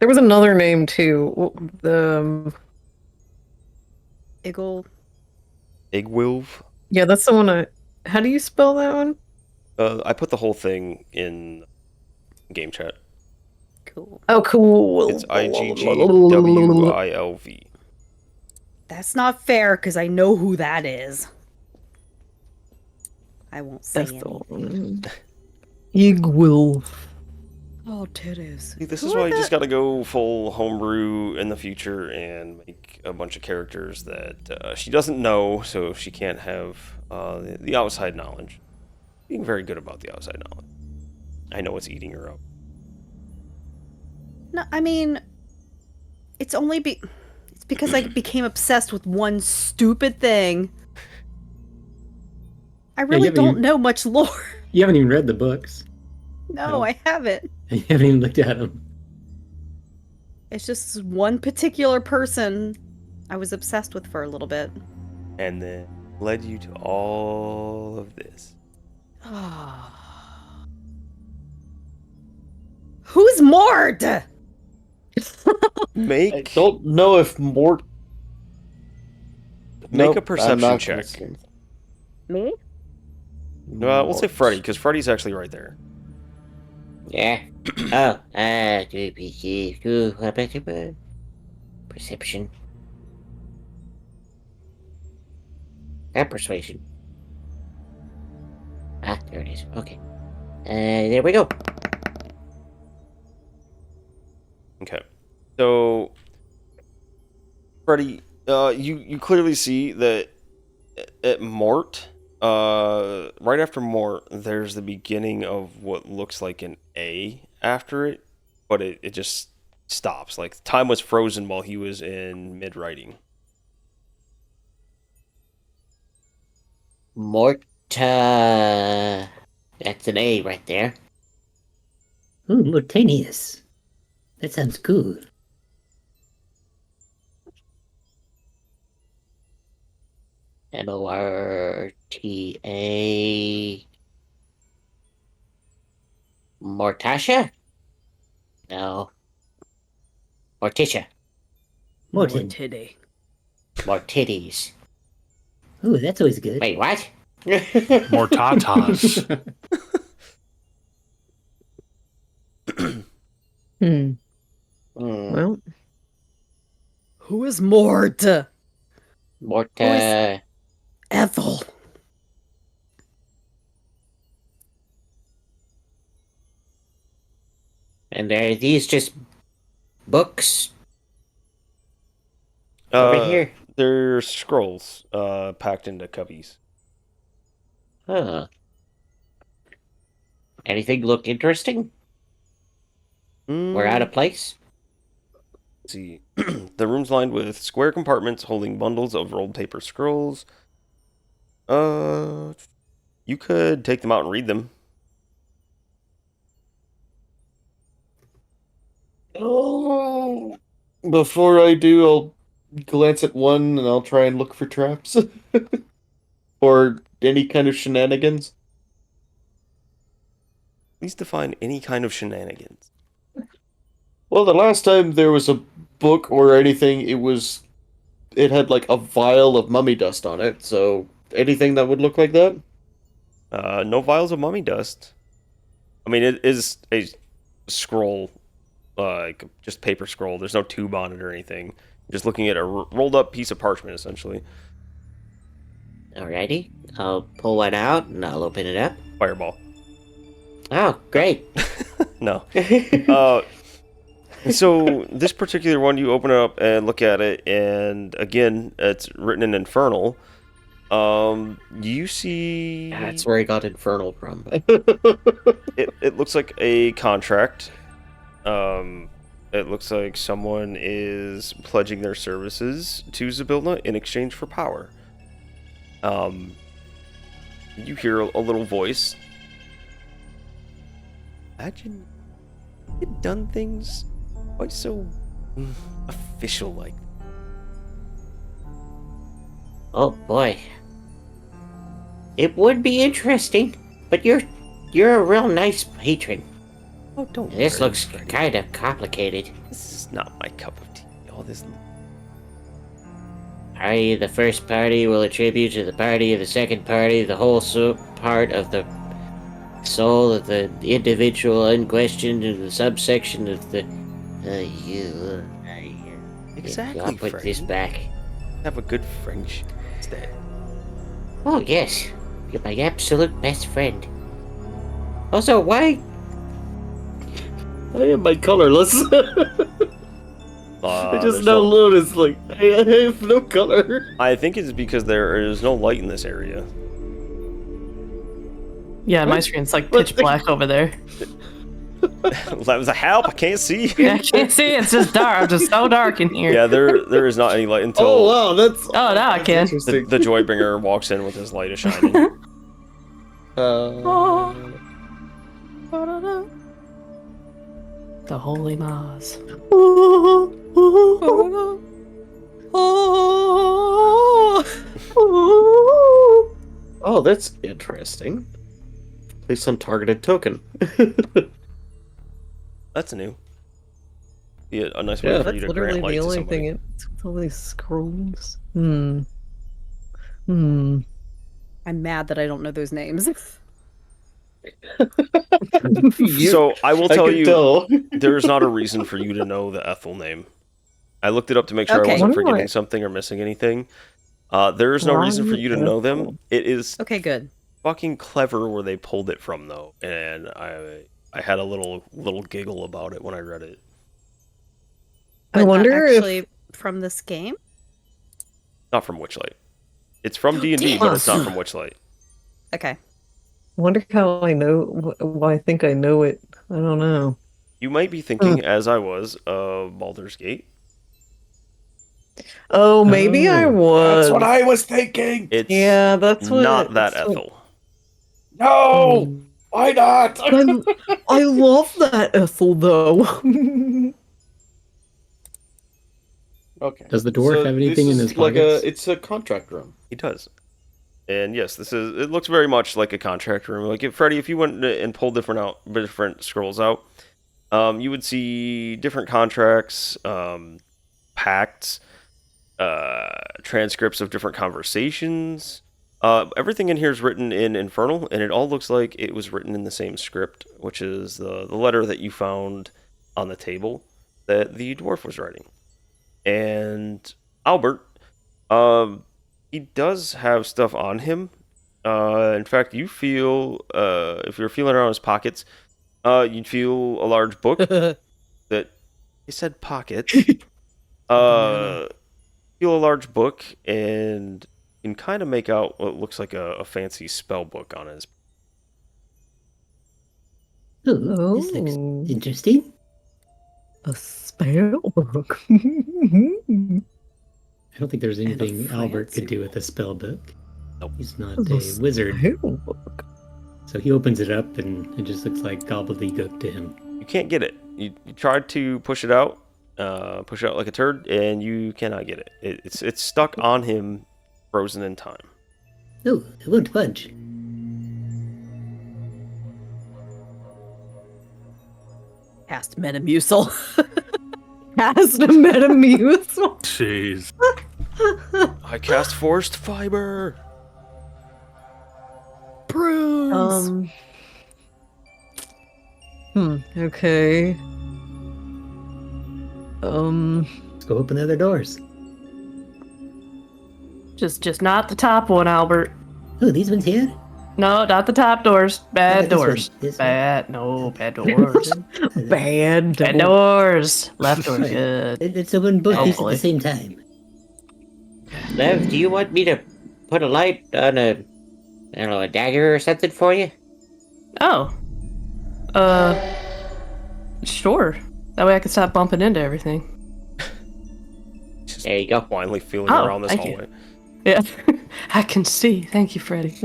There was another name too. The Iggle. Igwilv. yeah, that's the one. How do you spell that one? I put the whole thing in game chat. Cool. Oh, cool. It's IGGWILV. That's not fair because I know who that is. I won't say That's the anything. one. Igwilv. Oh, titties. See, this is why you just gotta go full homebrew in the future and make a bunch of characters that she doesn't know, so she can't have the outside knowledge. Being very good about the outside knowledge. I know it's eating her up. No, I mean, it's because I became obsessed with one stupid thing. I really don't know much lore. You haven't even read the books. No, I haven't. You haven't even looked at them. It's just one particular person I was obsessed with for a little bit. And then led you to all of this. Who's Mort? Make. I don't know if Mort. Make a perception check. Me? We'll say Freddy, because Freddy's actually right there. Yeah. Perception. Persuasion. Ah, there it is. Okay. There we go. Okay. So, Freddy, you clearly see that at Mort, right after Mort, there's the beginning of what looks like an A after it, but it just stops. Like, time was frozen while he was in mid-writing. Morta. That's an A right there. Ooh, Mortanius. That sounds cool. Morta. Mortasha? No. Morticia. Morton. Mortiddy. Mortitties. Ooh, that's always good. Wait, what? Mortatas. Well, Who is Mort? Morta. Ethel. And are these just books over here? They're scrolls packed into cubbies. Huh. Anything look interesting? We're out of place? Let's see. The room's lined with square compartments holding bundles of rolled paper scrolls. You could take them out and read them. Oh, before I do, I'll glance at one and I'll try and look for traps. Or any kind of shenanigans. Please define any kind of shenanigans. Well, the last time there was a book or anything, it had like a vial of mummy dust on it, so anything that would look like that? No vials of mummy dust. I mean, it is a scroll, like just paper scroll. There's no tube on it or anything. You're just looking at a rolled up piece of parchment, essentially. Alrighty. I'll pull one out and I'll open it up. Fireball. Oh, great. No. So this particular one, you open it up and look at it, and again, it's written in Infernal. You see... That's where I got Infernal from. It looks like a contract. It looks like someone is pledging their services to Zybilna in exchange for power. You hear a little voice. Imagine you'd done things quite so official-like. Oh boy. It would be interesting, but you're a real nice patron. Oh, don't. This looks kind of complicated. This is not my cup of tea. All this. Party of the first party will attribute to the party of the second party the whole part of the soul of the individual unquestioned in the subsection of the. Exactly. I'll put this back. Have a good friendship instead. Oh yes, you're my absolute best friend. Also, why? I am my colorless. I just now noticed, like, I have no color. I think it's because there is no light in this area. Yeah, my screen's like pitch black over there. That was a help. I can't see. Yeah, I can't see. It's just dark. I'm just so dark in here. Yeah, there is not any light until. Oh wow, that's. Oh, now I can. The Joybringer walks in with his light is shining. The Holy Maz. Oh, that's interesting. Place untargeted token. That's new. Yeah, a nice way for you to grant light the to only somebody. thing. It's all these scrolls. I'm mad that I don't know those names. So I will tell you, there's not a reason for you to know the Ethel name. I looked it up to make sure I wasn't forgetting something or missing anything. There is no reason for you to know them. It is Okay, good. fucking clever where they pulled it from, though, and I had a little giggle about it when I read it. But I wonder not if actually from this game. Not from Witchlight. It's from D&D, but it's not from Witchlight. Okay. I wonder how I know. Why I think I know it. I don't know. You might be thinking, as I was, of Baldur's Gate. Oh, maybe I was. That's what I was thinking. It's that's what. not that that's what- Ethel. No, why not? I love that Ethel though. Okay. Does the dwarf have anything in his pockets? It's a contract room. He does. And yes, it looks very much like a contract room. Like Freddie, if you went and pulled different scrolls out, you would see different contracts, pacts, transcripts of different conversations. Everything in here is written in Infernal, and it all looks like it was written in the same script, which is the letter that you found on the table that the dwarf was writing. And Albert, he does have stuff on him. In fact, you feel, if you're feeling around his pockets, you'd feel a large book that he said pocket. Feel a large book, and you can kind of make out what looks like a fancy spell book on his. Oh, this looks interesting. A spell book. I don't think there's anything Albert could do with a spell book. Nope. He's not a wizard. So he opens it up, and it just looks like gobbledygook to him. You can't get it. You tried to push it out like a turd, and you cannot get it. It's stuck on him, frozen in time. No, it won't budge. Cast Metamucil. Cast a Metamucil. Jeez. I cast Forced Fiber. Prunes. Okay. Let's go open the other doors. Just not the top one, Albert. Oh, these ones here? No, not the top doors. Bad This one, doors. this one. Bad doors. Bad Bad doors. Left door good. Let's open both these at Hopefully. the same time. Lev, do you want me to put a light on a dagger or something for you? Oh. Sure. That way I can stop bumping into everything. There you go. Blindly feeling Oh, around this thank you. hallway. Yeah. I can see. Thank you, Freddie.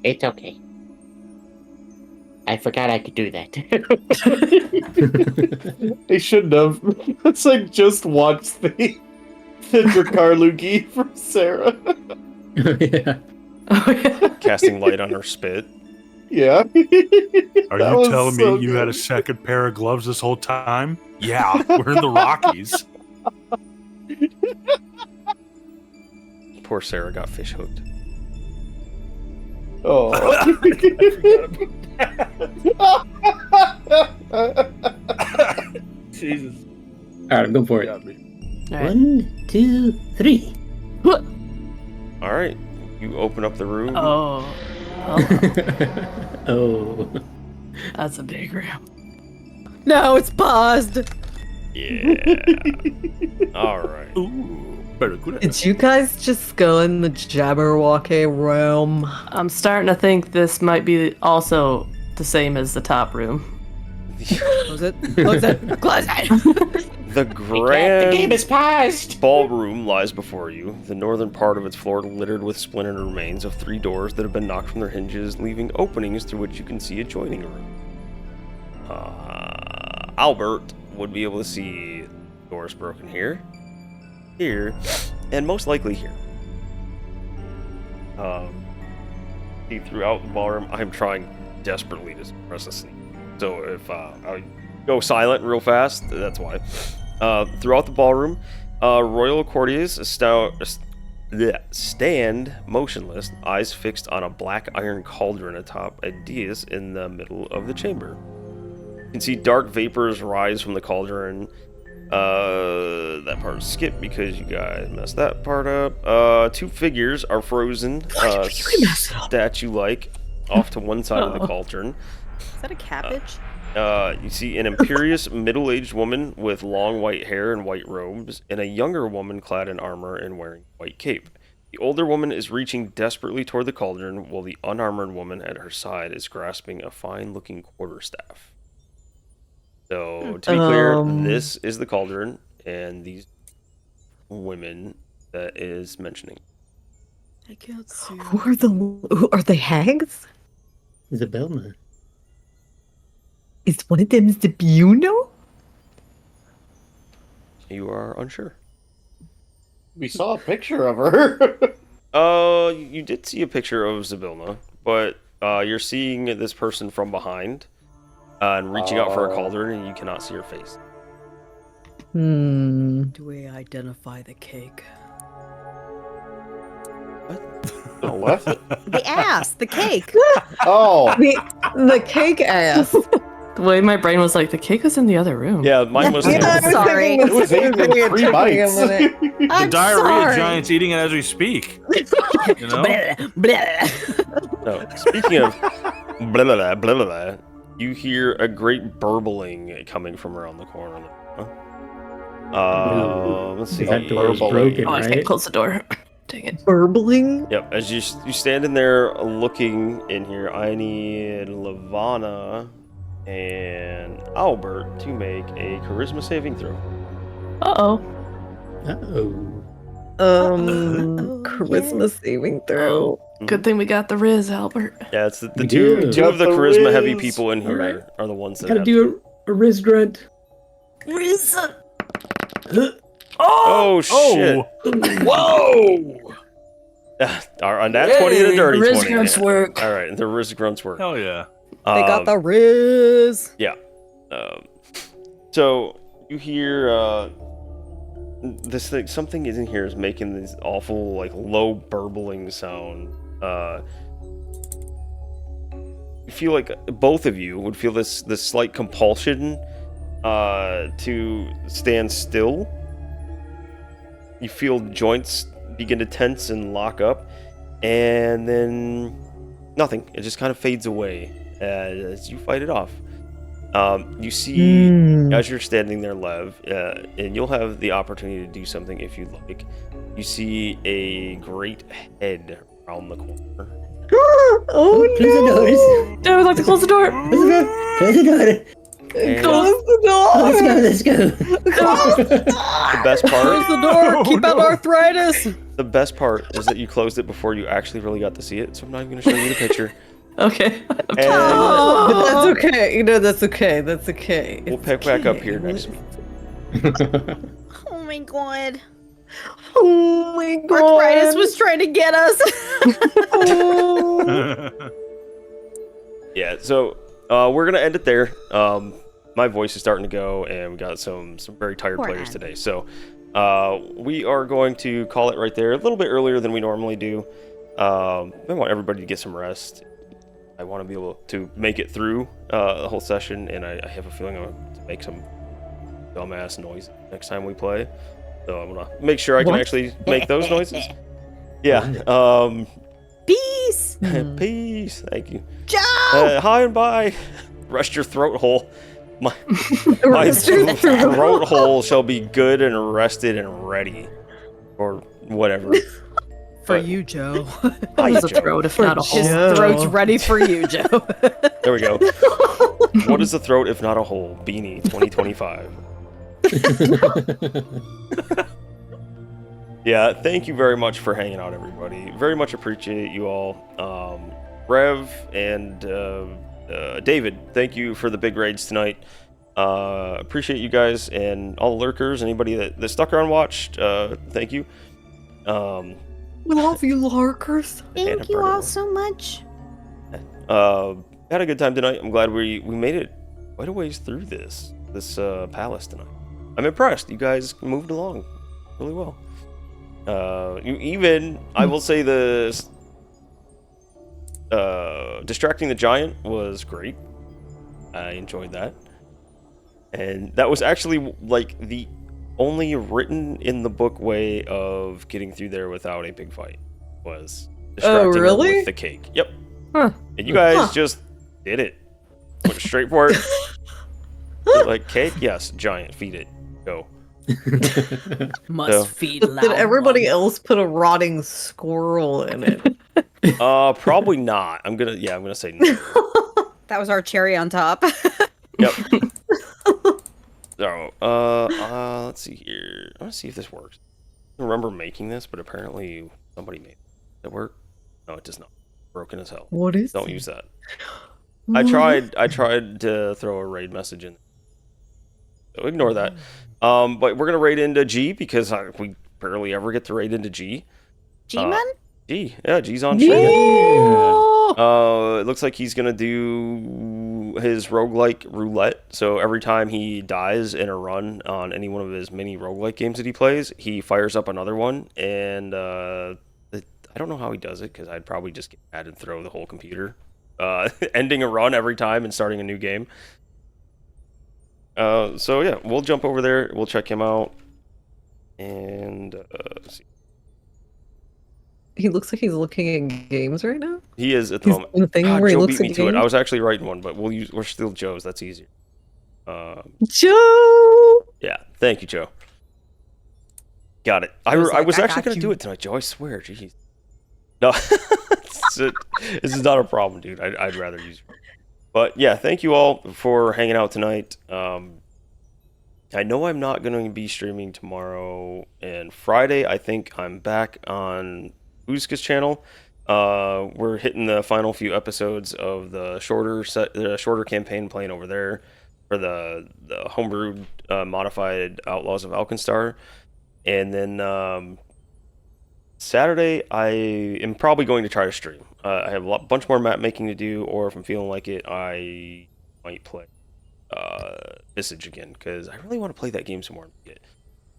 It's okay. I forgot I could do that. They shouldn't have. It's like just watch the Drakkar Lugi from Sarah. Yeah. Oh, yeah. Casting light on her spit. Yeah. Are you telling me you had a second pair of gloves this whole time? Yeah, we're in the Rockies. Poor Sarah got fish hooked. Oh. Jesus. All right, I'm going for it. All right. 1, 2, 3. All right, you open up the room. Oh. Oh. That's a big room. No, it's paused. Yeah. All right. Ooh, better good. Did you guys just go in the Jabberwocky room? I'm starting to think this might be also the same as the top room. Close it. Close it. Close it. The grand The game is paused. ballroom lies before you, the northern part of its floor littered with splintered remains of 3 doors that have been knocked from their hinges, leaving openings through which you can see adjoining room. Albert would be able to see doors broken here, and most likely here. See throughout the ballroom, I'm trying desperately to suppress a sneak. So if I go silent real fast, that's why. Throughout the ballroom, royal courtiers stand motionless, eyes fixed on a black iron cauldron atop a dais in the middle of the chamber. You can see dark vapors rise from the cauldron. That part skip because you guys messed that part up. 2 figures are frozen, statue-like, off to one side of the cauldron. Is that a cabbage? You see an imperious middle-aged woman with long white hair and white robes, and a younger woman clad in armor and wearing white cape. The older woman is reaching desperately toward the cauldron, while the unarmored woman at her side is grasping a fine-looking quarterstaff. So, to be clear, this is the cauldron, and these women that is mentioning. I can't see. Who are they hags? Isabella. Is one of them Zabuno? You are unsure. We saw a picture of her. You did see a picture of Zabilna, but you're seeing this person from behind and reaching out for a cauldron, and you cannot see her face. Do we identify the cake? The what? The ass, the cake. Oh, The cake ass. The way my brain was like, the cake was in the other room. Yeah, mine was. Yeah, sorry. it was eaten in 3 bites. The I'm diarrhea sorry. giant's eating it as we speak. You know? No, speaking of blah, blah, blah, blah, blah, you hear a great burbling coming from around the corner. Let's see. That door is broken, Oh, I can't right? close the door. Dang it. Burbling? Yep, as you stand in there looking in here, I need Lavana and Albert to make a charisma saving throw. Uh-oh. Uh-oh. Charisma saving throw. Good thing we got the Riz, Albert. Yeah, it's the We two do. of the Got the charisma heavy whiz. people in here Alright. are the ones that Gotta have do a wrist grunt. Riz. Oh shit! Whoa! On that 20 and a dirty Riz 20. grunts work. All right, the Riz grunts work. Hell yeah. They got the Riz. Yeah. So you hear this thing. Something in here is making this awful, like, low burbling sound. You feel like both of you would feel this slight compulsion to stand still. You feel joints begin to tense and lock up, and then nothing. It just kind of fades away as you fight it off. You see, as you're standing there, Lev, and you'll have the opportunity to do something if you'd like. You see a great head around the corner. Oh Close the doors. I would like to close the door. Close the door. And Close the door! Let's go. the best part, Close the door. Keep out arthritis. the best part is that you closed it before you actually really got to see it. So I'm not even going to show you the picture. Okay. And But that's okay. You know, that's okay. That's okay. we'll pick back up here next week. Oh my god. Oh my god. Arthritis was trying to get us. Yeah, so we're gonna end it there. My voice is starting to go, and we got some very tired Poor players Andy. today. So we are going to call it right there, a little bit earlier than we normally do. I want everybody to get some rest. I want to be able to make it through the whole session, and I have a feeling I'm going to make some dumbass noise next time we play. So I'm gonna make sure I can actually make those noises. Yeah. Peace. Peace. Thank you. Joe. Hi and bye. Rest your throat hole. My throat hole shall be good and rested and ready, or whatever. For you, Joe. Hi, How's a Joe. throat if not a His hole? throat's ready for you, Joe. There we go. What is the throat if not a hole? Beanie 2025. Yeah, thank you very much for hanging out, everybody. Very much appreciate you all. Rev and David, thank you for the big raids tonight. Appreciate you guys and all the lurkers. Anybody that stuck around and watched, thank you. We love you, lurkers. Thank you all so much. Had a good time tonight. I'm glad we made it quite a ways through this palace tonight. I'm impressed. You guys moved along really well. I will say distracting the giant was great. I enjoyed that. And that was actually like the only written in the book way of getting through there without a big fight was distracting her with the cake. Yep. Huh. And you guys just did it. Went straight for it. Like, cake? Yes. Giant. Feed it. Go. Must feed loud. Did everybody else put a rotting squirrel in it? Probably not. I'm gonna say no. That was our cherry on top. Yep. So, let's see here. I want to see if this works. I don't remember making this, but apparently somebody made it. Does it work? No, it does not. Broken as hell. What is Don't it? use that. I tried to throw a raid message in. So ignore that. But we're gonna raid into G because we barely ever get to raid into G. G-Man? G. Yeah, G's on stream. It looks like he's gonna do his roguelike roulette. So every time he dies in a run on any one of his mini roguelike games that he plays, he fires up another one. And I don't know how he does it because I'd probably just get mad and throw the whole computer, ending a run every time and starting a new game. So yeah, we'll jump over there. We'll check him out. And let's see. He looks like he's looking at games right now. He is at the moment. The thing God, where he Joe looks beat me at to it. games? I was actually writing one, but we're still Joe's. That's easier. Joe. Yeah, thank you, Joe. Got it. I was actually going to do it tonight, Joe. I swear, jeez. No, this is not a problem, dude. I'd rather use. But yeah, thank you all for hanging out tonight. I know I'm not going to be streaming tomorrow and Friday. I think I'm back on Uzka's channel. We're hitting the final few episodes of the shorter campaign playing over there for the homebrewed modified Outlaws of Alkenstar. And then Saturday, I am probably going to try to stream. I have a bunch more map making to do, or if I'm feeling like it, I might play Visage again, because I really want to play that game some more.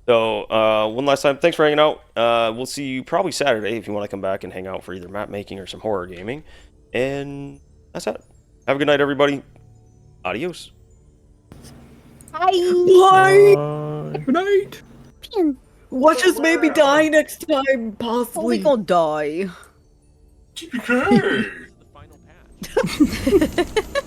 So, one last time, thanks for hanging out. We'll see you probably Saturday if you want to come back and hang out for either map making or some horror gaming. And that's it. Have a good night, everybody. Adios. Bye. Good night. Watch us maybe die next time, possibly. We gonna die. TPK! The final patch.